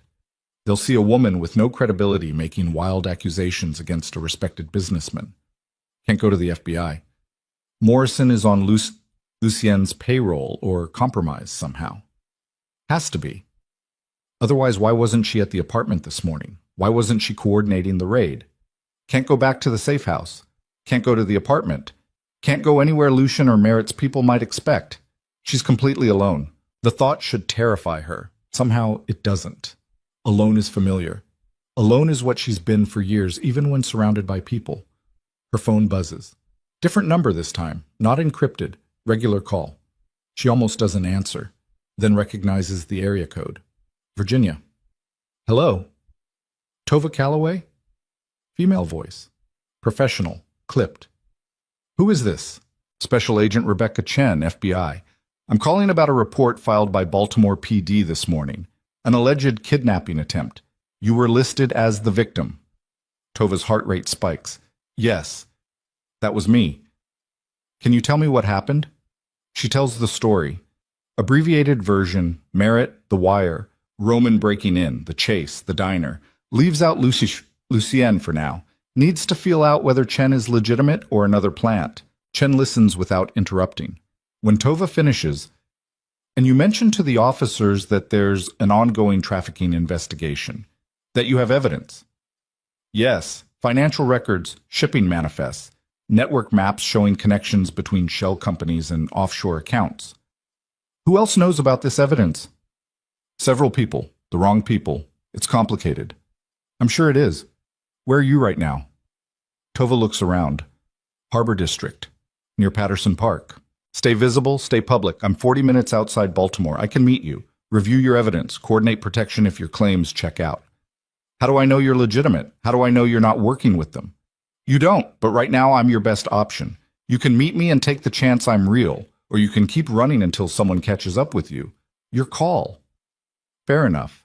They'll see a woman with no credibility making wild accusations against a respected businessman. Can't go to the FBI. Morrison is on Lucien's payroll or compromised somehow. Has to be. Otherwise, why wasn't she at the apartment this morning? Why wasn't she coordinating the raid? Can't go back to the safe house. Can't go to the apartment. Can't go anywhere Lucian or Merritt's people might expect. She's completely alone. The thought should terrify her. Somehow it doesn't. Alone is familiar. Alone is what she's been for years, even when surrounded by people. Her phone buzzes. Different number this time, not encrypted, regular call. She almost doesn't answer, then recognizes the area code. Virginia. Hello? Tova Calloway? Female voice. Professional. Clipped. Who is this? Special Agent Rebecca Chen, FBI. I'm calling about a report filed by Baltimore PD this morning. An alleged kidnapping attempt. You were listed as the victim. Tova's heart rate spikes. Yes, that was me. Can you tell me what happened? She tells the story. Abbreviated version, Merritt, the wire, Roman breaking in, the chase, the diner. Leaves out Lucienne for now. Needs to feel out whether Chen is legitimate or another plant. Chen listens without interrupting. When Tova finishes, and you mention to the officers that there's an ongoing trafficking investigation, that you have evidence. Yes, financial records, shipping manifests, network maps showing connections between shell companies and offshore accounts. Who else knows about this evidence? Several people, the wrong people. It's complicated. I'm sure it is. Where are you right now? Tova looks around. Harbor District, near Patterson Park. Stay visible, stay public. I'm 40 minutes outside Baltimore. I can meet you. Review your evidence. Coordinate protection if your claims check out. How do I know you're legitimate? How do I know you're not working with them? You don't, but right now I'm your best option. You can meet me and take the chance I'm real, or you can keep running until someone catches up with you. Your call. Fair enough.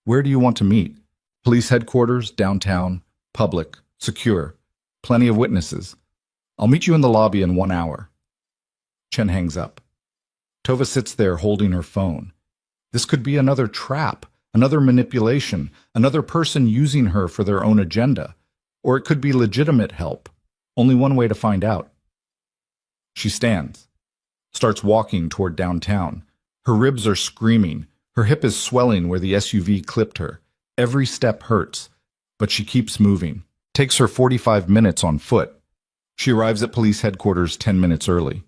Where do you want to meet? Police headquarters, downtown, public, secure, plenty of witnesses. I'll meet you in the lobby in 1 hour. Chen hangs up. Tova sits there holding her phone. This could be another trap, another manipulation, another person using her for their own agenda. Or it could be legitimate help. Only one way to find out. She stands, starts walking toward downtown. Her ribs are screaming. Her hip is swelling where the SUV clipped her. Every step hurts, but she keeps moving. Takes her 45 minutes on foot. She arrives at police headquarters 10 minutes early.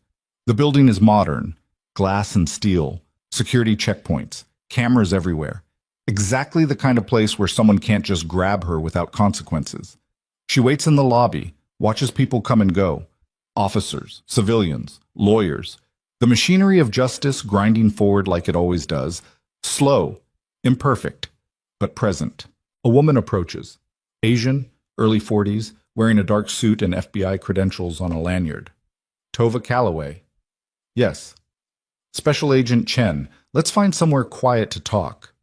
The building is modern, glass and steel, security checkpoints, cameras everywhere. Exactly the kind of place where someone can't just grab her without consequences. She waits in the lobby, watches people come and go. Officers, civilians, lawyers. The machinery of justice grinding forward like it always does. Slow, imperfect, but present. A woman approaches. Asian, early 40s, wearing a dark suit and FBI credentials on a lanyard. Tova Calloway. Yes. Special Agent Chen, let's find somewhere quiet to talk.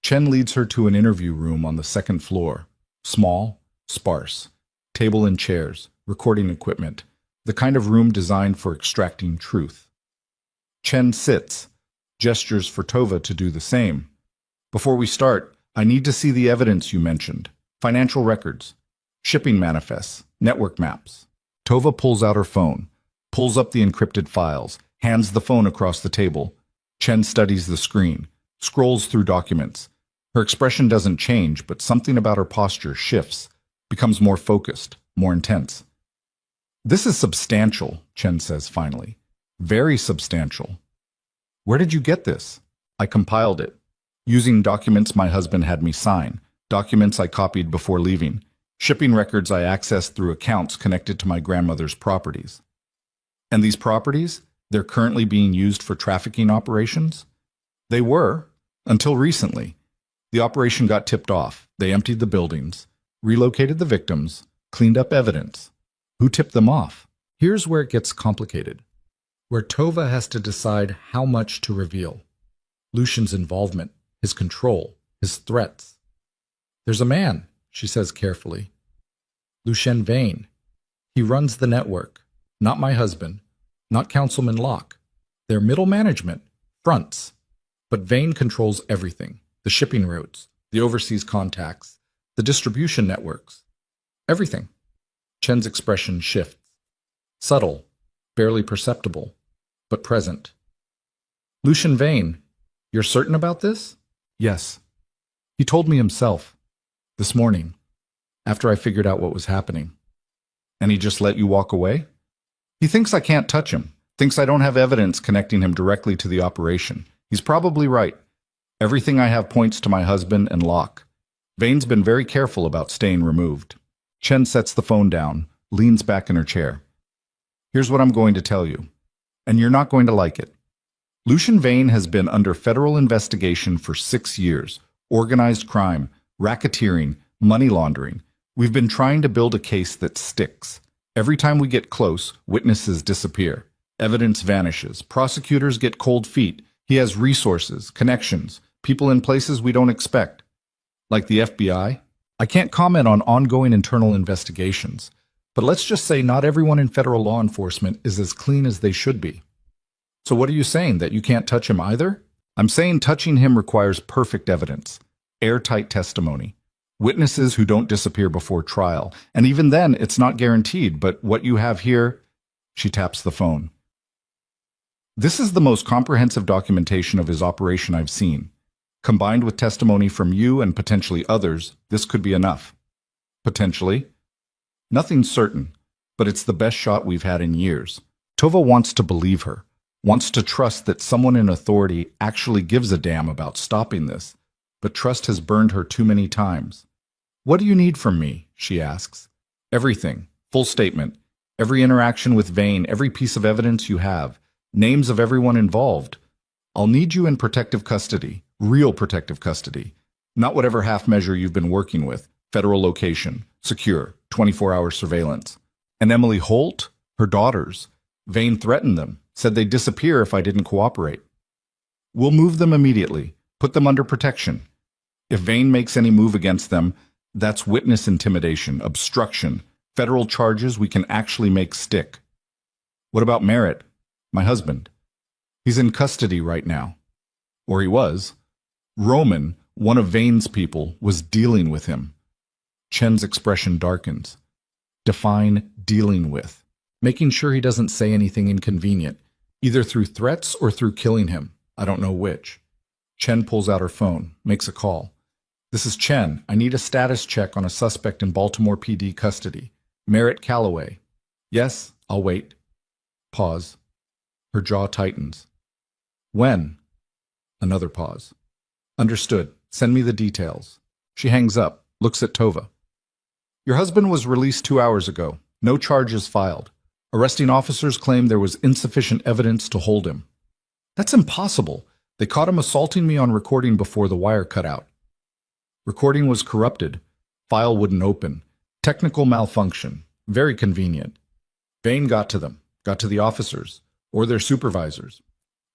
Chen leads her to an interview room on the second floor. Small, sparse. Table and chairs, recording equipment. The kind of room designed for extracting truth. Chen sits, gestures for Tova to do the same. Before we start, I need to see the evidence you mentioned. Financial records, shipping manifests, network maps. Tova pulls out her phone, pulls up the encrypted files, hands the phone across the table. Chen studies the screen, scrolls through documents. Her expression doesn't change, but something about her posture shifts, becomes more focused, more intense. This is substantial, Chen says finally. Very substantial. Where did you get this? I compiled it, using documents my husband had me sign, documents I copied before leaving, shipping records I accessed through accounts connected to my grandmother's properties. And these properties, they're currently being used for trafficking operations? They were, until recently. The operation got tipped off. They emptied the buildings, relocated the victims, cleaned up evidence. Who tipped them off? Here's where it gets complicated, where Tova has to decide how much to reveal. Lucian's involvement, his control, his threats. There's a man, she says carefully. Lucien Vane. He runs the network. Not my husband, not Councilman Locke. They're middle management, fronts. But Vane controls everything. The shipping routes, the overseas contacts, the distribution networks. Everything. Chen's expression shifts. Subtle, barely perceptible, but present. Lucien Vane, you're certain about this? Yes. He told me himself. This morning, after I figured out what was happening. And he just let you walk away? He thinks I can't touch him, thinks I don't have evidence connecting him directly to the operation. He's probably right. Everything I have points to my husband and Locke. Vane's been very careful about staying removed. Chen sets the phone down, leans back in her chair. Here's what I'm going to tell you, and you're not going to like it. Lucien Vane has been under federal investigation for 6 years. Organized crime, racketeering, money laundering. We've been trying to build a case that sticks. Every time we get close, witnesses disappear. Evidence vanishes. Prosecutors get cold feet. He has resources, connections, people in places we don't expect. Like the FBI? I can't comment on ongoing internal investigations, but let's just say not everyone in federal law enforcement is as clean as they should be. So what are you saying, that you can't touch him either? I'm saying touching him requires perfect evidence, airtight testimony, witnesses who don't disappear before trial, and even then it's not guaranteed, but what you have here, she taps the phone. This is the most comprehensive documentation of his operation I've seen. Combined with testimony from you and potentially others, this could be enough. Potentially. Nothing's certain, but it's the best shot we've had in years. Tova wants to believe her, wants to trust that someone in authority actually gives a damn about stopping this, but trust has burned her too many times. What do you need from me? She asks. Everything. Full statement. Every interaction with Vane, every piece of evidence you have. Names of everyone involved. I'll need you in protective custody, real protective custody, not whatever half measure you've been working with, federal location, secure, 24-hour surveillance. And Emily Holt, her daughters, Vane threatened them, said they'd disappear if I didn't cooperate. We'll move them immediately, put them under protection. If Vane makes any move against them, that's witness intimidation, obstruction, federal charges we can actually make stick. What about Merritt, my husband? He's in custody right now. Or he was. Roman, one of Vane's people, was dealing with him. Chen's expression darkens. Define dealing with. Making sure he doesn't say anything inconvenient, either through threats or through killing him. I don't know which. Chen pulls out her phone, makes a call. This is Chen. I need a status check on a suspect in Baltimore PD custody. Merritt Calloway. Yes, I'll wait. Pause. Her jaw tightens. When? Another pause. Understood. Send me the details. She hangs up, looks at Tova. Your husband was released 2 hours ago. No charges filed. Arresting officers claim there was insufficient evidence to hold him. That's impossible. They caught him assaulting me on recording before the wire cut out. Recording was corrupted. File wouldn't open. Technical malfunction. Very convenient. Vane got to them, got to the officers, or their supervisors.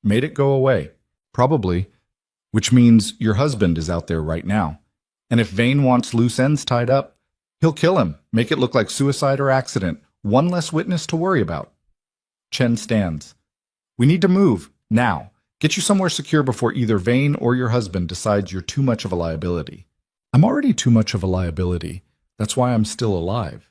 Made it go away. Probably. Which means your husband is out there right now. And if Vane wants loose ends tied up, he'll kill him, make it look like suicide or accident. One less witness to worry about. Chen stands. We need to move, now. Get you somewhere secure before either Vane or your husband decides you're too much of a liability. I'm already too much of a liability. That's why I'm still alive.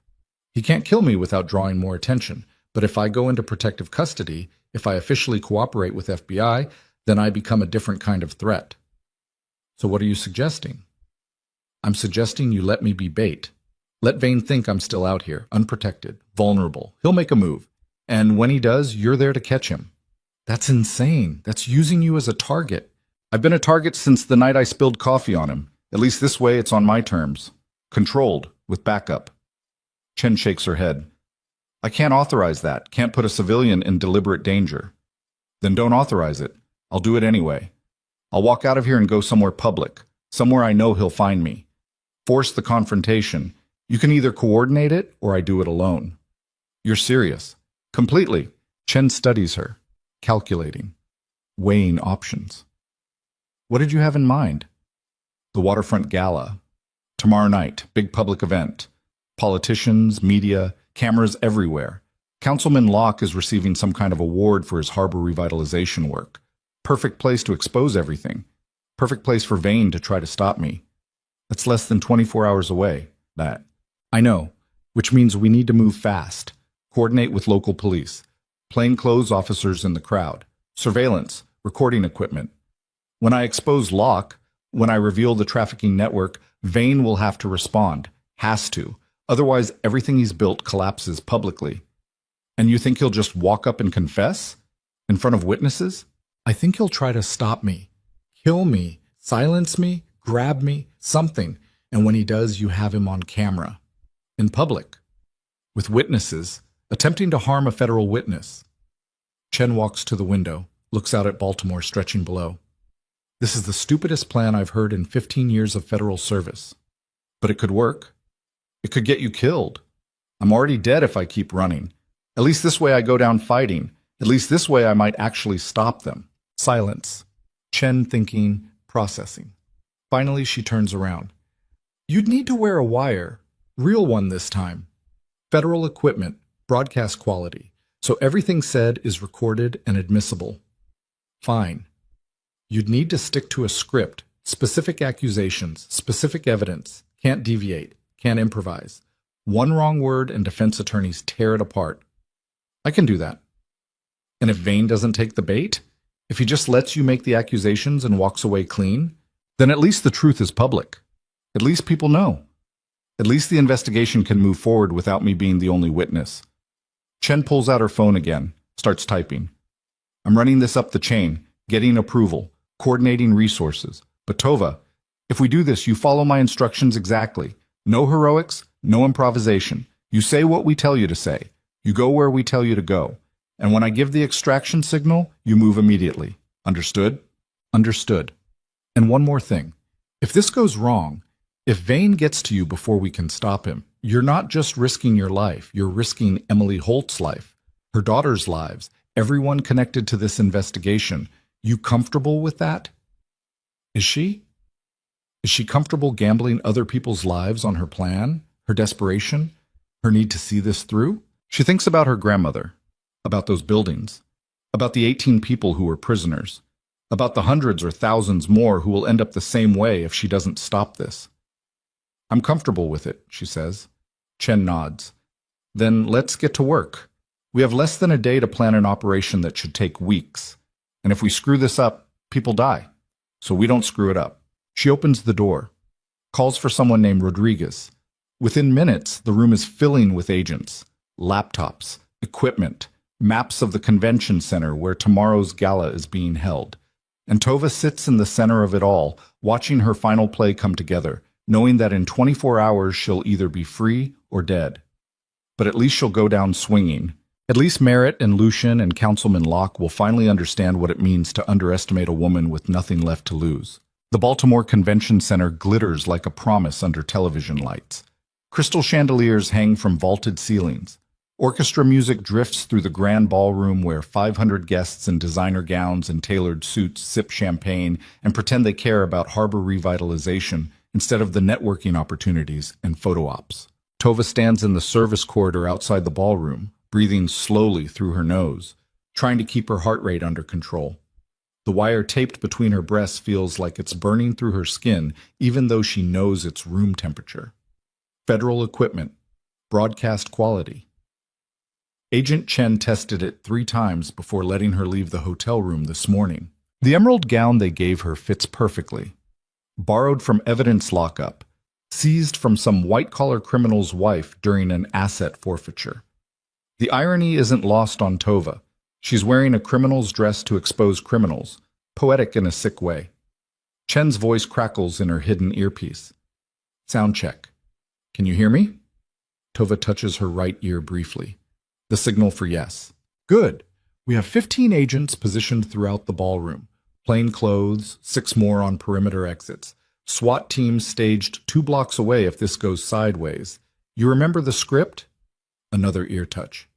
He can't kill me without drawing more attention. But if I go into protective custody, if I officially cooperate with FBI, then I become a different kind of threat. So what are you suggesting? I'm suggesting you let me be bait. Let Vane think I'm still out here, unprotected, vulnerable. He'll make a move. And when he does, you're there to catch him. That's insane. That's using you as a target. I've been a target since the night I spilled coffee on him. At least this way it's on my terms. Controlled, with backup. Chen shakes her head. I can't authorize that. Can't put a civilian in deliberate danger. Then don't authorize it. I'll do it anyway. I'll walk out of here and go somewhere public. Somewhere I know he'll find me. Force the confrontation. You can either coordinate it or I do it alone. You're serious. Completely. Chen studies her. Calculating. Weighing options. What did you have in mind? The Waterfront Gala. Tomorrow night, big public event. Politicians, media, cameras everywhere. Councilman Locke is receiving some kind of award for his harbor revitalization work. Perfect place to expose everything. Perfect place for Vane to try to stop me. That's less than 24 hours away, that. I know, which means we need to move fast. Coordinate with local police. Plainclothes officers in the crowd. Surveillance, recording equipment. When I expose Locke, when I reveal the trafficking network, Vane will have to respond. Has to. Otherwise, everything he's built collapses publicly. And you think he'll just walk up and confess? In front of witnesses? I think he'll try to stop me. Kill me. Silence me. Grab me. Something. And when he does, you have him on camera. In public. With witnesses. Attempting to harm a federal witness. Chen walks to the window. Looks out at Baltimore stretching below. This is the stupidest plan I've heard in 15 years of federal service. But it could work. It could get you killed. I'm already dead if I keep running. At least this way I go down fighting. At least this way I might actually stop them. Silence. Chen thinking, processing. Finally, she turns around. You'd need to wear a wire. Real one this time. Federal equipment. Broadcast quality. So everything said is recorded and admissible. Fine. You'd need to stick to a script, specific accusations, specific evidence, can't deviate, can't improvise. One wrong word and defense attorneys tear it apart. I can do that. And if Vane doesn't take the bait, if he just lets you make the accusations and walks away clean, then at least the truth is public. At least people know. At least the investigation can move forward without me being the only witness. Chen pulls out her phone again, starts typing. I'm running this up the chain, getting approval, coordinating resources. But Tova, if we do this, you follow my instructions exactly. No heroics, no improvisation. You say what we tell you to say. You go where we tell you to go. And when I give the extraction signal, you move immediately. Understood? Understood. And one more thing. If this goes wrong, if Vane gets to you before we can stop him, you're not just risking your life, you're risking Emily Holt's life, her daughter's lives, everyone connected to this investigation. You comfortable with that? Is she? Is she comfortable gambling other people's lives on her plan, her desperation, her need to see this through? She thinks about her grandmother, about those buildings, about the 18 people who were prisoners, about the hundreds or thousands more who will end up the same way if she doesn't stop this. I'm comfortable with it, she says. Chen nods. Then let's get to work. We have less than a day to plan an operation that should take weeks. And if we screw this up, people die. So we don't screw it up. She opens the door, calls for someone named Rodriguez. Within minutes, the room is filling with agents, laptops, equipment, maps of the convention center where tomorrow's gala is being held. And Tova sits in the center of it all, watching her final play come together, knowing that in 24 hours she'll either be free or dead. But at least she'll go down swinging. At least Merritt and Lucian and Councilman Locke will finally understand what it means to underestimate a woman with nothing left to lose. The Baltimore Convention Center glitters like a promise under television lights. Crystal chandeliers hang from vaulted ceilings. Orchestra music drifts through the grand ballroom where 500 guests in designer gowns and tailored suits sip champagne and pretend they care about harbor revitalization instead of the networking opportunities and photo ops. Tova stands in the service corridor outside the ballroom, breathing slowly through her nose, trying to keep her heart rate under control. The wire taped between her breasts feels like it's burning through her skin, even though she knows it's room temperature. Federal equipment, broadcast quality. Agent Chen tested it 3 times before letting her leave the hotel room this morning. The emerald gown they gave her fits perfectly. Borrowed from evidence lockup, seized from some white-collar criminal's wife during an asset forfeiture. The irony isn't lost on Tova. She's wearing a criminal's dress to expose criminals, poetic in a sick way. Chen's voice crackles in her hidden earpiece. Sound check. Can you hear me? Tova touches her right ear briefly. The signal for yes. Good. We have 15 agents positioned throughout the ballroom. Plain clothes, 6 more on perimeter exits. SWAT teams staged 2 blocks away if this goes sideways. You remember the script? Another ear touch.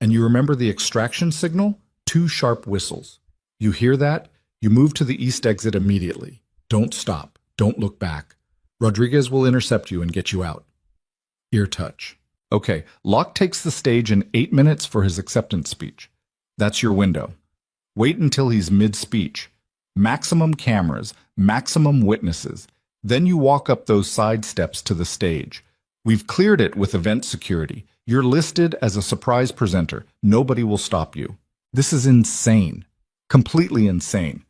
And you remember the extraction signal? 2 sharp whistles. You hear that? You move to the east exit immediately. Don't stop. Don't look back. Rodriguez will intercept you and get you out. Ear touch. Okay, Locke takes the stage in 8 minutes for his acceptance speech. That's your window. Wait until he's mid-speech. Maximum cameras, maximum witnesses. Then you walk up those side steps to the stage. We've cleared it with event security. You're listed as a surprise presenter. Nobody will stop you. This is insane. Completely insane.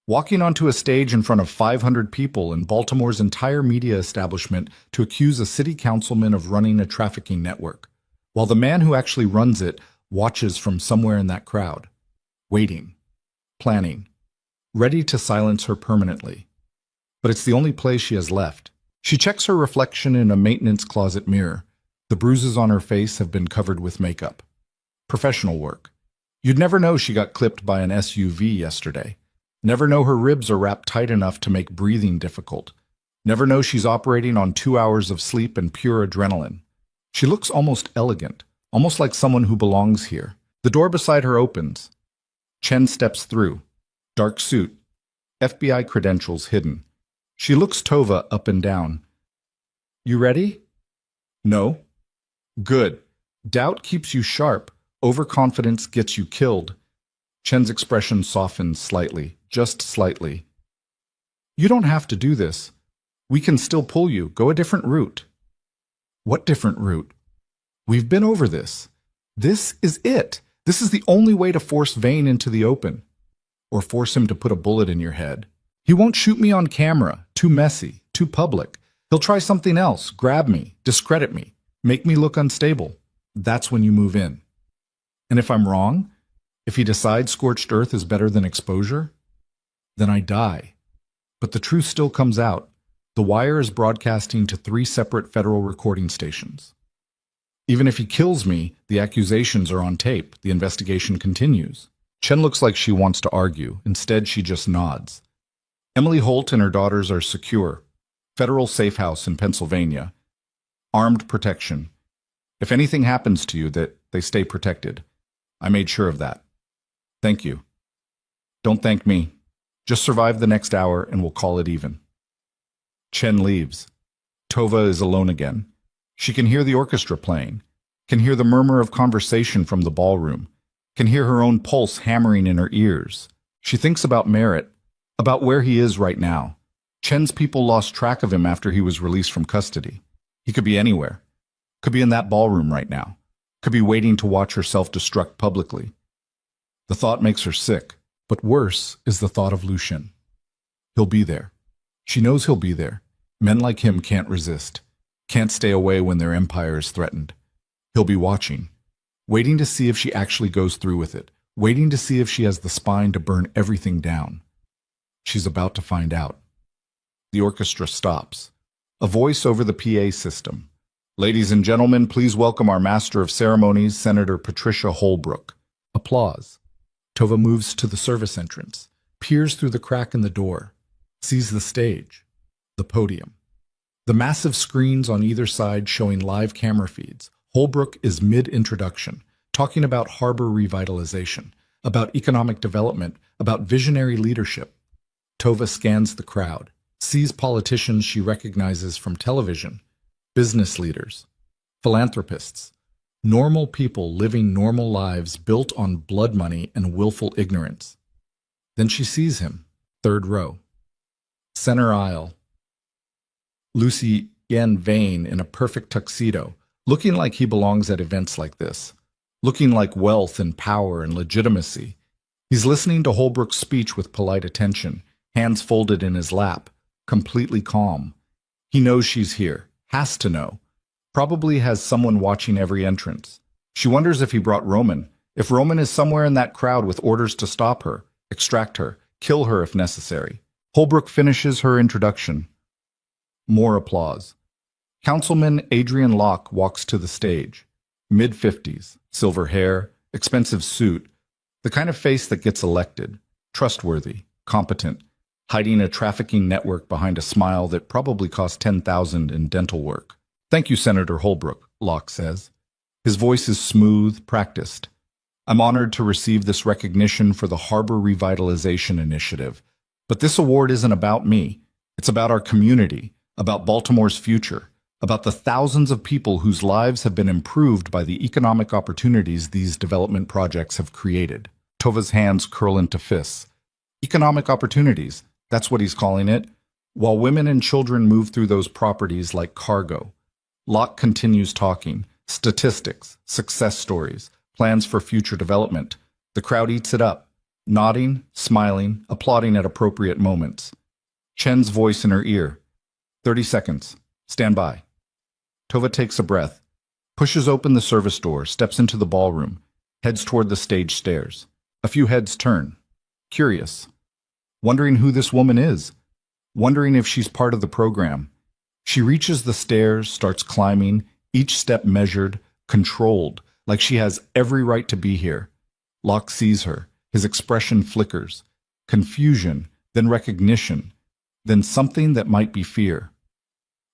Walking onto a stage in front of 500 people in Baltimore's entire media establishment to accuse a city councilman of running a trafficking network, while the man who actually runs it watches from somewhere in that crowd, waiting, planning, ready to silence her permanently. But it's the only place she has left. She checks her reflection in a maintenance closet mirror. The bruises on her face have been covered with makeup. Professional work. You'd never know she got clipped by an SUV yesterday. Never know her ribs are wrapped tight enough to make breathing difficult. Never know she's operating on 2 hours of sleep and pure adrenaline. She looks almost elegant, almost like someone who belongs here. The door beside her opens. Chen steps through. Dark suit. FBI credentials hidden. She looks Tova up and down. You ready? No. Good. Doubt keeps you sharp. Overconfidence gets you killed. Chen's expression softens slightly, just slightly. You don't have to do this. We can still pull you. Go a different route. What different route? We've been over this. This is it. This is the only way to force Vane into the open. Or force him to put a bullet in your head. He won't shoot me on camera. Too messy. Too public. He'll try something else. Grab me. Discredit me. Make me look unstable. That's when you move in. And if I'm wrong, if he decides scorched earth is better than exposure, then I die. But the truth still comes out. The wire is broadcasting to 3 separate federal recording stations. Even if he kills me, the accusations are on tape. The investigation continues. Chen looks like she wants to argue. Instead, she just nods. Emily Holt and her daughters are secure. Federal safe house in Pennsylvania. Armed protection. If anything happens to you, that they stay protected. I made sure of that. Thank you. Don't thank me. Just survive the next hour and we'll call it even. Chen leaves. Tova is alone again. She can hear the orchestra playing, can hear the murmur of conversation from the ballroom, can hear her own pulse hammering in her ears. She thinks about Merritt, about where he is right now. Chen's people lost track of him after he was released from custody. He could be anywhere. Could be in that ballroom right now. Could be waiting to watch her self-destruct publicly. The thought makes her sick, but worse is the thought of Lucien. He'll be there. She knows he'll be there. Men like him can't resist, can't stay away when their empire is threatened. He'll be watching, waiting to see if she actually goes through with it, waiting to see if she has the spine to burn everything down. She's about to find out. The orchestra stops. A voice over the PA system. Ladies and gentlemen, please welcome our Master of Ceremonies, Senator Patricia Holbrook. Applause. Tova moves to the service entrance, peers through the crack in the door, sees the stage, the podium. The massive screens on either side showing live camera feeds. Holbrook is mid-introduction, talking about harbor revitalization, about economic development, about visionary leadership. Tova scans the crowd, sees politicians she recognizes from television, business leaders, philanthropists, normal people living normal lives built on blood money and willful ignorance. Then she sees him, third row. Center aisle. Lucy Yen Vane in a perfect tuxedo, looking like he belongs at events like this, looking like wealth and power and legitimacy. He's listening to Holbrook's speech with polite attention, hands folded in his lap, completely calm. He knows she's here, has to know. Probably has someone watching every entrance. She wonders if he brought Roman, if Roman is somewhere in that crowd with orders to stop her, extract her, kill her if necessary. Holbrook finishes her introduction. More applause. Councilman Adrian Locke walks to the stage. Mid-50s, silver hair, expensive suit, the kind of face that gets elected, trustworthy, competent, hiding a trafficking network behind a smile that probably cost $10,000 in dental work. Thank you, Senator Holbrook, Locke says. His voice is smooth, practiced. I'm honored to receive this recognition for the Harbor Revitalization Initiative. But this award isn't about me. It's about our community, about Baltimore's future, about the thousands of people whose lives have been improved by the economic opportunities these development projects have created. Tova's hands curl into fists. Economic opportunities, that's what he's calling it. While women and children move through those properties like cargo. Locke continues talking. Statistics, success stories, plans for future development. The crowd eats it up, nodding, smiling, applauding at appropriate moments. Chen's voice in her ear. 30 seconds. Stand by. Tova takes a breath, pushes open the service door, steps into the ballroom, heads toward the stage stairs. A few heads turn. Curious. Wondering who this woman is. Wondering if she's part of the program. She reaches the stairs, starts climbing, each step measured, controlled, like she has every right to be here. Locke sees her. His expression flickers. Confusion, then recognition, then something that might be fear.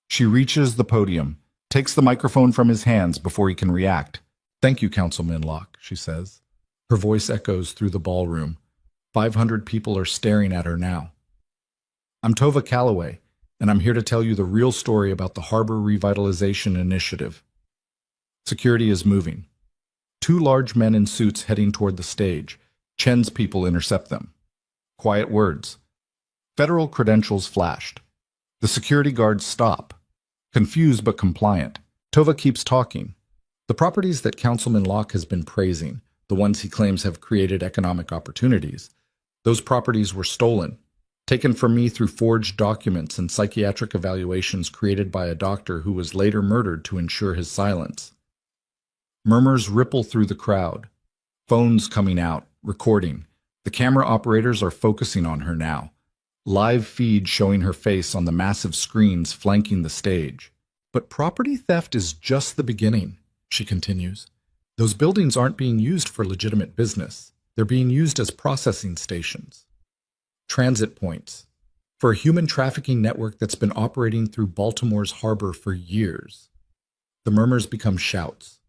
She reaches the podium, takes the microphone from his hands before he can react. Thank you, Councilman Locke, she says. Her voice echoes through the ballroom. 500 people are staring at her now. I'm Tova Calloway, and I'm here to tell you the real story about the Harbor Revitalization Initiative. Security is moving. Two large men in suits heading toward the stage. Chen's people intercept them. Quiet words. Federal credentials flashed. The security guards stop. Confused but compliant. Tova keeps talking. The properties that Councilman Locke has been praising, the ones he claims have created economic opportunities, those properties were stolen, taken from me through forged documents and psychiatric evaluations created by a doctor who was later murdered to ensure his silence. Murmurs ripple through the crowd. Phones coming out, recording. The camera operators are focusing on her now. Live feed showing her face on the massive screens flanking the stage. But property theft is just the beginning, she continues. Those buildings aren't being used for legitimate business. They're being used as processing stations, transit points, for a human trafficking network that's been operating through Baltimore's harbor for years. The murmurs become shouts.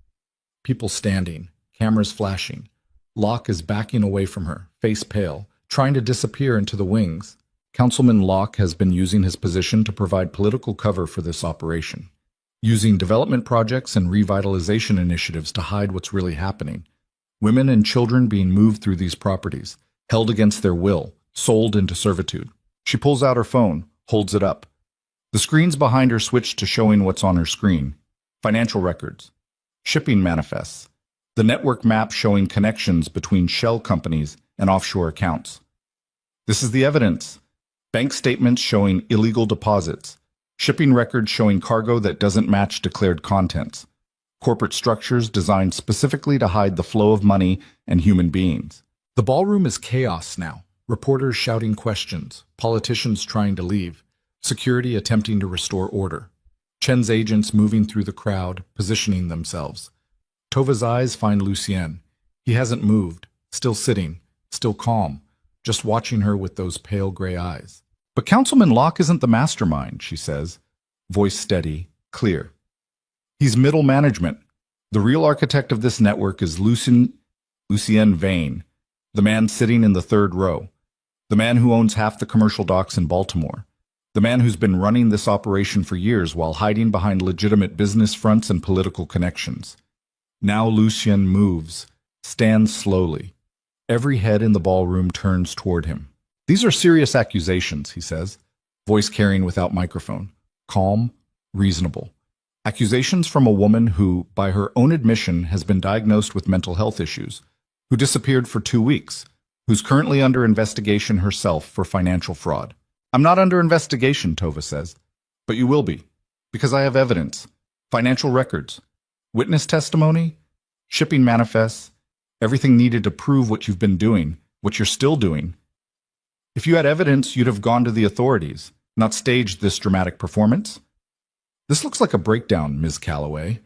People standing, cameras flashing. Locke is backing away from her, face pale, trying to disappear into the wings. Councilman Locke has been using his position to provide political cover for this operation, using development projects and revitalization initiatives to hide what's really happening. Women and children being moved through these properties, held against their will, sold into servitude. She pulls out her phone, holds it up. The screens behind her switch to showing what's on her screen. Financial records, shipping manifests, the network map showing connections between shell companies and offshore accounts. This is the evidence. Bank statements showing illegal deposits, shipping records showing cargo that doesn't match declared contents, corporate structures designed specifically to hide the flow of money and human beings. The ballroom is chaos now. Reporters shouting questions, politicians trying to leave, security attempting to restore order. Chen's agents moving through the crowd, positioning themselves. Tova's eyes find Lucien. He hasn't moved, still sitting, still calm, just watching her with those pale gray eyes. But Councilman Locke isn't the mastermind, she says, voice steady, clear. He's middle management. The real architect of this network is Lucien Vane, the man sitting in the third row, the man who owns half the commercial docks in Baltimore, the man who's been running this operation for years while hiding behind legitimate business fronts and political connections. Now Lucien moves, stands slowly. Every head in the ballroom turns toward him. These are serious accusations, he says, voice carrying without microphone, calm, reasonable. Accusations from a woman who, by her own admission, has been diagnosed with mental health issues, who disappeared for 2 weeks, who's currently under investigation herself for financial fraud. I'm not under investigation, Tova says, but you will be, because I have evidence, financial records, witness testimony, shipping manifests, everything needed to prove what you've been doing, what you're still doing. If you had evidence, you'd have gone to the authorities, not staged this dramatic performance. This looks like a breakdown, Ms. Calloway.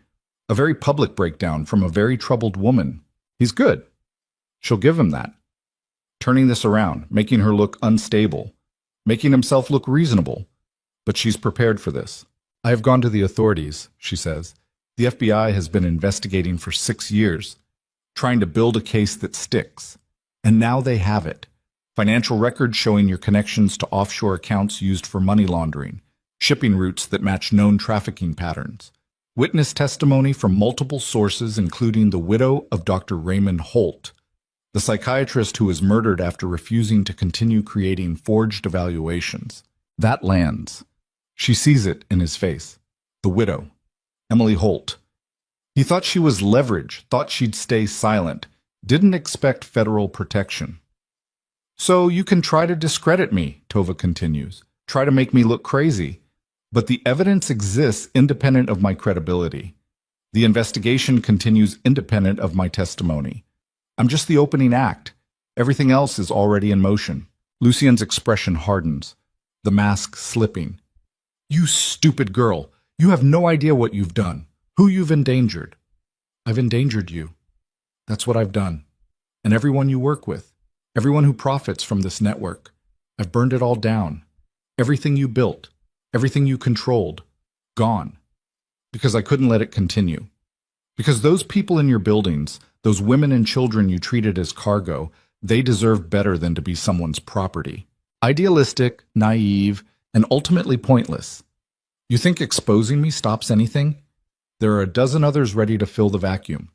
A very public breakdown from a very troubled woman. He's good. She'll give him that. Turning this around, making her look unstable, making himself look reasonable. But she's prepared for this. I have gone to the authorities, she says. The FBI has been investigating for 6 years, trying to build a case that sticks. And now they have it. Financial records showing your connections to offshore accounts used for money laundering, shipping routes that match known trafficking patterns, witness testimony from multiple sources including the widow of Dr. Raymond Holt, the psychiatrist who was murdered after refusing to continue creating forged evaluations. That lands. She sees it in his face. The widow, Emily Holt. He thought she was leverage, thought she'd stay silent, didn't expect federal protection. So you can try to discredit me, Tova continues, try to make me look crazy, but the evidence exists independent of my credibility. The investigation continues independent of my testimony. I'm just the opening act. Everything else is already in motion. Lucien's expression hardens, the mask slipping. You stupid girl, you have no idea what you've done, who you've endangered. I've endangered you. That's what I've done. And everyone you work with. Everyone who profits from this network. I've burned it all down. Everything you built, everything you controlled, gone. Because I couldn't let it continue. Because those people in your buildings, those women and children you treated as cargo, they deserve better than to be someone's property. Idealistic, naive, and ultimately pointless. You think exposing me stops anything? There are a dozen others ready to fill the vacuum.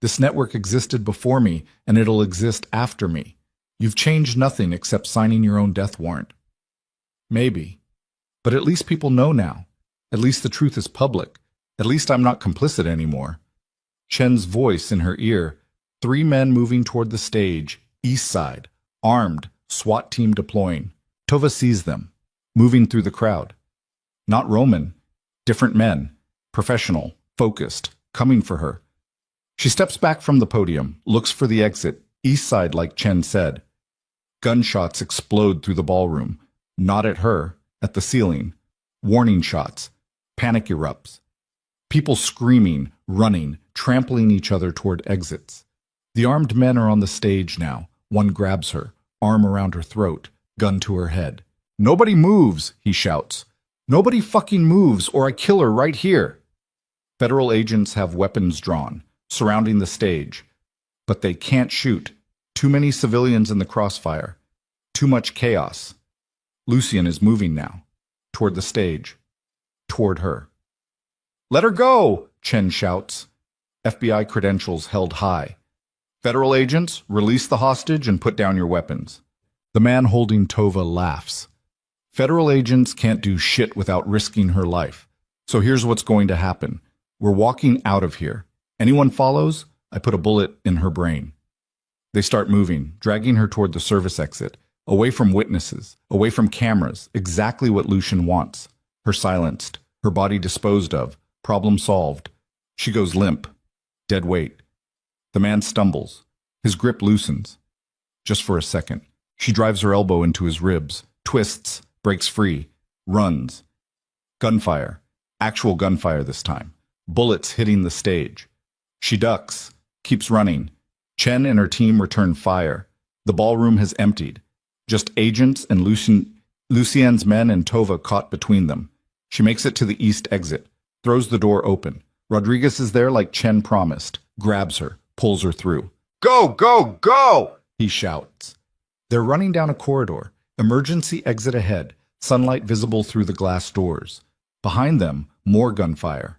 This network existed before me, and it'll exist after me. You've changed nothing except signing your own death warrant. Maybe. But at least people know now. At least the truth is public. At least I'm not complicit anymore. Chen's voice in her ear. 3 men moving toward the stage, east side, armed, SWAT team deploying. Tova sees them, moving through the crowd. Not Roman. Different men. Professional, focused, coming for her. She steps back from the podium, looks for the exit, east side like Chen said. Gunshots explode through the ballroom, not at her, at the ceiling. Warning shots. Panic erupts. People screaming, running, trampling each other toward exits. The armed men are on the stage now. One grabs her, arm around her throat, gun to her head. "Nobody moves," he shouts. "Nobody fucking moves or I kill her right here." Federal agents have weapons drawn, surrounding the stage. But they can't shoot. Too many civilians in the crossfire. Too much chaos. Lucien is moving now. Toward the stage. Toward her. "Let her go!" Chen shouts. FBI credentials held high. "Federal agents, release the hostage and put down your weapons." The man holding Tova laughs. Federal agents can't do shit without risking her life. So here's what's going to happen. We're walking out of here. Anyone follows? I put a bullet in her brain. They start moving, dragging her toward the service exit, away from witnesses, away from cameras, exactly what Lucien wants. Her silenced, her body disposed of, problem solved. She goes limp, dead weight. The man stumbles. His grip loosens. Just for a second. She drives her elbow into his ribs, twists, breaks free, runs. Gunfire. Actual gunfire this time. Bullets hitting the stage. She ducks, keeps running. Chen and her team return fire. The ballroom has emptied. Just agents and Lucien's men and Tova caught between them. She makes it to the east exit, throws the door open. Rodriguez is there like Chen promised, grabs her, pulls her through. "Go, go, go!" he shouts. They're running down a corridor, emergency exit ahead, sunlight visible through the glass doors. Behind them, more gunfire.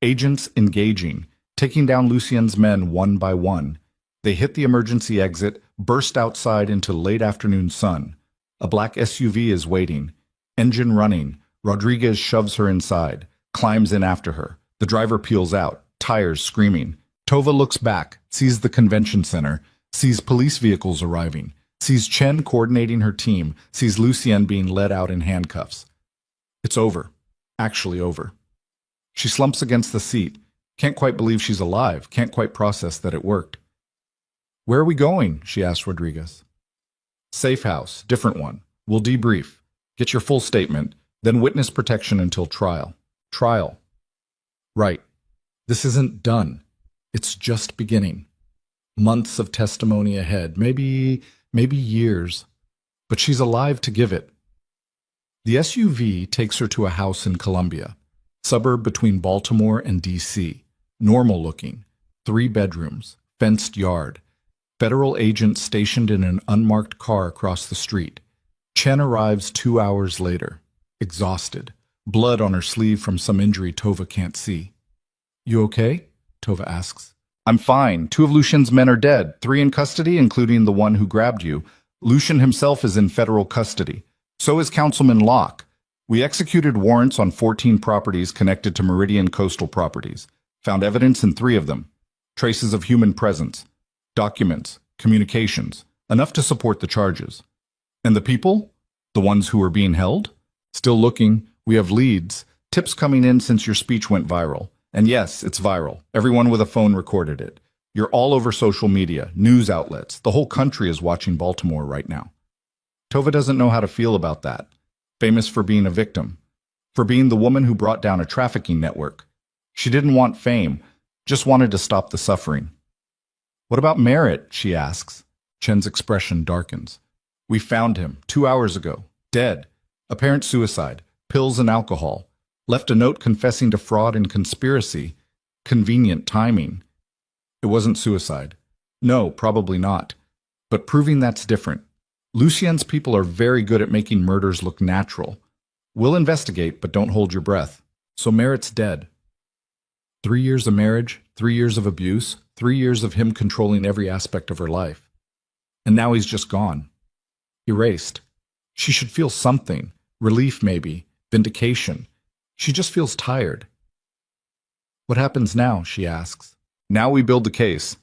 Agents engaging, taking down Lucien's men one by one. They hit the emergency exit, burst outside into late afternoon sun. A black SUV is waiting. Engine running. Rodriguez shoves her inside, climbs in after her. The driver peels out, tires screaming. Tova looks back, sees the convention center, sees police vehicles arriving, sees Chen coordinating her team, sees Lucien being led out in handcuffs. It's over. Actually over. She slumps against the seat. Can't quite believe she's alive, can't quite process that it worked. "Where are we going?" she asks Rodriguez. "Safe house, different one. We'll debrief. Get your full statement, then witness protection until trial." Trial. Right. This isn't done. It's just beginning. Months of testimony ahead, maybe years. But she's alive to give it. The SUV takes her to a house in Columbia, suburb between Baltimore and D.C. Normal looking, 3 bedrooms, fenced yard. Federal agents stationed in an unmarked car across the street. Chen arrives 2 hours later, exhausted, blood on her sleeve from some injury Tova can't see. "You okay?" Tova asks. "I'm fine. 2 of Lucien's men are dead, 3 in custody, including the one who grabbed you. Lucien himself is in federal custody. So is Councilman Locke. We executed warrants on 14 properties connected to Meridian Coastal Properties. Found evidence in 3 of them. Traces of human presence. Documents. Communications. Enough to support the charges. And the people? The ones who are being held? Still looking. We have leads. Tips coming in since your speech went viral. And yes, it's viral. Everyone with a phone recorded it. You're all over social media, news outlets. The whole country is watching Baltimore right now." Tova doesn't know how to feel about that. Famous for being a victim. For being the woman who brought down a trafficking network. She didn't want fame, just wanted to stop the suffering. "What about Merritt?" she asks. Chen's expression darkens. "We found him 2 hours ago, dead. Apparent suicide, pills and alcohol. Left a note confessing to fraud and conspiracy. Convenient timing. It wasn't suicide. No, probably not. But proving that's different. Lucien's people are very good at making murders look natural. We'll investigate, but don't hold your breath. So Merritt's dead. 3 years of marriage, 3 years of abuse, 3 years of him controlling every aspect of her life. And now he's just gone. Erased. She should feel something. Relief, maybe. Vindication. She just feels tired. "What happens now?" she asks. "Now we build the case.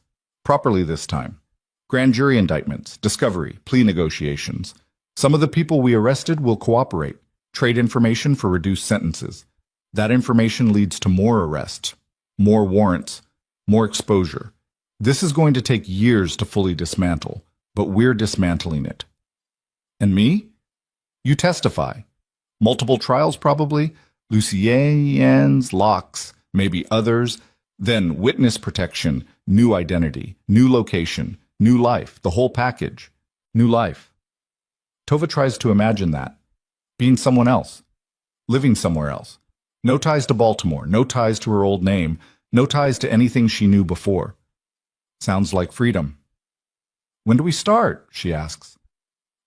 Properly this time. Grand jury indictments, discovery, plea negotiations. Some of the people we arrested will cooperate, trade information for reduced sentences. That information leads to more arrests, more warrants, more exposure. This is going to take years to fully dismantle, but we're dismantling it. And me? You testify. Multiple trials probably, Lucien's, Locke's, maybe others, then witness protection, new identity, new location, new life, the whole package. New life. Tova tries to imagine that. Being someone else. Living somewhere else. No ties to Baltimore, no ties to her old name, no ties to anything she knew before. Sounds like freedom. When do we start? She asks.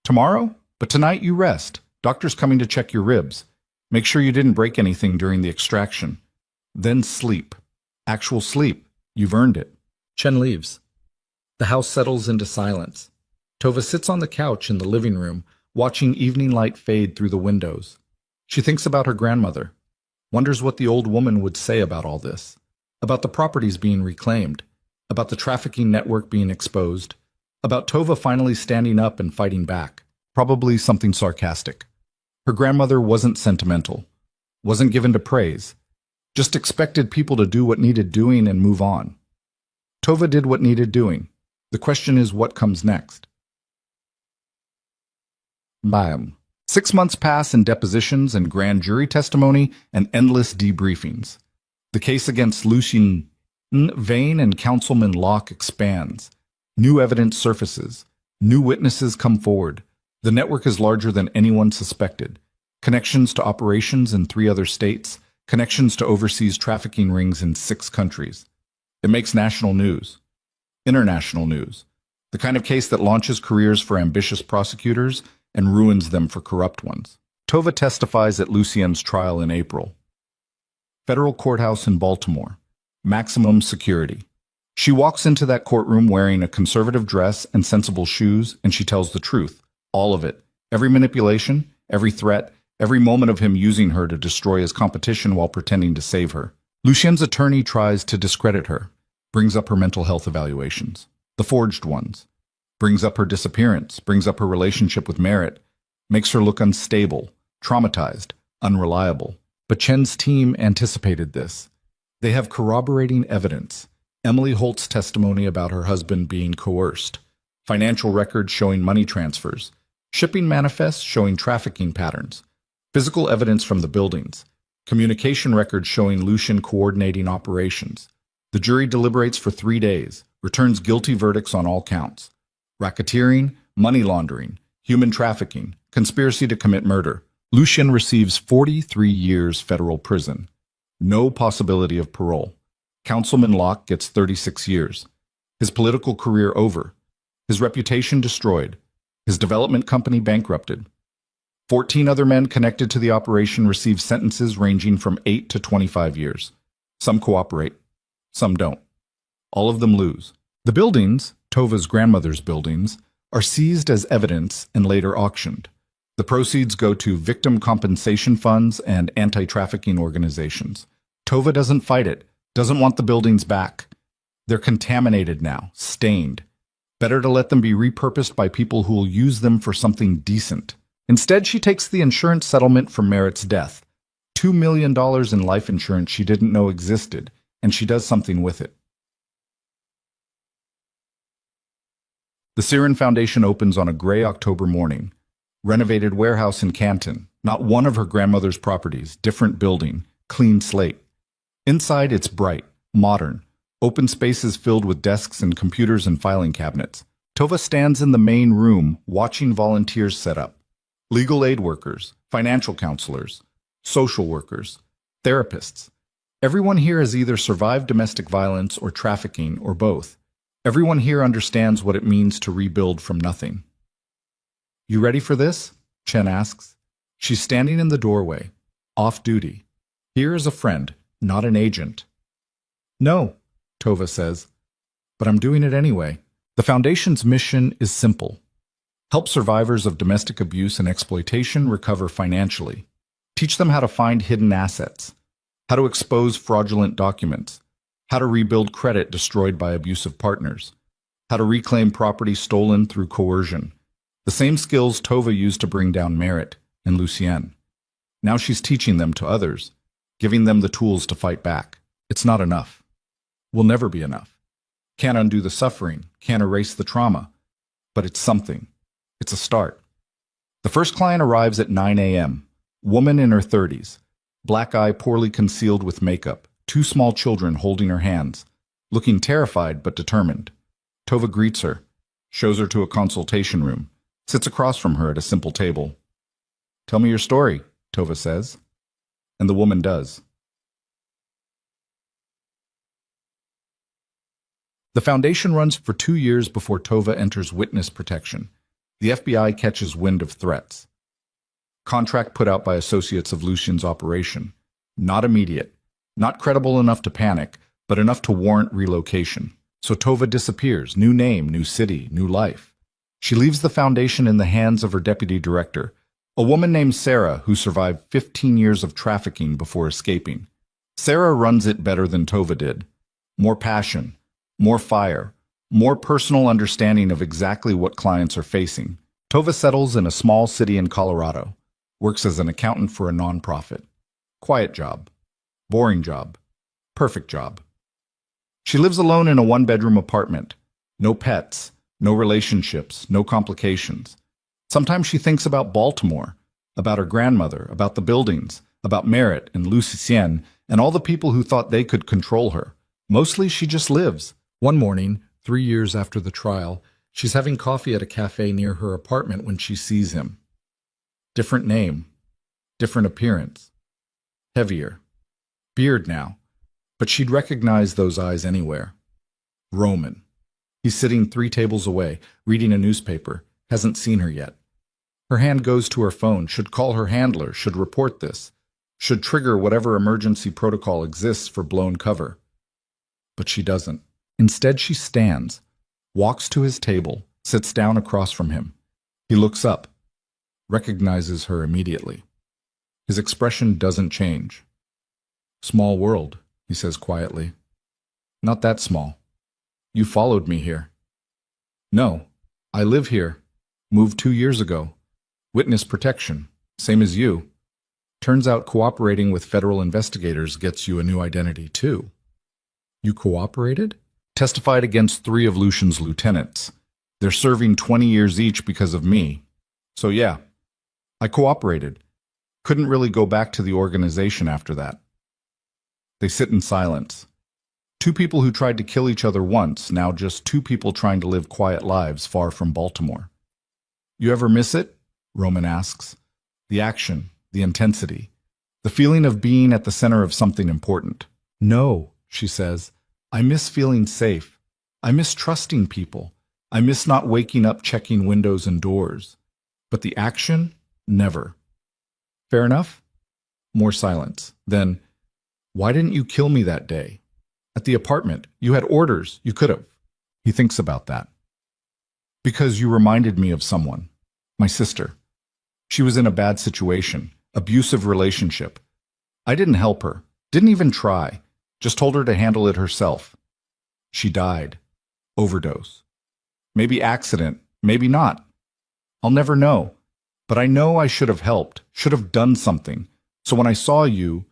Tomorrow? But tonight you rest. Doctor's coming to check your ribs. Make sure you didn't break anything during the extraction. Then sleep. Actual sleep. You've earned it. Chen leaves. The house settles into silence. Tova sits on the couch in the living room, watching evening light fade through the windows. She thinks about her grandmother. Wonders what the old woman would say about all this. About the properties being reclaimed. About the trafficking network being exposed. About Tova finally standing up and fighting back. Probably something sarcastic. Her grandmother wasn't sentimental. Wasn't given to praise. Just expected people to do what needed doing and move on. Tova did what needed doing. The question is what comes next. Bam. 6 months pass in depositions and grand jury testimony and endless debriefings. The case against Lucien Vane and Councilman Locke expands. New evidence surfaces. New witnesses come forward. The network is larger than anyone suspected. Connections to operations in 3 other states. Connections to overseas trafficking rings in 6 countries. It makes national news. International news. The kind of case that launches careers for ambitious prosecutors and ruins them for corrupt ones. Tova testifies at Lucien's trial in April. Federal courthouse in Baltimore. Maximum security. She walks into that courtroom wearing a conservative dress and sensible shoes, and she tells the truth. All of it. Every manipulation, every threat, every moment of him using her to destroy his competition while pretending to save her. Lucien's attorney tries to discredit her. Brings up her mental health evaluations. The forged ones. Brings up her disappearance, brings up her relationship with Merritt, makes her look unstable, traumatized, unreliable. But Chen's team anticipated this. They have corroborating evidence. Emily Holt's testimony about her husband being coerced, financial records showing money transfers, shipping manifests showing trafficking patterns, physical evidence from the buildings, communication records showing Lucien coordinating operations. The jury deliberates for 3 days, returns guilty verdicts on all counts. Racketeering, money laundering, human trafficking, conspiracy to commit murder. Lucien receives 43 years federal prison. No possibility of parole. Councilman Locke gets 36 years. His political career over. His reputation destroyed. His development company bankrupted. 14 other men connected to the operation receive sentences ranging from 8 to 25 years. Some cooperate. Some don't. All of them lose. The buildings, Tova's grandmother's buildings, are seized as evidence and later auctioned. The proceeds go to victim compensation funds and anti-trafficking organizations. Tova doesn't fight it, doesn't want the buildings back. They're contaminated now, stained. Better to let them be repurposed by people who will use them for something decent. Instead, she takes the insurance settlement for Merritt's death. $2 million in life insurance she didn't know existed, and she does something with it. The Siren Foundation opens on a gray October morning. Renovated warehouse in Canton, not one of her grandmother's properties, different building, clean slate. Inside it's bright, modern, open spaces filled with desks and computers and filing cabinets. Tova stands in the main room watching volunteers set up. Legal aid workers, financial counselors, social workers, therapists. Everyone here has either survived domestic violence or trafficking or both. Everyone here understands what it means to rebuild from nothing. You ready for this? Chen asks. She's standing in the doorway, off duty. Here is a friend, not an agent. No, Tova says, but I'm doing it anyway. The Foundation's mission is simple. Help survivors of domestic abuse and exploitation recover financially. Teach them how to find hidden assets, how to expose fraudulent documents, how to rebuild credit destroyed by abusive partners, how to reclaim property stolen through coercion. The same skills Tova used to bring down Merritt and Lucien. Now she's teaching them to others, giving them the tools to fight back. It's not enough. Will never be enough. Can't undo the suffering, can't erase the trauma. But it's something. It's a start. The first client arrives at 9 a.m. Woman in her 30s. Black eye poorly concealed with makeup. 2 small children holding her hands. looking terrified but determined. Tova greets her, shows her to a consultation room, sits across from her at a simple table. "Tell me your story," Tova says. And the woman does. The foundation runs for 2 years before Tova enters witness protection. The FBI catches wind of threats. Contract put out by associates of Lucian's operation. Not immediate, not credible enough to panic, but enough to warrant relocation. So Tova disappears, new name, new city, new life. She leaves the foundation in the hands of her deputy director, a woman named Sarah who survived 15 years of trafficking before escaping. Sarah runs it better than Tova did. More passion, more fire, more personal understanding of exactly what clients are facing. Tova settles in a small city in Colorado, works as an accountant for a nonprofit. Quiet job, boring job, perfect job. She lives alone in a one-bedroom apartment. No pets, no relationships, no complications. Sometimes she thinks about Baltimore, about her grandmother, about the buildings, about Merritt and Lucien, and all the people who thought they could control her. Mostly she just lives. One morning, 3 years after the trial, she's having coffee at a cafe near her apartment when she sees him. Different name, different appearance, heavier. Beard now, but she'd recognize those eyes anywhere. Roman. He's sitting 3 tables away, reading a newspaper, hasn't seen her yet. Her hand goes to her phone, should call her handler, should report this, should trigger whatever emergency protocol exists for blown cover. But she doesn't. Instead, she stands, walks to his table, sits down across from him. He looks up, recognizes her immediately. His expression doesn't change. "Small world," he says quietly. "Not that small. You followed me here." "No, I live here. Moved 2 years ago. Witness protection, same as you. Turns out cooperating with federal investigators gets you a new identity too." "You cooperated?" "Testified against 3 of Lucian's lieutenants. They're serving 20 years each because of me. So yeah, I cooperated. Couldn't really go back to the organization after that." They sit in silence. 2 people who tried to kill each other once, now just 2 people trying to live quiet lives far from Baltimore. "You ever miss it?" Roman asks. "The action, the intensity, the feeling of being at the center of something important." "No," she says. "I miss feeling safe. I miss trusting people. I miss not waking up checking windows and doors. But the action? Never." "Fair enough?" More silence. Then, "Why didn't you kill me that day? At the apartment, you had orders. You could have." He thinks about that. "Because you reminded me of someone. My sister. She was in a bad situation, abusive relationship. I didn't help her, didn't even try, just told her to handle it herself. She died. Overdose. Maybe accident, maybe not. I'll never know. But I know I should have helped, should have done something. So when I saw you,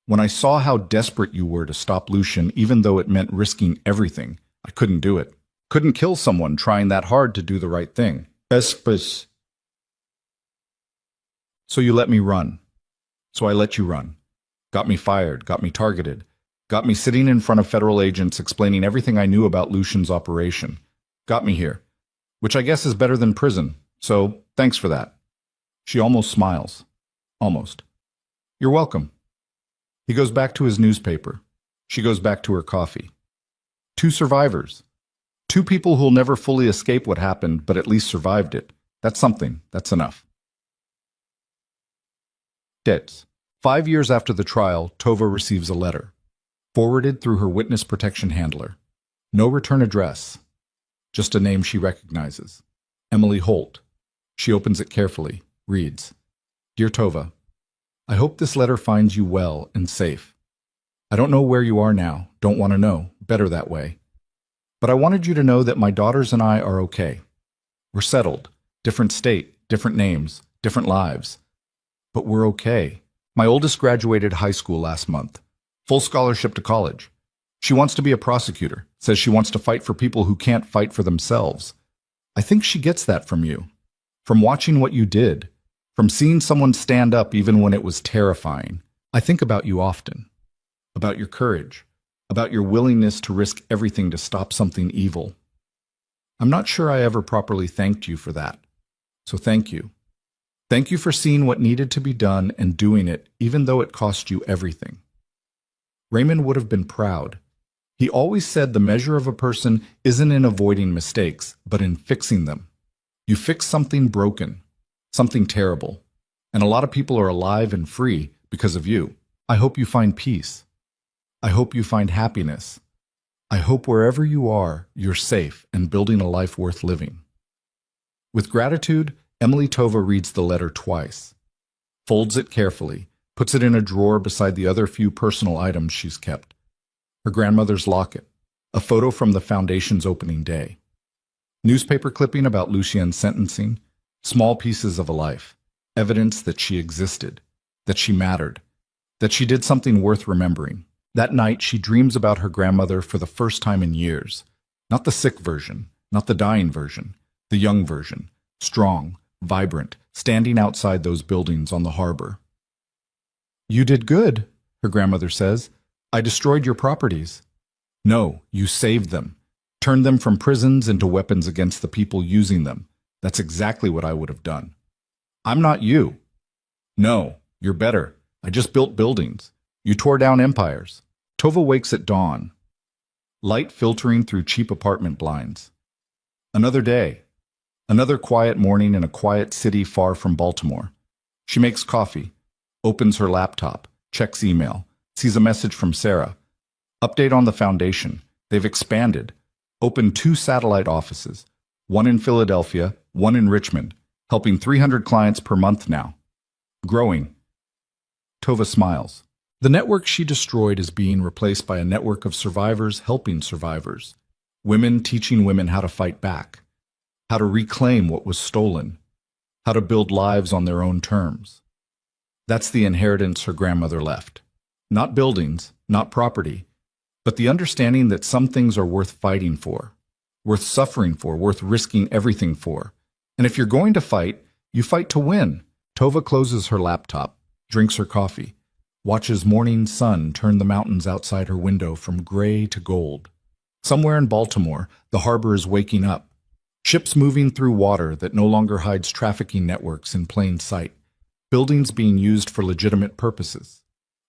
when I saw how desperate you were to stop Lucian, even though it meant risking everything, I couldn't do it. Couldn't kill someone trying that hard to do the right thing. Espes. So you let me run. So I let you run. Got me fired, got me targeted. Got me sitting in front of federal agents explaining everything I knew about Lucian's operation. Got me here. Which I guess is better than prison. So thanks for that." She almost smiles. Almost. "You're welcome." He goes back to his newspaper. She goes back to her coffee. 2 survivors. 2 people who'll never fully escape what happened, but at least survived it. That's something. That's enough. Dates. 5 years after the trial, Tova receives a letter, forwarded through her witness protection handler. No return address, just a name she recognizes. Emily Holt. She opens it carefully, reads, "Dear Tova, I hope this letter finds you well and safe. I don't know where you are now, don't want to know, better that way. But I wanted you to know that my daughters and I are okay. We're settled, different state, different names, different lives. But we're okay. My oldest graduated high school last month. Full scholarship to college. She wants to be a prosecutor, says she wants to fight for people who can't fight for themselves. I think she gets that from you. From watching what you did. From seeing someone stand up even when it was terrifying. I think about you often. About your courage. about your willingness to risk everything to stop something evil. I'm not sure I ever properly thanked you for that. So thank you. Thank you for seeing what needed to be done and doing it, even though it cost you everything. Raymond would have been proud. He always said the measure of a person isn't in avoiding mistakes, but in fixing them. You fix something broken, something terrible, and a lot of people are alive and free because of you. I hope you find peace. I hope you find happiness. I hope wherever you are, you're safe and building a life worth living. With gratitude, Emily Tova reads the letter twice, folds it carefully, puts it in a drawer beside the other few personal items she's kept. Her grandmother's locket, a photo from the foundation's opening day, newspaper clipping about Lucien's sentencing, small pieces of a life, evidence that she existed, that she mattered, that she did something worth remembering. That night, she dreams about her grandmother for the first time in years. Not the sick version, not the dying version, the young version, strong, vibrant, standing outside those buildings on the harbor. You did good, her grandmother says. I destroyed your properties. No, you saved them, turned them from prisons into weapons against the people using them. That's exactly what I would have done. I'm not you. No, you're better. I just built buildings. You tore down empires. Tova wakes at dawn, light filtering through cheap apartment blinds. Another day, another quiet morning in a quiet city far from Baltimore. She makes coffee, opens her laptop, checks email, sees a message from Sarah. Update on the foundation. They've expanded, opened 2 satellite offices, one in Philadelphia, one in Richmond, helping 300 clients per month now. Growing. Tova smiles. The network she destroyed is being replaced by a network of survivors helping survivors. Women teaching women how to fight back, how to reclaim what was stolen, how to build lives on their own terms. That's the inheritance her grandmother left. Not buildings, not property, but the understanding that some things are worth fighting for, worth suffering for, worth risking everything for. And if you're going to fight, you fight to win. Tova closes her laptop, drinks her coffee, watches morning sun turn the mountains outside her window from gray to gold. Somewhere in Baltimore, the harbor is waking up. Ships moving through water that no longer hides trafficking networks in plain sight. Buildings being used for legitimate purposes.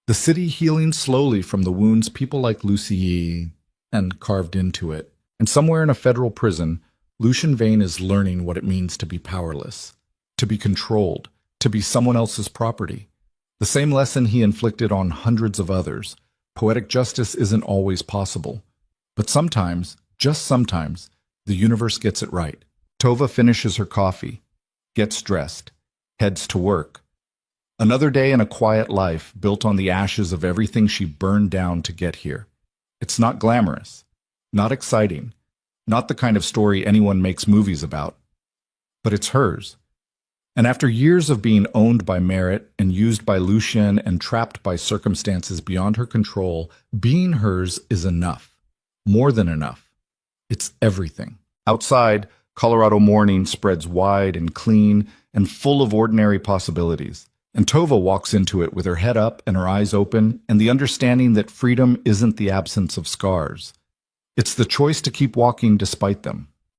The city healing slowly from the wounds people like Lucy and carved into it. And somewhere in a federal prison, Lucien Vane is learning what it means to be powerless, to be controlled, to be someone else's property. The same lesson he inflicted on hundreds of others. Poetic justice isn't always possible. But sometimes, just sometimes, the universe gets it right. Tova finishes her coffee, gets dressed, heads to work. Another day in a quiet life built on the ashes of everything she burned down to get here. It's not glamorous, not exciting, not the kind of story anyone makes movies about. But it's hers. And after years of being owned by Merritt and used by Lucien and trapped by circumstances beyond her control, being hers is enough. More than enough. It's everything. Outside, Colorado morning spreads wide and clean and full of ordinary possibilities. And Tova walks into it with her head up and her eyes open and the understanding that freedom isn't the absence of scars. It's the choice to keep walking despite them.